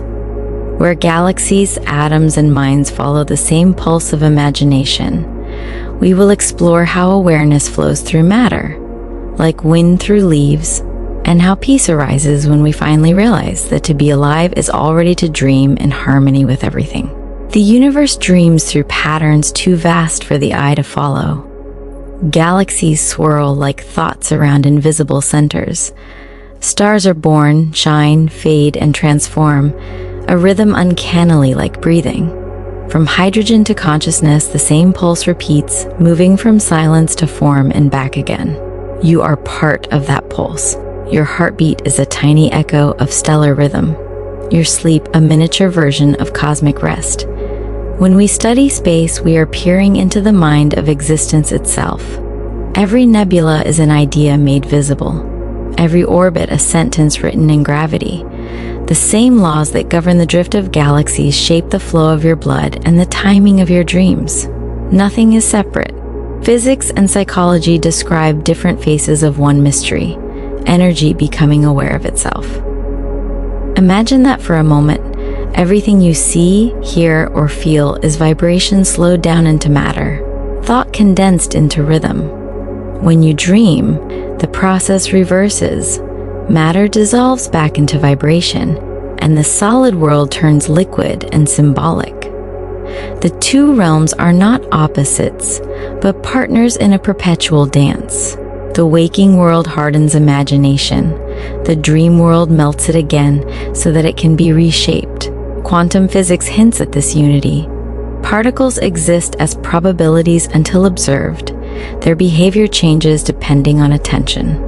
where galaxies, atoms, and minds follow the same pulse of imagination. We will explore how awareness flows through matter, like wind through leaves, and how peace arises when we finally realize that to be alive is already to dream in harmony with everything. The universe dreams through patterns too vast for the eye to follow. Galaxies swirl like thoughts around invisible centers. Stars are born, shine, fade, and transform, a rhythm uncannily like breathing. From hydrogen to consciousness, the same pulse repeats, moving from silence to form and back again. You are part of that pulse. Your heartbeat is a tiny echo of stellar rhythm. Your sleep, a miniature version of cosmic rest. When we study space, we are peering into the mind of existence itself. Every nebula is an idea made visible. Every orbit a sentence written in gravity. The same laws that govern the drift of galaxies shape the flow of your blood and the timing of your dreams. Nothing is separate. Physics and psychology describe different faces of one mystery, energy becoming aware of itself. Imagine that for a moment. Everything you see, hear, or feel is vibration slowed down into matter, thought condensed into rhythm. When you dream, the process reverses. Matter dissolves back into vibration, and the solid world turns liquid and symbolic. The two realms are not opposites, but partners in a perpetual dance. The waking world hardens imagination. The dream world melts it again so that it can be reshaped. Quantum physics hints at this unity. Particles exist as probabilities until observed. Their behavior changes depending on attention.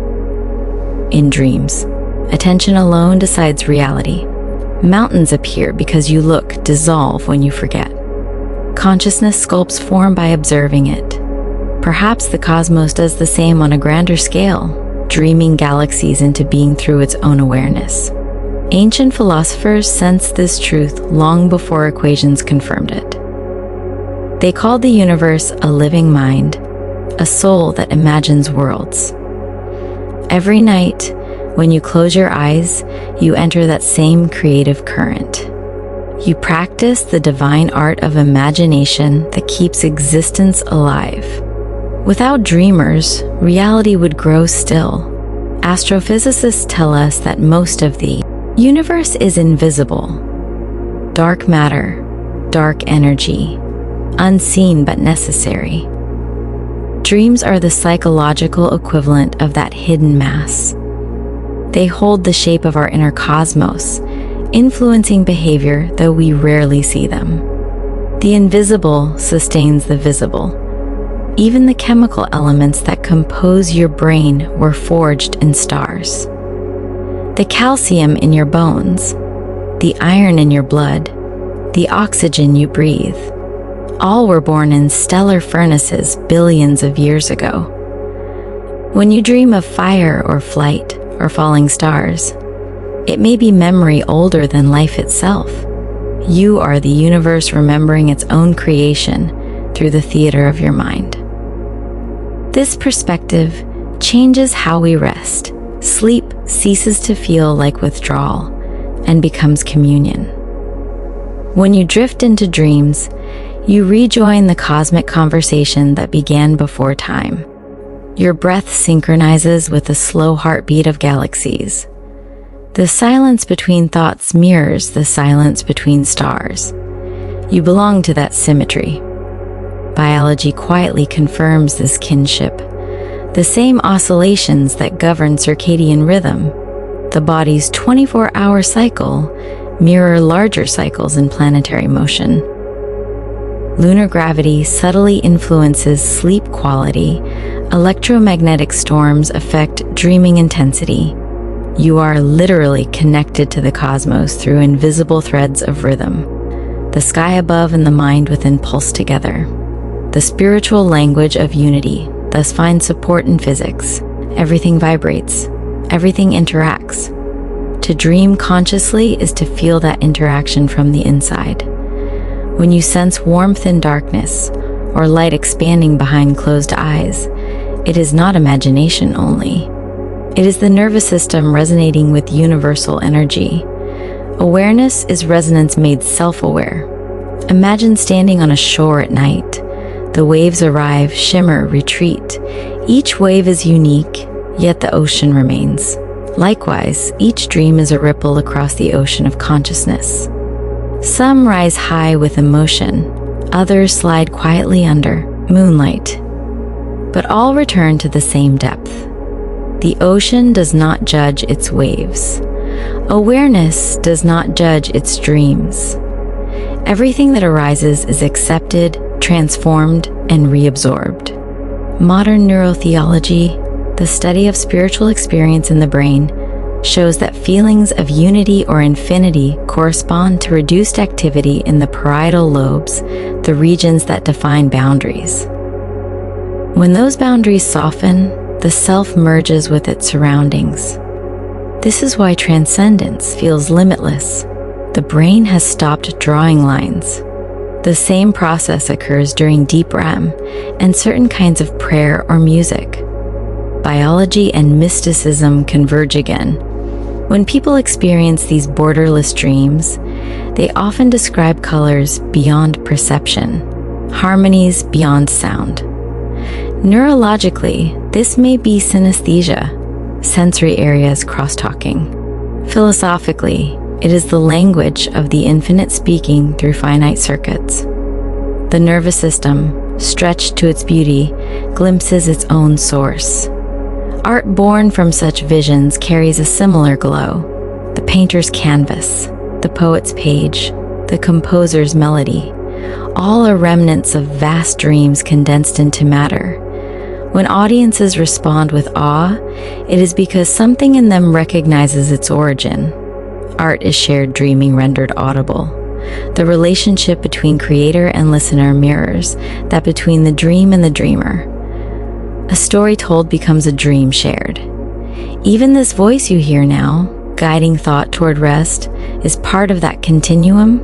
In dreams, attention alone decides reality. Mountains appear because you look, dissolve when you forget. Consciousness sculpts form by observing it. Perhaps the cosmos does the same on a grander scale, dreaming galaxies into being through its own awareness. Ancient philosophers sensed this truth long before equations confirmed it. They called the universe a living mind, a soul that imagines worlds. Every night, when you close your eyes, you enter that same creative current. You practice the divine art of imagination that keeps existence alive. Without dreamers, reality would grow still. Astrophysicists tell us that most of the universe is invisible. Dark matter, dark energy, unseen but necessary. Dreams are the psychological equivalent of that hidden mass. They hold the shape of our inner cosmos, influencing behavior though we rarely see them. The invisible sustains the visible. Even the chemical elements that compose your brain were forged in stars. The calcium in your bones, the iron in your blood, the oxygen you breathe, all were born in stellar furnaces billions of years ago. When you dream of fire or flight or falling stars, it may be memory older than life itself. You are the universe remembering its own creation through the theater of your mind. This perspective changes how we rest. Sleep ceases to feel like withdrawal and becomes communion. When you drift into dreams, you rejoin the cosmic conversation that began before time. Your breath synchronizes with the slow heartbeat of galaxies. The silence between thoughts mirrors the silence between stars. You belong to that symmetry. Biology quietly confirms this kinship. The same oscillations that govern circadian rhythm, the body's 24-hour cycle, mirror larger cycles in planetary motion. Lunar gravity subtly influences sleep quality. Electromagnetic storms affect dreaming intensity. You are literally connected to the cosmos through invisible threads of rhythm. The sky above and the mind within pulse together. The spiritual language of unity thus finds support in physics. Everything vibrates. Everything interacts. To dream consciously is to feel that interaction from the inside. When you sense warmth in darkness or light expanding behind closed eyes, it is not imagination only. It is the nervous system resonating with universal energy. Awareness is resonance made self-aware. Imagine standing on a shore at night. The waves arrive, shimmer, retreat. Each wave is unique, yet the ocean remains. Likewise, each dream is a ripple across the ocean of consciousness. Some rise high with emotion, others slide quietly under moonlight, but all return to the same depth. The ocean does not judge its waves. Awareness does not judge its dreams. Everything that arises is accepted, transformed, and reabsorbed. Modern neurotheology, the study of spiritual experience in the brain, shows that feelings of unity or infinity correspond to reduced activity in the parietal lobes, the regions that define boundaries. When those boundaries soften, the self merges with its surroundings. This is why transcendence feels limitless. The brain has stopped drawing lines. The same process occurs during deep REM and certain kinds of prayer or music. Biology and mysticism converge again. When people experience these borderless dreams, they often describe colors beyond perception, harmonies beyond sound. Neurologically, this may be synesthesia, sensory areas cross-talking. Philosophically, it is the language of the infinite speaking through finite circuits. The nervous system, stretched to its beauty, glimpses its own source. Art born from such visions carries a similar glow. The painter's canvas, the poet's page, the composer's melody, all are remnants of vast dreams condensed into matter. When audiences respond with awe, it is because something in them recognizes its origin. Art is shared dreaming rendered audible. The relationship between creator and listener mirrors that between the dream and the dreamer. A story told becomes a dream shared. Even this voice you hear now, guiding thought toward rest, is part of that continuum.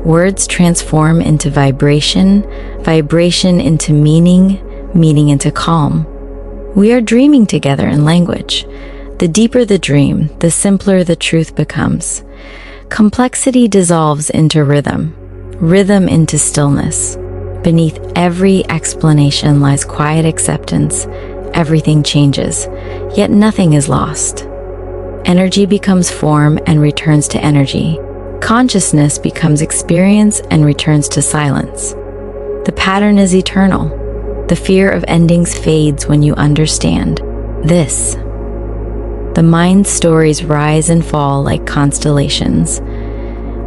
Words transform into vibration, vibration into meaning, meaning into calm. We are dreaming together in language. The deeper the dream, the simpler the truth becomes. Complexity dissolves into rhythm, rhythm into stillness. Beneath every explanation lies quiet acceptance, everything changes, yet nothing is lost. Energy becomes form and returns to energy. Consciousness becomes experience and returns to silence. The pattern is eternal. The fear of endings fades when you understand this. The mind's stories rise and fall like constellations.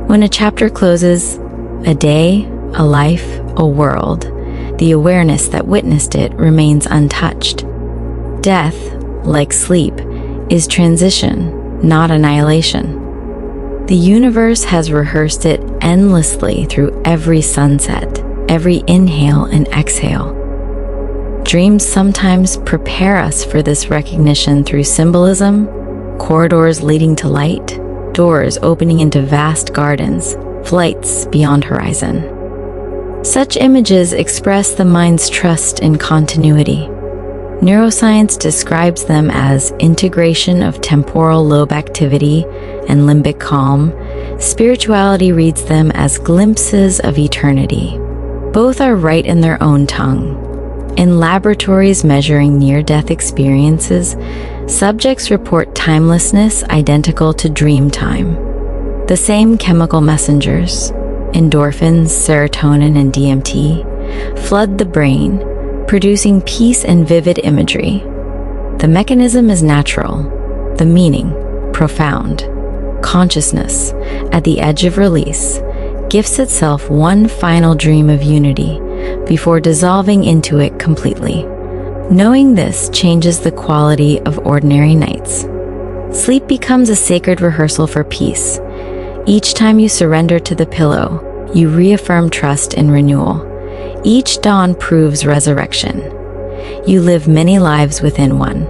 When a chapter closes, a day, a life, a world, the awareness that witnessed it remains untouched. Death, like sleep, is transition, not annihilation. The universe has rehearsed it endlessly through every sunset, every inhale and exhale. Dreams sometimes prepare us for this recognition through symbolism, corridors leading to light, doors opening into vast gardens, flights beyond horizon. Such images express the mind's trust in continuity. Neuroscience describes them as integration of temporal lobe activity and limbic calm. Spirituality reads them as glimpses of eternity. Both are right in their own tongue. In laboratories measuring near-death experiences, subjects report timelessness identical to dream time. The same chemical messengers, endorphins, serotonin, and DMT, flood the brain, producing peace and vivid imagery. The mechanism is natural, the meaning profound. Consciousness, at the edge of release, gifts itself one final dream of unity before dissolving into it completely. Knowing this changes the quality of ordinary nights. Sleep becomes a sacred rehearsal for peace. Each time you surrender to the pillow, you reaffirm trust in renewal. Each dawn proves resurrection. You live many lives within one.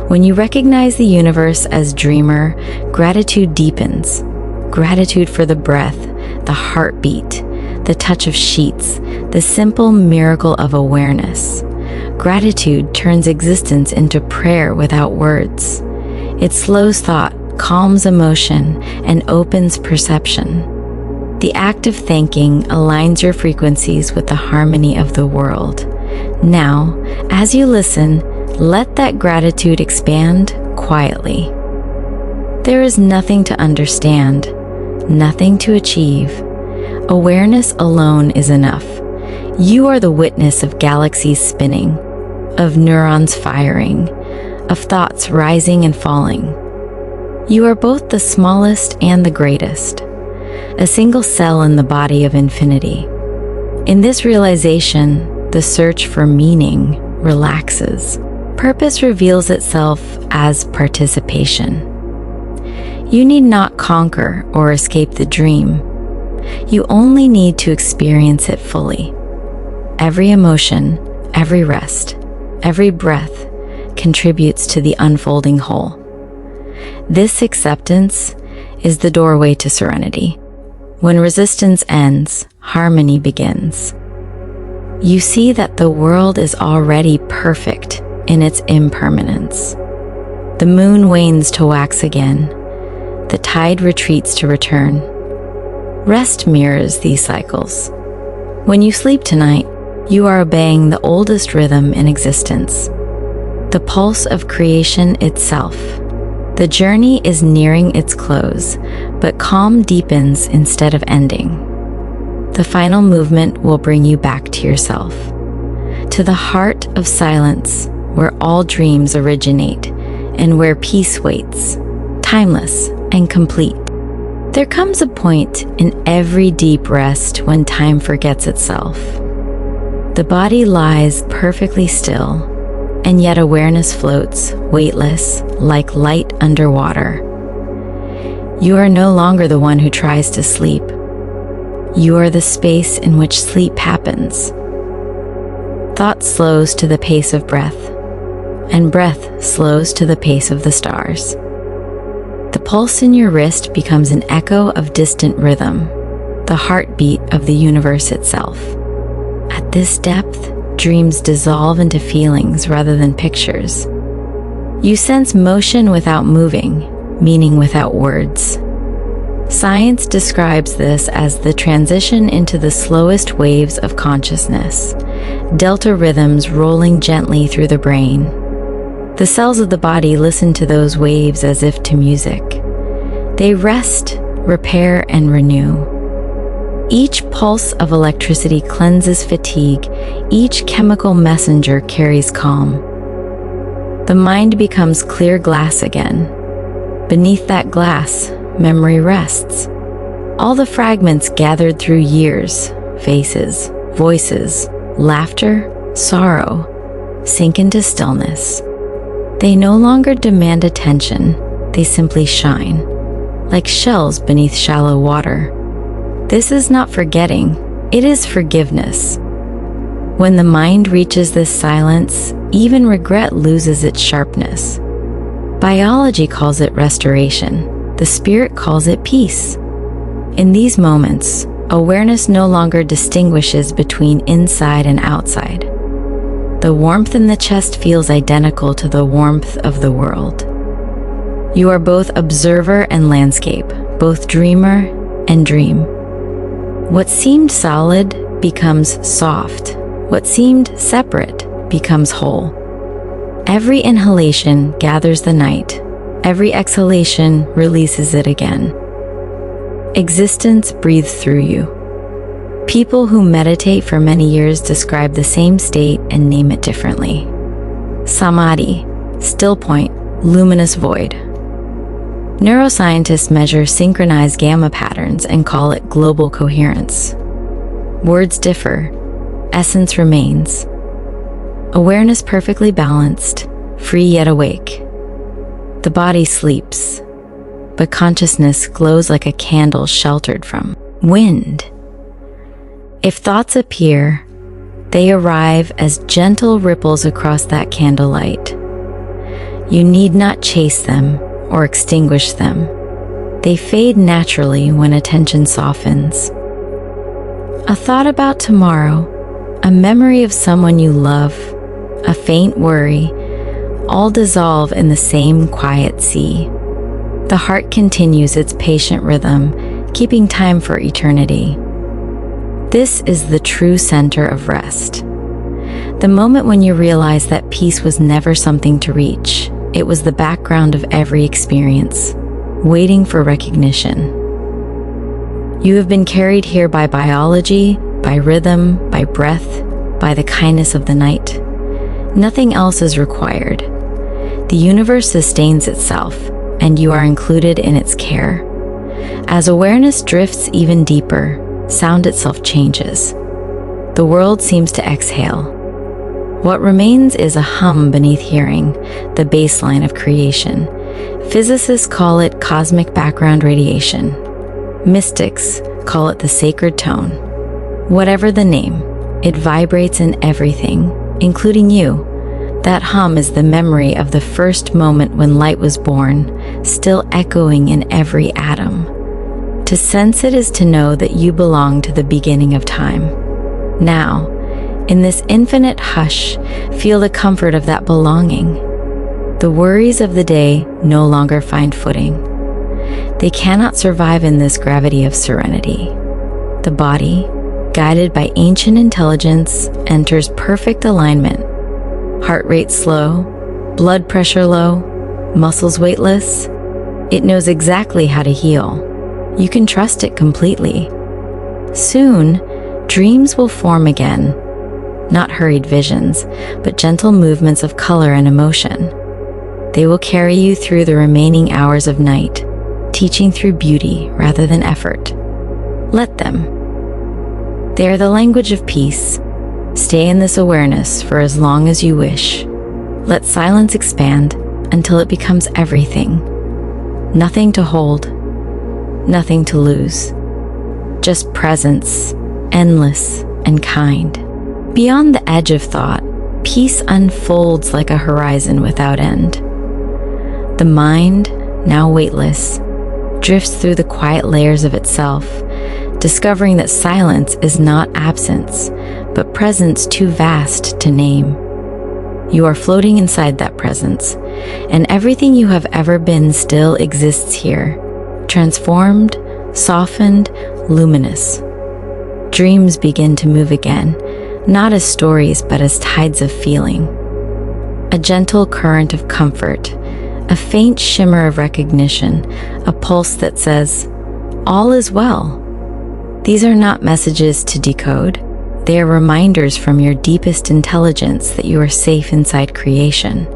When you recognize the universe as dreamer, gratitude deepens. Gratitude for the breath, the heartbeat, the touch of sheets, the simple miracle of awareness. Gratitude turns existence into prayer without words. It slows thought, calms emotion, and opens perception. The act of thanking aligns your frequencies with the harmony of the world. Now, as you listen, let that gratitude expand quietly. There is nothing to understand, nothing to achieve. Awareness alone is enough. You are the witness of galaxies spinning, of neurons firing, of thoughts rising and falling. You are both the smallest and the greatest, a single cell in the body of infinity. In this realization, the search for meaning relaxes. Purpose reveals itself as participation. You need not conquer or escape the dream. You only need to experience it fully. Every emotion, every rest, every breath contributes to the unfolding whole. This acceptance is the doorway to serenity. When resistance ends, harmony begins. You see that the world is already perfect in its impermanence. The moon wanes to wax again. The tide retreats to return. Rest mirrors these cycles. When you sleep tonight, you are obeying the oldest rhythm in existence, the pulse of creation itself. The journey is nearing its close, but calm deepens instead of ending. The final movement will bring you back to yourself, to the heart of silence where all dreams originate and where peace waits, timeless and complete. There comes a point in every deep rest when time forgets itself. The body lies perfectly still, and yet awareness floats, weightless, like light underwater. You are no longer the one who tries to sleep. You are the space in which sleep happens. Thought slows to the pace of breath, and breath slows to the pace of the stars. The pulse in your wrist becomes an echo of distant rhythm, the heartbeat of the universe itself. At this depth, dreams dissolve into feelings rather than pictures. You sense motion without moving, meaning without words. Science describes this as the transition into the slowest waves of consciousness, delta rhythms rolling gently through the brain. The cells of the body listen to those waves as if to music. They rest, repair, and renew. Each pulse of electricity cleanses fatigue. Each chemical messenger carries calm. The mind becomes clear glass again. Beneath that glass, memory rests. All the fragments gathered through years, faces, voices, laughter, sorrow, sink into stillness. They no longer demand attention, they simply shine, like shells beneath shallow water. This is not forgetting, it is forgiveness. When the mind reaches this silence, even regret loses its sharpness. Biology calls it restoration, the spirit calls it peace. In these moments, awareness no longer distinguishes between inside and outside. The warmth in the chest feels identical to the warmth of the world. You are both observer and landscape, both dreamer and dream. What seemed solid becomes soft. What seemed separate becomes whole. Every inhalation gathers the night. Every exhalation releases it again. Existence breathes through you. People who meditate for many years describe the same state and name it differently. Samadhi, still point, luminous void. Neuroscientists measure synchronized gamma patterns and call it global coherence. Words differ, essence remains. Awareness perfectly balanced, free yet awake. The body sleeps, but consciousness glows like a candle sheltered from wind. If thoughts appear, they arrive as gentle ripples across that candlelight. You need not chase them or extinguish them. They fade naturally when attention softens. A thought about tomorrow, a memory of someone you love, a faint worry, all dissolve in the same quiet sea. The heart continues its patient rhythm, keeping time for eternity. This is the true center of rest. The moment when you realize that peace was never something to reach, it was the background of every experience, waiting for recognition. You have been carried here by biology, by rhythm, by breath, by the kindness of the night. Nothing else is required. The universe sustains itself, and you are included in its care. As awareness drifts even deeper, sound itself changes. The world seems to exhale. What remains is a hum beneath hearing, the baseline of creation. Physicists call it cosmic background radiation. Mystics call it the sacred tone. Whatever the name, it vibrates in everything, including you. That hum is the memory of the first moment when light was born, still echoing in every atom. To sense it is to know that you belong to the beginning of time. Now, in this infinite hush, feel the comfort of that belonging. The worries of the day no longer find footing. They cannot survive in this gravity of serenity. The body, guided by ancient intelligence, enters perfect alignment. Heart rate slow, blood pressure low, muscles weightless. It knows exactly how to heal. You can trust it completely. Soon, dreams will form again. Not hurried visions, but gentle movements of color and emotion. They will carry you through the remaining hours of night, teaching through beauty rather than effort. Let them. They are the language of peace. Stay in this awareness for as long as you wish. Let silence expand until it becomes everything. Nothing to hold, nothing to lose. Just presence, endless and kind. Beyond the edge of thought, peace unfolds like a horizon without end. The mind, now weightless, drifts through the quiet layers of itself, discovering that silence is not absence, but presence too vast to name. You are floating inside that presence, and everything you have ever been still exists here, transformed, softened, luminous. Dreams begin to move again, not as stories but as tides of feeling. A gentle current of comfort, a faint shimmer of recognition, a pulse that says, "All is well." These are not messages to decode. They are reminders from your deepest intelligence that you are safe inside creation.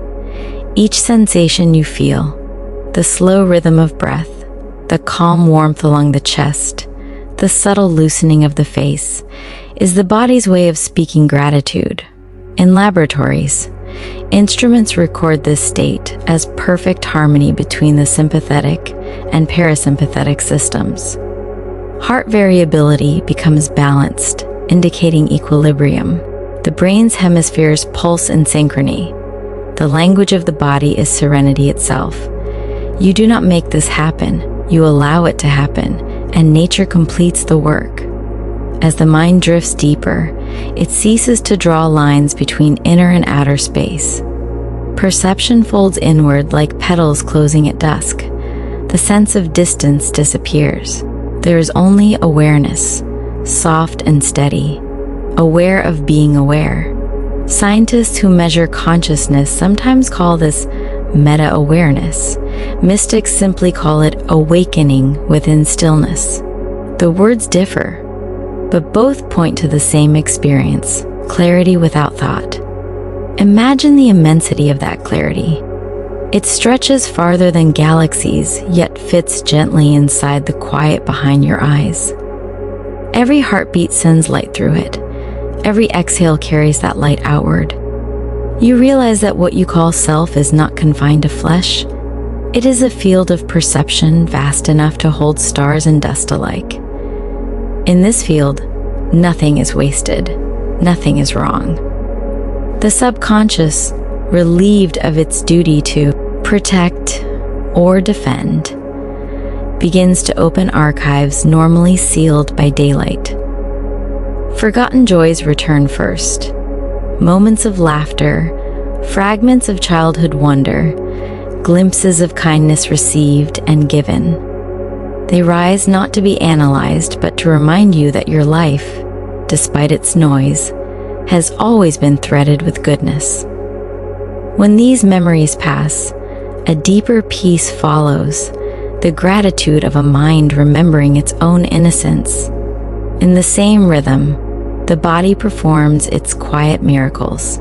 Each sensation you feel, the slow rhythm of breath, the calm warmth along the chest, the subtle loosening of the face, is the body's way of speaking gratitude. In laboratories, instruments record this state as perfect harmony between the sympathetic and parasympathetic systems. Heart variability becomes balanced, indicating equilibrium. The brain's hemispheres pulse in synchrony. The language of the body is serenity itself. You do not make this happen, you allow it to happen, and nature completes the work. As the mind drifts deeper, it ceases to draw lines between inner and outer space. Perception folds inward like petals closing at dusk. The sense of distance disappears. There is only awareness, soft and steady, aware of being aware. Scientists who measure consciousness sometimes call this meta-awareness. Mystics simply call it awakening within stillness. The words differ, but both point to the same experience, clarity without thought. Imagine the immensity of that clarity. It stretches farther than galaxies, yet fits gently inside the quiet behind your eyes. Every heartbeat sends light through it. Every exhale carries that light outward. You realize that what you call self is not confined to flesh. It is a field of perception vast enough to hold stars and dust alike. In this field, nothing is wasted. Nothing is wrong. The subconscious, relieved of its duty to protect or defend, begins to open archives normally sealed by daylight. Forgotten joys return first. Moments of laughter, fragments of childhood wonder, glimpses of kindness received and given. They rise not to be analyzed, but to remind you that your life, despite its noise, has always been threaded with goodness. When these memories pass, a deeper peace follows, the gratitude of a mind remembering its own innocence. In the same rhythm, the body performs its quiet miracles.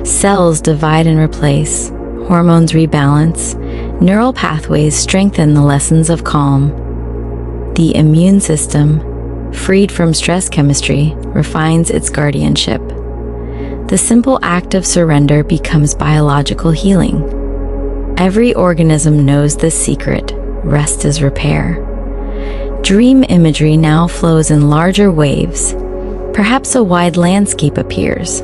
Cells divide and replace, hormones rebalance, neural pathways strengthen the lessons of calm. The immune system, freed from stress chemistry, refines its guardianship. The simple act of surrender becomes biological healing. Every organism knows this secret: rest is repair. Dream imagery now flows in larger waves. Perhaps a wide landscape appears.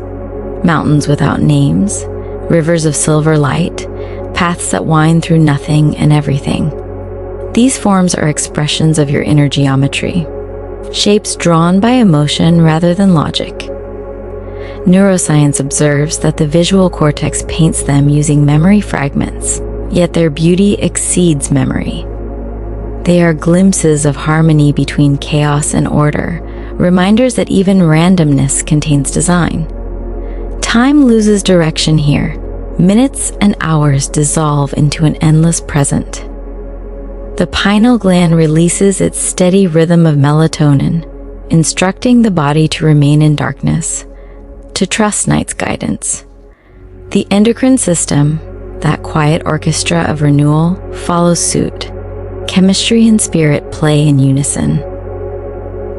Mountains without names, rivers of silver light, paths that wind through nothing and everything. These forms are expressions of your inner geometry, shapes drawn by emotion rather than logic. Neuroscience observes that the visual cortex paints them using memory fragments, yet their beauty exceeds memory. They are glimpses of harmony between chaos and order, reminders that even randomness contains design. Time loses direction here. Minutes and hours dissolve into an endless present. The pineal gland releases its steady rhythm of melatonin, instructing the body to remain in darkness, to trust night's guidance. The endocrine system, that quiet orchestra of renewal, follows suit. Chemistry and spirit play in unison.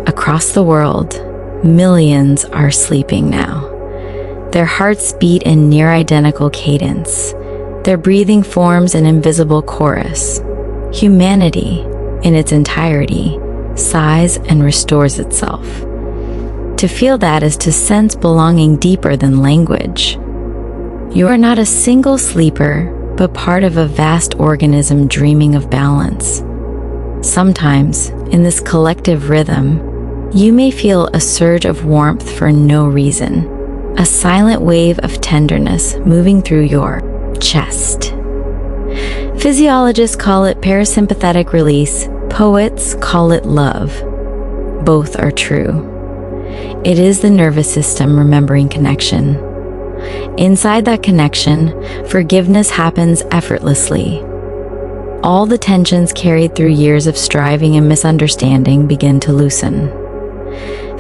Across the world, millions are sleeping now. Their hearts beat in near-identical cadence. Their breathing forms an invisible chorus. Humanity, in its entirety, sighs and restores itself. To feel that is to sense belonging deeper than language. You are not a single sleeper, but part of a vast organism dreaming of balance. Sometimes, in this collective rhythm, you may feel a surge of warmth for no reason, a silent wave of tenderness moving through your chest. Physiologists call it parasympathetic release, poets call it love. Both are true. It is the nervous system remembering connection. Inside that connection, forgiveness happens effortlessly. All the tensions carried through years of striving and misunderstanding begin to loosen.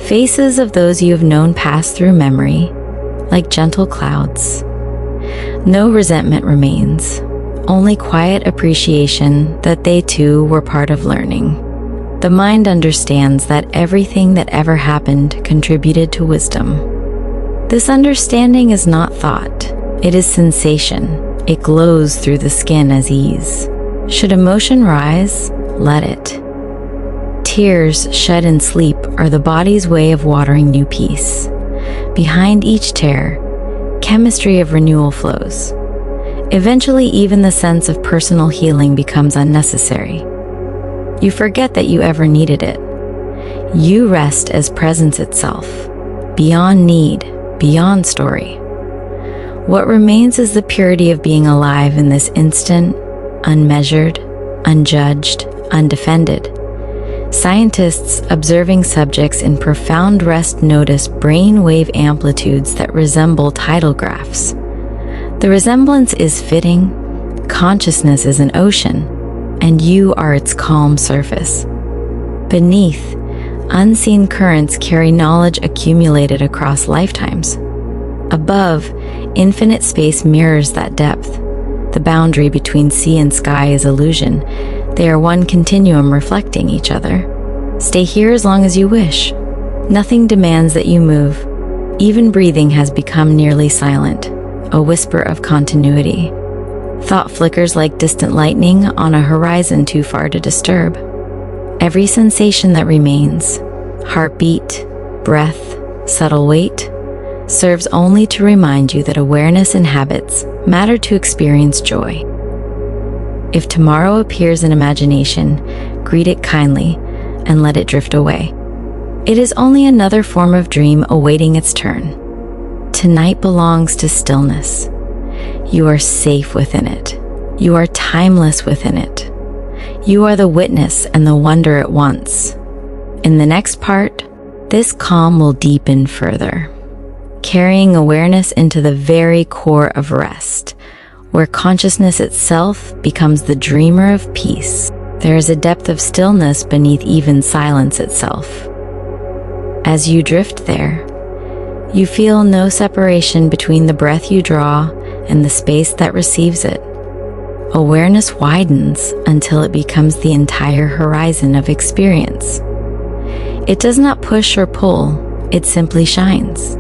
Faces of those you have known pass through memory, like gentle clouds. No resentment remains, only quiet appreciation that they too were part of learning. The mind understands that everything that ever happened contributed to wisdom. This understanding is not thought, it is sensation. It glows through the skin as ease. Should emotion rise, let it. Tears shed in sleep are the body's way of watering new peace. Behind each tear, chemistry of renewal flows. Eventually, even the sense of personal healing becomes unnecessary. You forget that you ever needed it. You rest as presence itself, beyond need, beyond story. What remains is the purity of being alive in this instant, unmeasured, unjudged, undefended. Scientists observing subjects in profound rest notice brainwave amplitudes that resemble tidal graphs. The resemblance is fitting. Consciousness is an ocean, and you are its calm surface. Beneath, unseen currents carry knowledge accumulated across lifetimes. Above, infinite space mirrors that depth. The boundary between sea and sky is illusion. They are one continuum reflecting each other. Stay here as long as you wish. Nothing demands that you move. Even breathing has become nearly silent, a whisper of continuity. Thought flickers like distant lightning on a horizon too far to disturb. Every sensation that remains, heartbeat, breath, subtle weight, serves only to remind you that awareness and habits matter to experience joy. If tomorrow appears in imagination, greet it kindly and let it drift away. It is only another form of dream awaiting its turn. Tonight belongs to stillness. You are safe within it. You are timeless within it. You are the witness and the wonder at once. In the next part, this calm will deepen further, carrying awareness into the very core of rest, where consciousness itself becomes the dreamer of peace. There is a depth of stillness beneath even silence itself. As you drift there, you feel no separation between the breath you draw and the space that receives it. Awareness widens until it becomes the entire horizon of experience. It does not push or pull, it simply shines.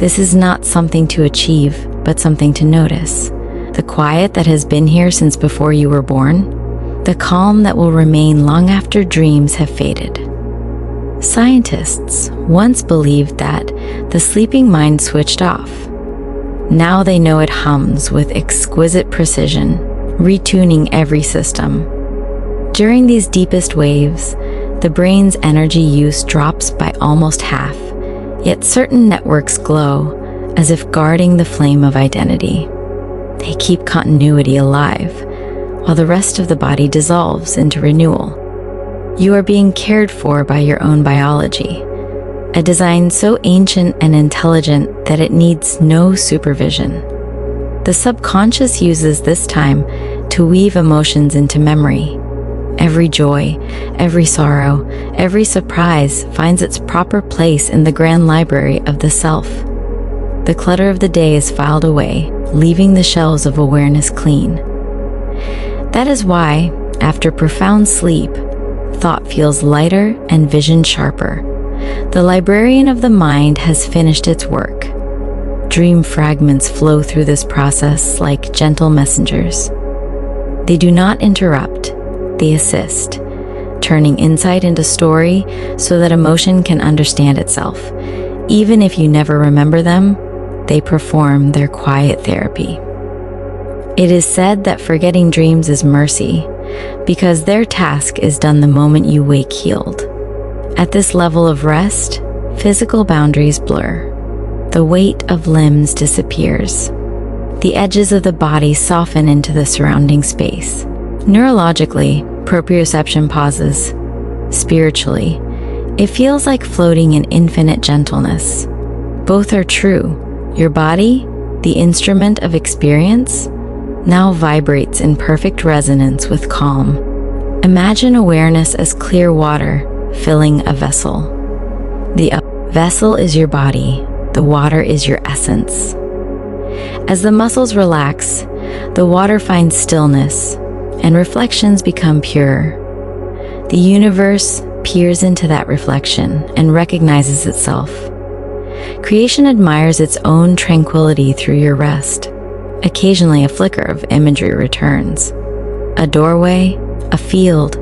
This is not something to achieve, but something to notice. The quiet that has been here since before you were born, the calm that will remain long after dreams have faded. Scientists once believed that the sleeping mind switched off. Now they know it hums with exquisite precision, retuning every system. During these deepest waves, the brain's energy use drops by almost half, yet certain networks glow as if guarding the flame of identity. They keep continuity alive, while the rest of the body dissolves into renewal. You are being cared for by your own biology, a design so ancient and intelligent that it needs no supervision. The subconscious uses this time to weave emotions into memory. Every joy, every sorrow, every surprise finds its proper place in the grand library of the self. The clutter of the day is filed away, leaving the shelves of awareness clean. That is why, after profound sleep, thought feels lighter and vision sharper. The librarian of the mind has finished its work. Dream fragments flow through this process like gentle messengers. They do not interrupt, they assist, turning insight into story so that emotion can understand itself. Even if you never remember them, they perform their quiet therapy. It is said that forgetting dreams is mercy, because their task is done the moment you wake healed. At this level of rest, physical boundaries blur. The weight of limbs disappears. The edges of the body soften into the surrounding space. Neurologically, proprioception pauses. Spiritually, It feels like floating in infinite gentleness. Both are true. Your body, the instrument of experience, now vibrates in perfect resonance with calm. Imagine awareness as clear water filling a vessel. The vessel is your body, the water is your essence. As the muscles relax, the water finds stillness, and reflections become pure. The universe peers into that reflection and recognizes itself. Creation admires its own tranquility through your rest. Occasionally, a flicker of imagery returns. A doorway, a field,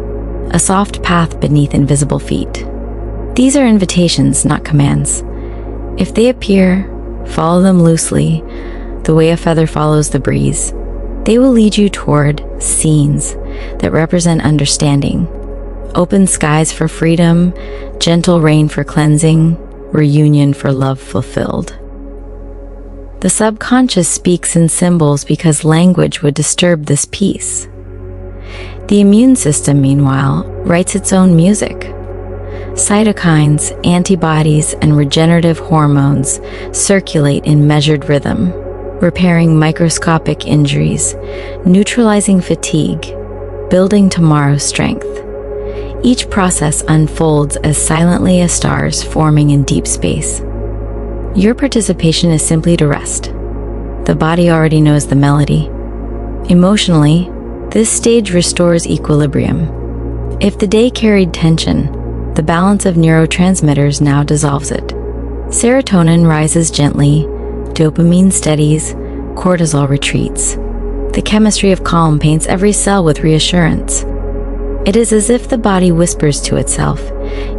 a soft path beneath invisible feet. These are invitations, not commands. If they appear, follow them loosely, the way a feather follows the breeze. They will lead you toward scenes that represent understanding. Open skies for freedom, gentle rain for cleansing, reunion for love fulfilled. The subconscious speaks in symbols because language would disturb this peace. The immune system, meanwhile, writes its own music. Cytokines, antibodies, and regenerative hormones circulate in measured rhythm, repairing microscopic injuries, neutralizing fatigue, building tomorrow's strength. Each process unfolds as silently as stars forming in deep space. Your participation is simply to rest. The body already knows the melody. Emotionally, this stage restores equilibrium. If the day carried tension, the balance of neurotransmitters now dissolves it. Serotonin rises gently, dopamine steadies, cortisol retreats. The chemistry of calm paints every cell with reassurance. It is as if the body whispers to itself,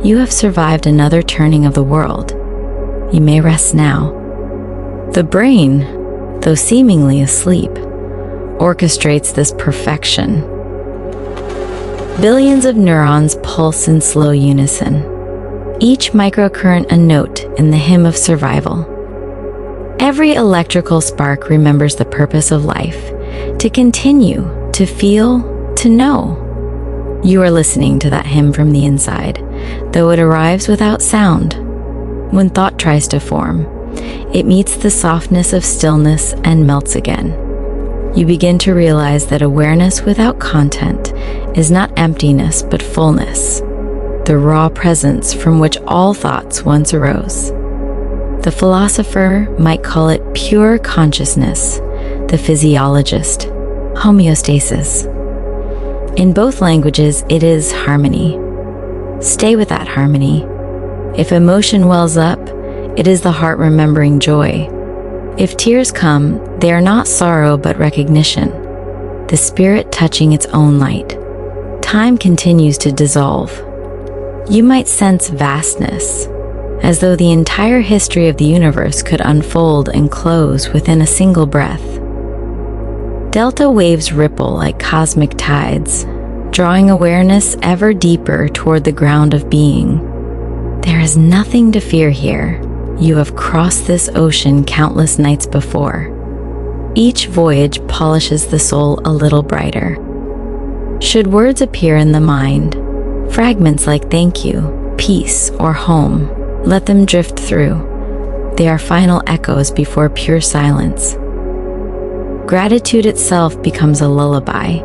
"You have survived another turning of the world. You may rest now." The brain, though seemingly asleep, orchestrates this perfection. Billions of neurons pulse in slow unison, each microcurrent a note in the hymn of survival. Every electrical spark remembers the purpose of life, to continue, to feel, to know. You are listening to that hymn from the inside, though it arrives without sound. When thought tries to form, it meets the softness of stillness and melts again. You begin to realize that awareness without content is not emptiness but fullness, the raw presence from which all thoughts once arose. The philosopher might call it pure consciousness, the physiologist, homeostasis. In both languages, it is harmony. Stay with that harmony. If emotion wells up, it is the heart remembering joy. If tears come, they are not sorrow but recognition, the spirit touching its own light. Time continues to dissolve. You might sense vastness, as though the entire history of the universe could unfold and close within a single breath. Delta waves ripple like cosmic tides, drawing awareness ever deeper toward the ground of being. There is nothing to fear here. You have crossed this ocean countless nights before. Each voyage polishes the soul a little brighter. Should words appear in the mind, fragments like thank you, peace, or home, let them drift through. They are final echoes before pure silence. Gratitude itself becomes a lullaby,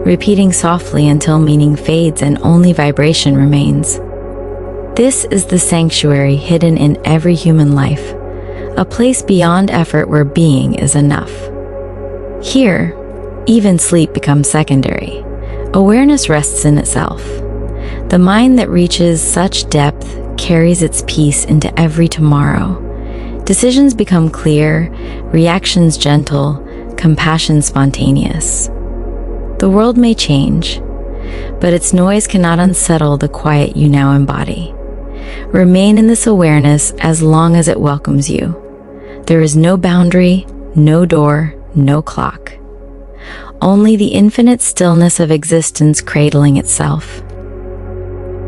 repeating softly until meaning fades and only vibration remains. This is the sanctuary hidden in every human life, a place beyond effort where being is enough. Here, even sleep becomes secondary. Awareness rests in itself. The mind that reaches such depth carries its peace into every tomorrow. Decisions become clear, reactions gentle, compassion spontaneous. The world may change, but its noise cannot unsettle the quiet you now embody. Remain in this awareness as long as it welcomes you. There is no boundary, no door, no clock. Only the infinite stillness of existence cradling itself.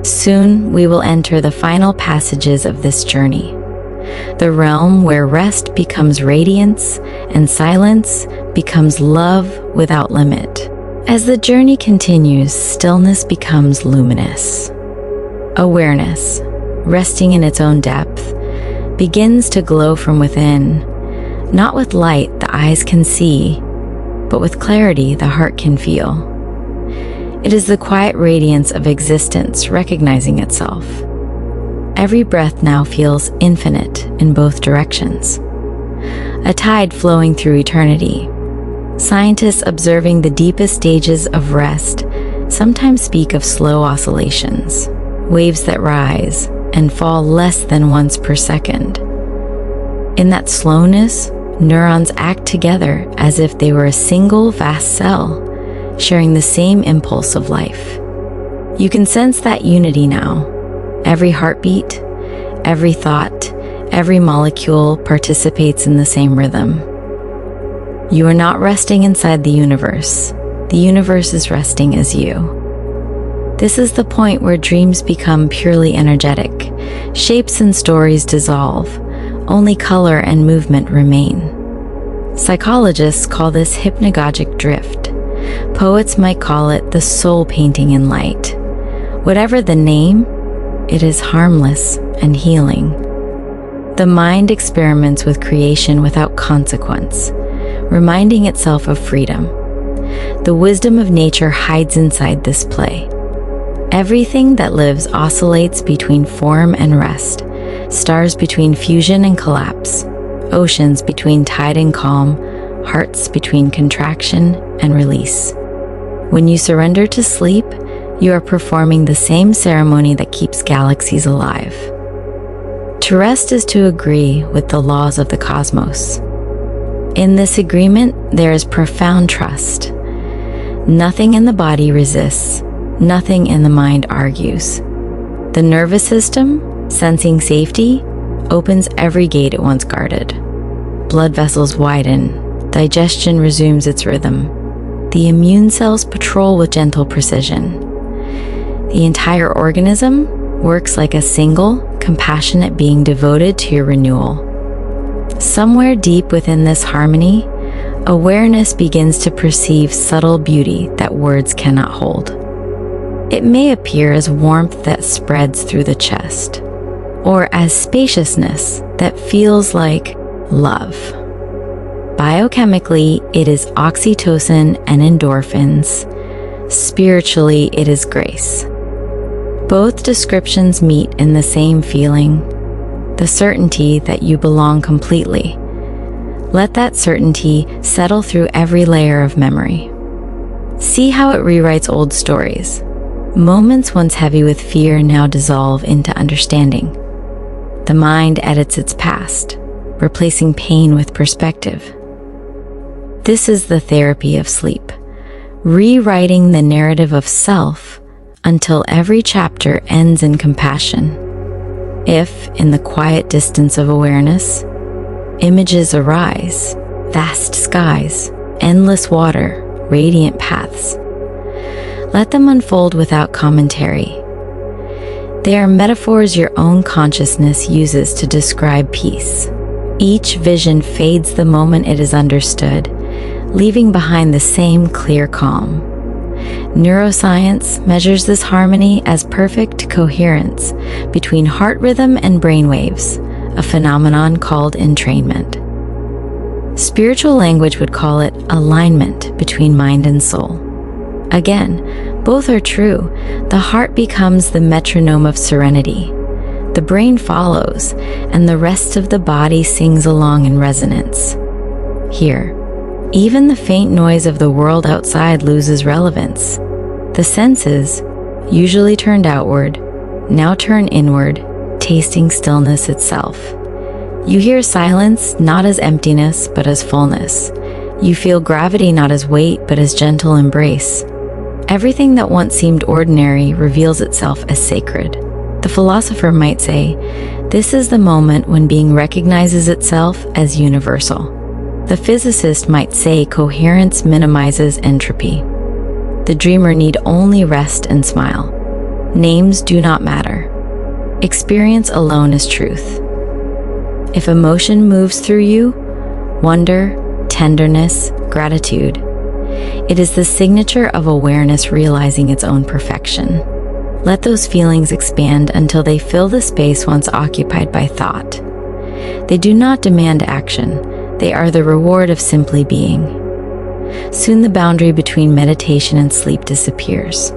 Soon we will enter the final passages of this journey, the realm where rest becomes radiance and silence becomes love without limit. As the journey continues, stillness becomes luminous. Awareness, resting in its own depth, begins to glow from within, not with light the eyes can see, but with clarity the heart can feel. It is the quiet radiance of existence recognizing itself. Every breath now feels infinite in both directions, a tide flowing through eternity. Scientists observing the deepest stages of rest sometimes speak of slow oscillations, waves that rise and fall less than once per second. In that slowness, neurons act together as if they were a single vast cell, sharing the same impulse of life. You can sense that unity now. Every heartbeat, every thought, every molecule participates in the same rhythm. You are not resting inside the universe. The universe is resting as you. This is the point where dreams become purely energetic. Shapes and stories dissolve. Only color and movement remain. Psychologists call this hypnagogic drift. Poets might call it the soul painting in light. Whatever the name, it is harmless and healing. The mind experiments with creation without consequence, reminding itself of freedom. The wisdom of nature hides inside this play. Everything that lives oscillates between form and rest, stars between fusion and collapse, oceans between tide and calm, hearts between contraction and release. When you surrender to sleep, you are performing the same ceremony that keeps galaxies alive. To rest is to agree with the laws of the cosmos. In this agreement, there is profound trust. Nothing in the body resists, nothing in the mind argues. The nervous system, sensing safety, opens every gate it once guarded. Blood vessels widen, digestion resumes its rhythm. The immune cells patrol with gentle precision. The entire organism works like a single, compassionate being devoted to your renewal. Somewhere deep within this harmony, awareness begins to perceive subtle beauty that words cannot hold. It may appear as warmth that spreads through the chest, or as spaciousness that feels like love. Biochemically, it is oxytocin and endorphins. Spiritually, it is grace. Both descriptions meet in the same feeling, the certainty that you belong completely. Let that certainty settle through every layer of memory. See how it rewrites old stories. Moments once heavy with fear now dissolve into understanding. The mind edits its past, replacing pain with perspective. This is the therapy of sleep, rewriting the narrative of self until every chapter ends in compassion. If, in the quiet distance of awareness, images arise, vast skies, endless water, radiant paths, let them unfold without commentary. They are metaphors your own consciousness uses to describe peace. Each vision fades the moment it is understood, leaving behind the same clear calm. Neuroscience measures this harmony as perfect coherence between heart rhythm and brain waves, a phenomenon called entrainment. Spiritual language would call it alignment between mind and soul. Again, both are true. The heart becomes the metronome of serenity. The brain follows, and the rest of the body sings along in resonance. Here, even the faint noise of the world outside loses relevance. The senses, usually turned outward, now turn inward, tasting stillness itself. You hear silence not as emptiness, but as fullness. You feel gravity not as weight, but as gentle embrace. Everything that once seemed ordinary reveals itself as sacred. The philosopher might say, this is the moment when being recognizes itself as universal. The physicist might say coherence minimizes entropy. The dreamer need only rest and smile. Names do not matter. Experience alone is truth. If emotion moves through you, wonder, tenderness, gratitude, it is the signature of awareness realizing its own perfection. Let those feelings expand until they fill the space once occupied by thought. They do not demand action. They are the reward of simply being. Soon the boundary between meditation and sleep disappears.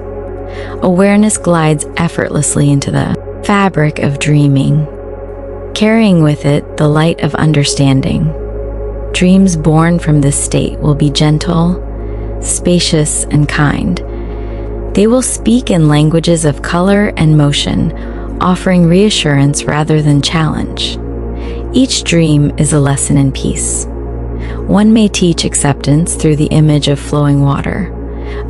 Awareness glides effortlessly into the fabric of dreaming, carrying with it the light of understanding. Dreams born from this state will be gentle, spacious, and kind. They will speak in languages of color and motion, offering reassurance rather than challenge. Each dream is a lesson in peace. One may teach acceptance through the image of flowing water.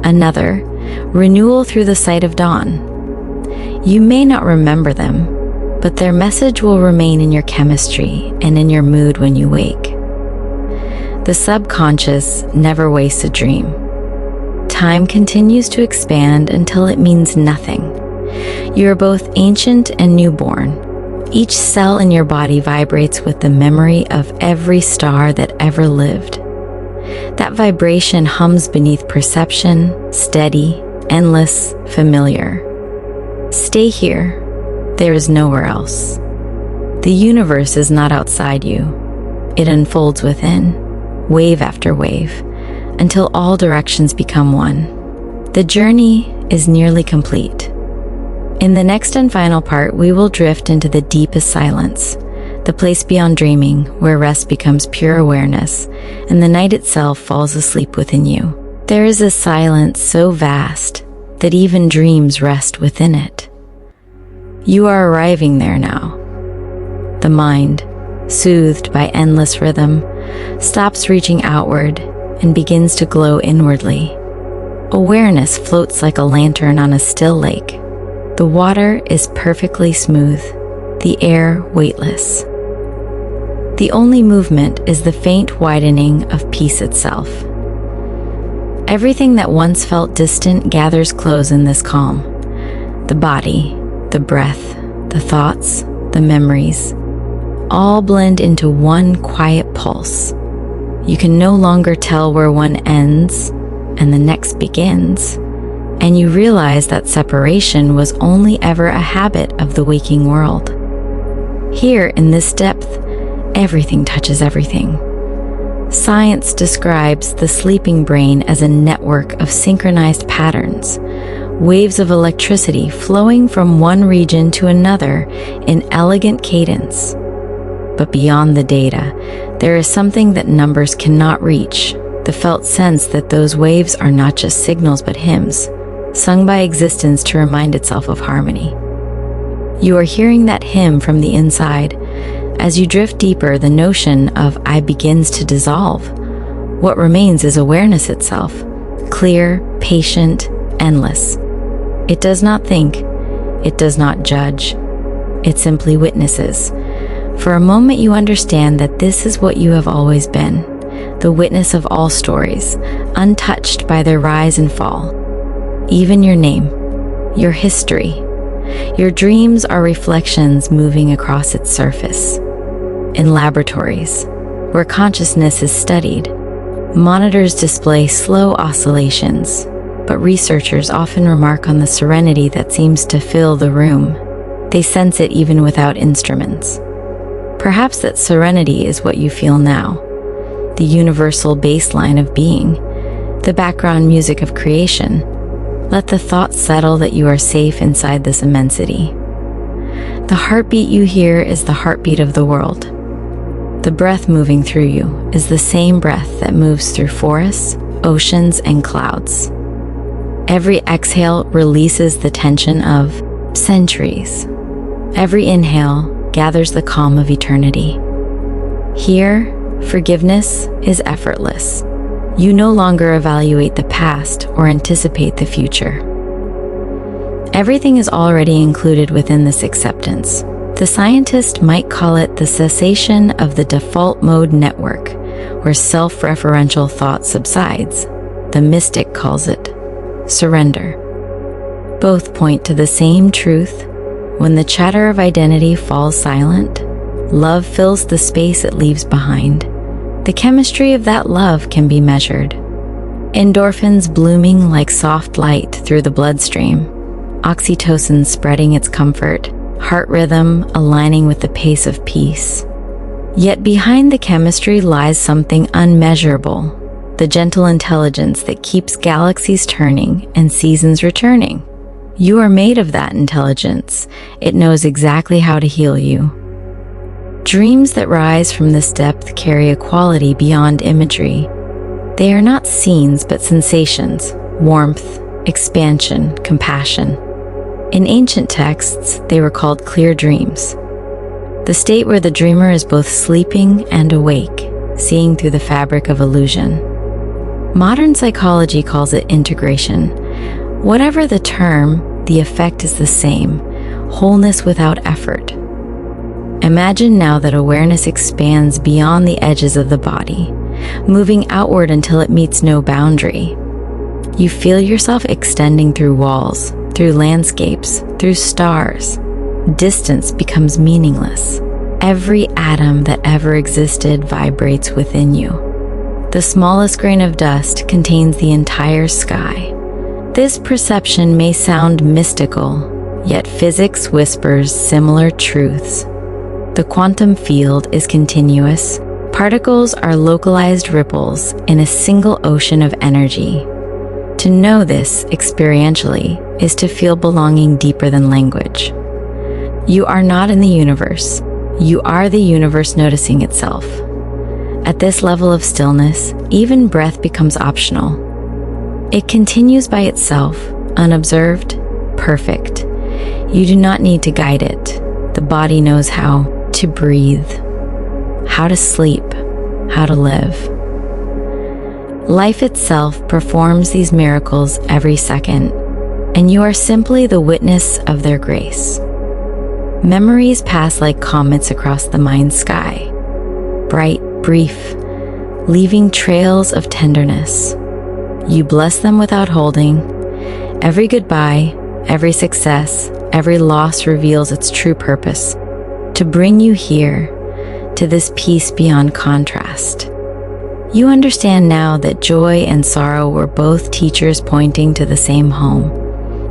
Another, renewal through the sight of dawn. You may not remember them, but their message will remain in your chemistry and in your mood when you wake. The subconscious never wastes a dream. Time continues to expand until it means nothing. You are both ancient and newborn. Each cell in your body vibrates with the memory of every star that ever lived. That vibration hums beneath perception, steady, endless, familiar. Stay here. There is nowhere else. The universe is not outside you. It unfolds within, wave after wave, until all directions become one. The journey is nearly complete. In the next and final part, we will drift into the deepest silence, the place beyond dreaming, where rest becomes pure awareness, and the night itself falls asleep within you. There is a silence so vast that even dreams rest within it. You are arriving there now. The mind, soothed by endless rhythm, stops reaching outward and begins to glow inwardly. Awareness floats like a lantern on a still lake. The water is perfectly smooth, the air weightless. The only movement is the faint widening of peace itself. Everything that once felt distant gathers close in this calm. The body, the breath, the thoughts, the memories, all blend into one quiet pulse. You can no longer tell where one ends and the next begins, and you realize that separation was only ever a habit of the waking world. Here, in this depth, everything touches everything. Science describes the sleeping brain as a network of synchronized patterns, waves of electricity flowing from one region to another in elegant cadence. But beyond the data, there is something that numbers cannot reach, the felt sense that those waves are not just signals but hymns, sung by existence to remind itself of harmony. You are hearing that hymn from the inside. As you drift deeper, the notion of I begins to dissolve. What remains is awareness itself, clear, patient, endless. It does not think, it does not judge, it simply witnesses. For a moment you understand that this is what you have always been, the witness of all stories, untouched by their rise and fall. Even your name, your history, your dreams are reflections moving across its surface. In laboratories, where consciousness is studied, monitors display slow oscillations, but researchers often remark on the serenity that seems to fill the room. They sense it even without instruments. Perhaps that serenity is what you feel now, the universal baseline of being, the background music of creation. Let the thought settle that you are safe inside this immensity. The heartbeat you hear is the heartbeat of the world. The breath moving through you is the same breath that moves through forests, oceans, and clouds. Every exhale releases the tension of centuries. Every inhale gathers the calm of eternity. Here, forgiveness is effortless. You no longer evaluate the past or anticipate the future. Everything is already included within this acceptance. The scientist might call it the cessation of the default mode network, where self-referential thought subsides. The mystic calls it surrender. Both point to the same truth. When the chatter of identity falls silent, love fills the space it leaves behind. The chemistry of that love can be measured. Endorphins blooming like soft light through the bloodstream. oxytocin spreading its comfort, heart rhythm aligning with the pace of peace. Yet behind the chemistry lies something unmeasurable, the gentle intelligence that keeps galaxies turning and seasons returning. You are made of that intelligence. It knows exactly how to heal you. Dreams that rise from this depth carry a quality beyond imagery. They are not scenes but sensations, warmth, expansion, compassion. In ancient texts, they were called clear dreams, the state where the dreamer is both sleeping and awake, seeing through the fabric of illusion. Modern psychology calls it integration. Whatever the term, the effect is the same, wholeness without effort. Imagine now that awareness expands beyond the edges of the body, moving outward until it meets no boundary. You feel yourself extending through walls, through landscapes, through stars. Distance becomes meaningless. Every atom that ever existed vibrates within you. The smallest grain of dust contains the entire sky. This perception may sound mystical, yet physics whispers similar truths. The quantum field is continuous. Particles are localized ripples in a single ocean of energy. To know this experientially is to feel belonging deeper than language. You are not in the universe. You are the universe noticing itself. At this level of stillness, even breath becomes optional. It continues by itself, unobserved, perfect. You do not need to guide it. The body knows how to breathe, how to sleep, how to live. Life itself performs these miracles every second, and you are simply the witness of their grace. Memories pass like comets across the mind's sky, bright, brief, leaving trails of tenderness. You bless them without holding. Every goodbye, every success, every loss reveals its true purpose, to bring you here, to this peace beyond contrast. You understand now that joy and sorrow were both teachers pointing to the same home.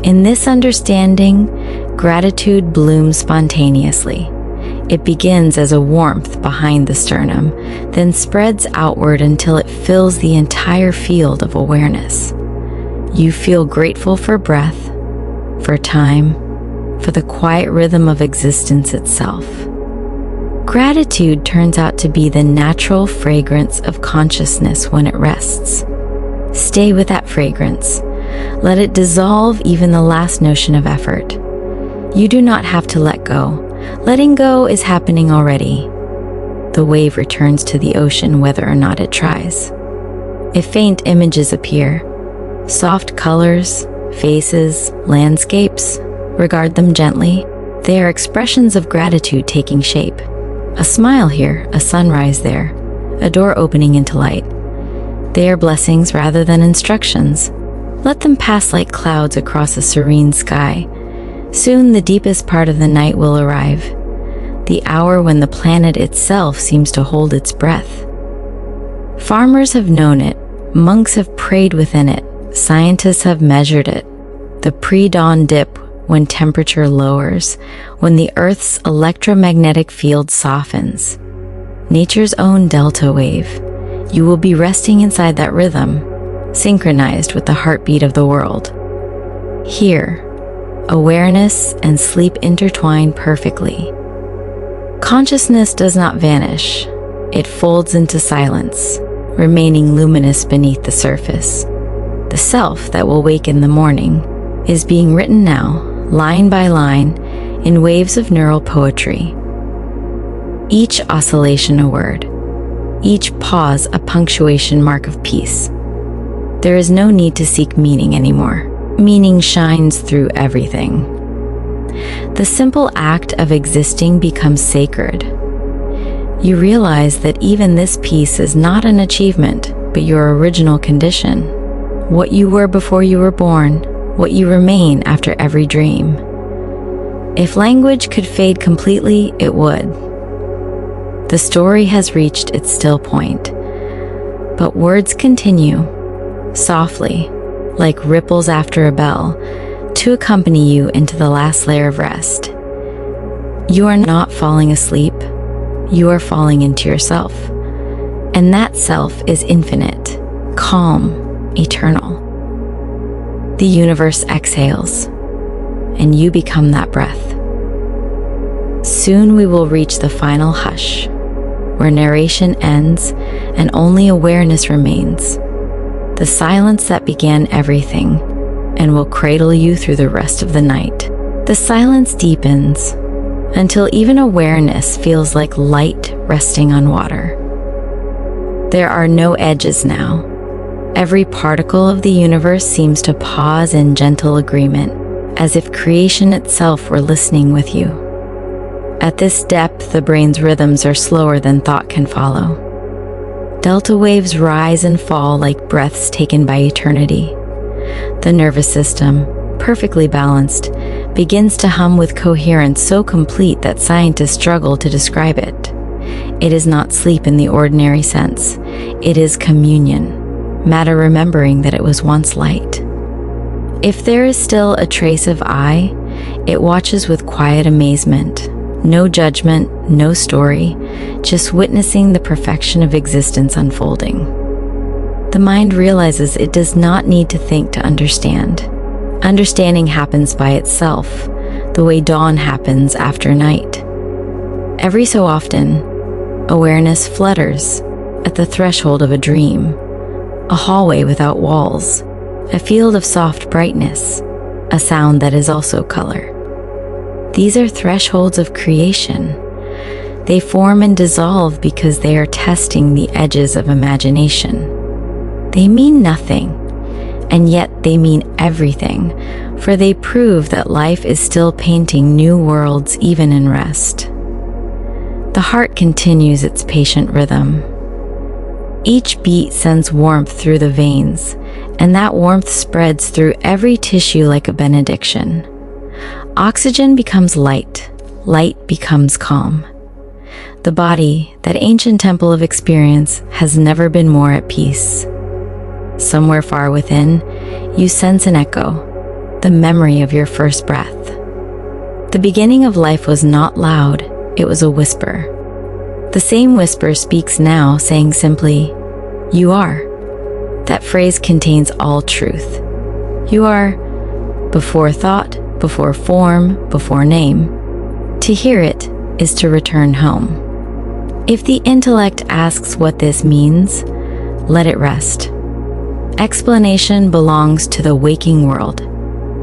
In this understanding, gratitude blooms spontaneously. It begins as a warmth behind the sternum, then spreads outward until it fills the entire field of awareness. You feel grateful for breath, for time, for the quiet rhythm of existence itself. Gratitude turns out to be the natural fragrance of consciousness when it rests. Stay with that fragrance. Let it dissolve even the last notion of effort. You do not have to let go. Letting go is happening already. The wave returns to the ocean whether or not it tries. If faint images appear, soft colors, faces, landscapes, regard them gently. They are expressions of gratitude taking shape. A smile here, a sunrise there, a door opening into light. They are blessings rather than instructions. Let them pass like clouds across a serene sky. Soon the deepest part of the night will arrive, the hour when the planet itself seems to hold its breath. Farmers have known it, monks have prayed within it, scientists have measured it. The pre-dawn dip, when temperature lowers, when the Earth's electromagnetic field softens. Nature's own delta wave. You will be resting inside that rhythm, synchronized with the heartbeat of the world. Here, awareness and sleep intertwine perfectly. Consciousness does not vanish. It folds into silence, remaining luminous beneath the surface. The self that will wake in the morning is being written now, line by line, in waves of neural poetry. Each oscillation a word, each pause a punctuation mark of peace. There is no need to seek meaning anymore. Meaning shines through everything. The simple act of existing becomes sacred. You realize that even this peace is not an achievement, but your original condition. What you were before you were born, what you remain after every dream. If language could fade completely, it would. The story has reached its still point, but words continue, softly, like ripples after a bell, to accompany you into the last layer of rest. You are not falling asleep, you are falling into yourself. And that self is infinite, calm, eternal. The universe exhales, and you become that breath. Soon we will reach the final hush, where narration ends and only awareness remains, the silence that began everything and will cradle you through the rest of the night. The silence deepens until even awareness feels like light resting on water. There are no edges now. Every particle of the universe seems to pause in gentle agreement, as if creation itself were listening with you. At this depth, the brain's rhythms are slower than thought can follow. Delta waves rise and fall like breaths taken by eternity. The nervous system, perfectly balanced, begins to hum with coherence so complete that scientists struggle to describe it. It is not sleep in the ordinary sense. It is communion, matter remembering that it was once light. If there is still a trace of I, it watches with quiet amazement. No judgment, no story, just witnessing the perfection of existence unfolding. The mind realizes it does not need to think to understand. Understanding happens by itself, the way dawn happens after night. Every so often, awareness flutters at the threshold of a dream, a hallway without walls, a field of soft brightness, a sound that is also color. These are thresholds of creation. They form and dissolve because they are testing the edges of imagination. They mean nothing, and yet they mean everything, for they prove that life is still painting new worlds even in rest. The heart continues its patient rhythm. Each beat sends warmth through the veins, and that warmth spreads through every tissue like a benediction. Oxygen becomes light, light becomes calm. The body, that ancient temple of experience, has never been more at peace. Somewhere far within, you sense an echo, the memory of your first breath. The beginning of life was not loud, it was a whisper. The same whisper speaks now, saying simply, "You are." That phrase contains all truth. You are before thought, before form, before name. To hear it is to return home. If the intellect asks what this means, let it rest. Explanation belongs to the waking world.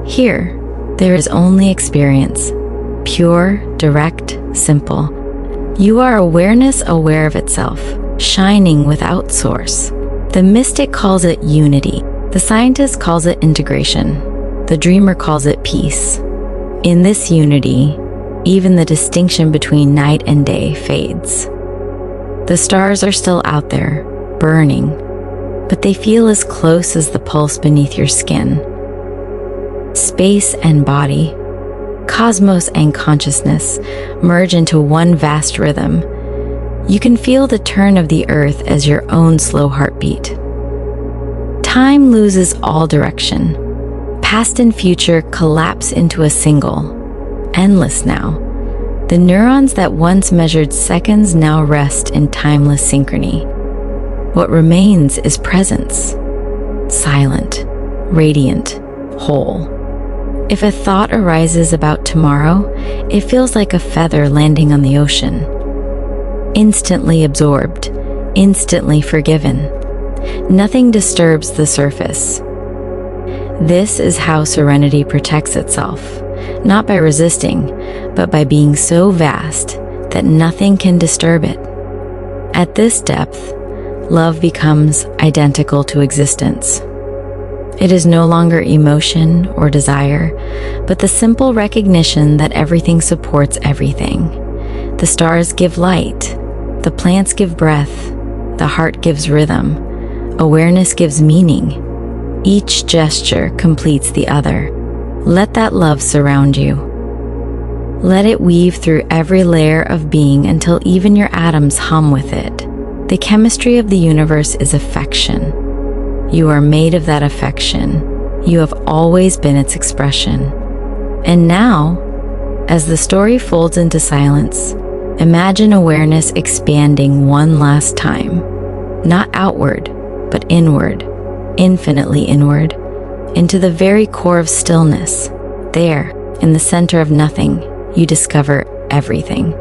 Here, there is only experience, pure, direct, simple. You are awareness aware of itself, shining without source. The mystic calls it unity. The scientist calls it integration. The dreamer calls it peace. In this unity, even the distinction between night and day fades. The stars are still out there, burning, but they feel as close as the pulse beneath your skin. Space and body, cosmos and consciousness merge into one vast rhythm. You can feel the turn of the earth as your own slow heartbeat. Time loses all direction. Past and future collapse into a single, endless now. The neurons that once measured seconds now rest in timeless synchrony. What remains is presence, silent, radiant, whole. If a thought arises about tomorrow, it feels like a feather landing on the ocean. Instantly absorbed, instantly forgiven. Nothing disturbs the surface. This is how serenity protects itself, not by resisting, but by being so vast that nothing can disturb it. At this depth, love becomes identical to existence. It is no longer emotion or desire, but the simple recognition that everything supports everything. The stars give light, the plants give breath, the heart gives rhythm, awareness gives meaning. Each gesture completes the other. Let that love surround you. Let it weave through every layer of being until even your atoms hum with it. The chemistry of the universe is affection. You are made of that affection. You have always been its expression. And now, as the story folds into silence, imagine awareness expanding one last time. Not outward, but inward, infinitely inward, into the very core of stillness. There, in the center of nothing, you discover everything.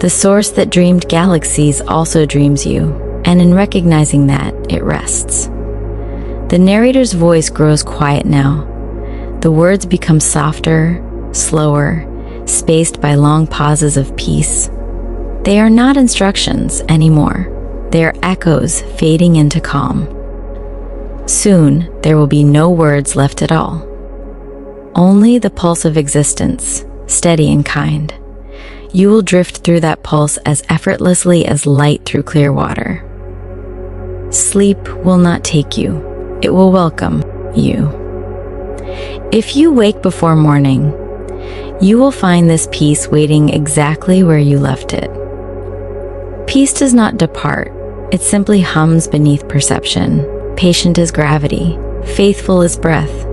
The source that dreamed galaxies also dreams you, and in recognizing that, it rests. The narrator's voice grows quiet now. The words become softer, slower, spaced by long pauses of peace. They are not instructions anymore. They are echoes fading into calm. Soon, there will be no words left at all. Only the pulse of existence, steady and kind. You will drift through that pulse as effortlessly as light through clear water. Sleep will not take you. It will welcome you. If you wake before morning, you will find this peace waiting exactly where you left it. Peace does not depart. It simply hums beneath perception, patient as gravity, faithful as breath.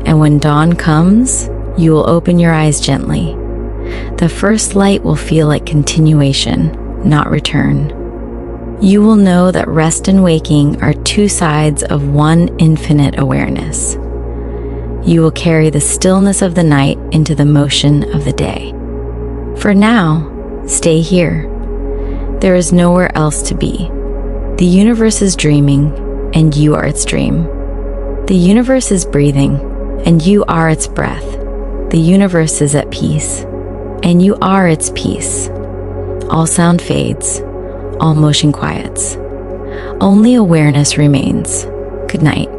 And when dawn comes, you will open your eyes gently. The first light will feel like continuation, not return. You will know that rest and waking are two sides of one infinite awareness. You will carry the stillness of the night into the motion of the day. For now, stay here. There is nowhere else to be. The universe is dreaming, and you are its dream. The universe is breathing, and you are its breath. The universe is at peace, and you are its peace. All sound fades, all motion quiets. Only awareness remains. Good night.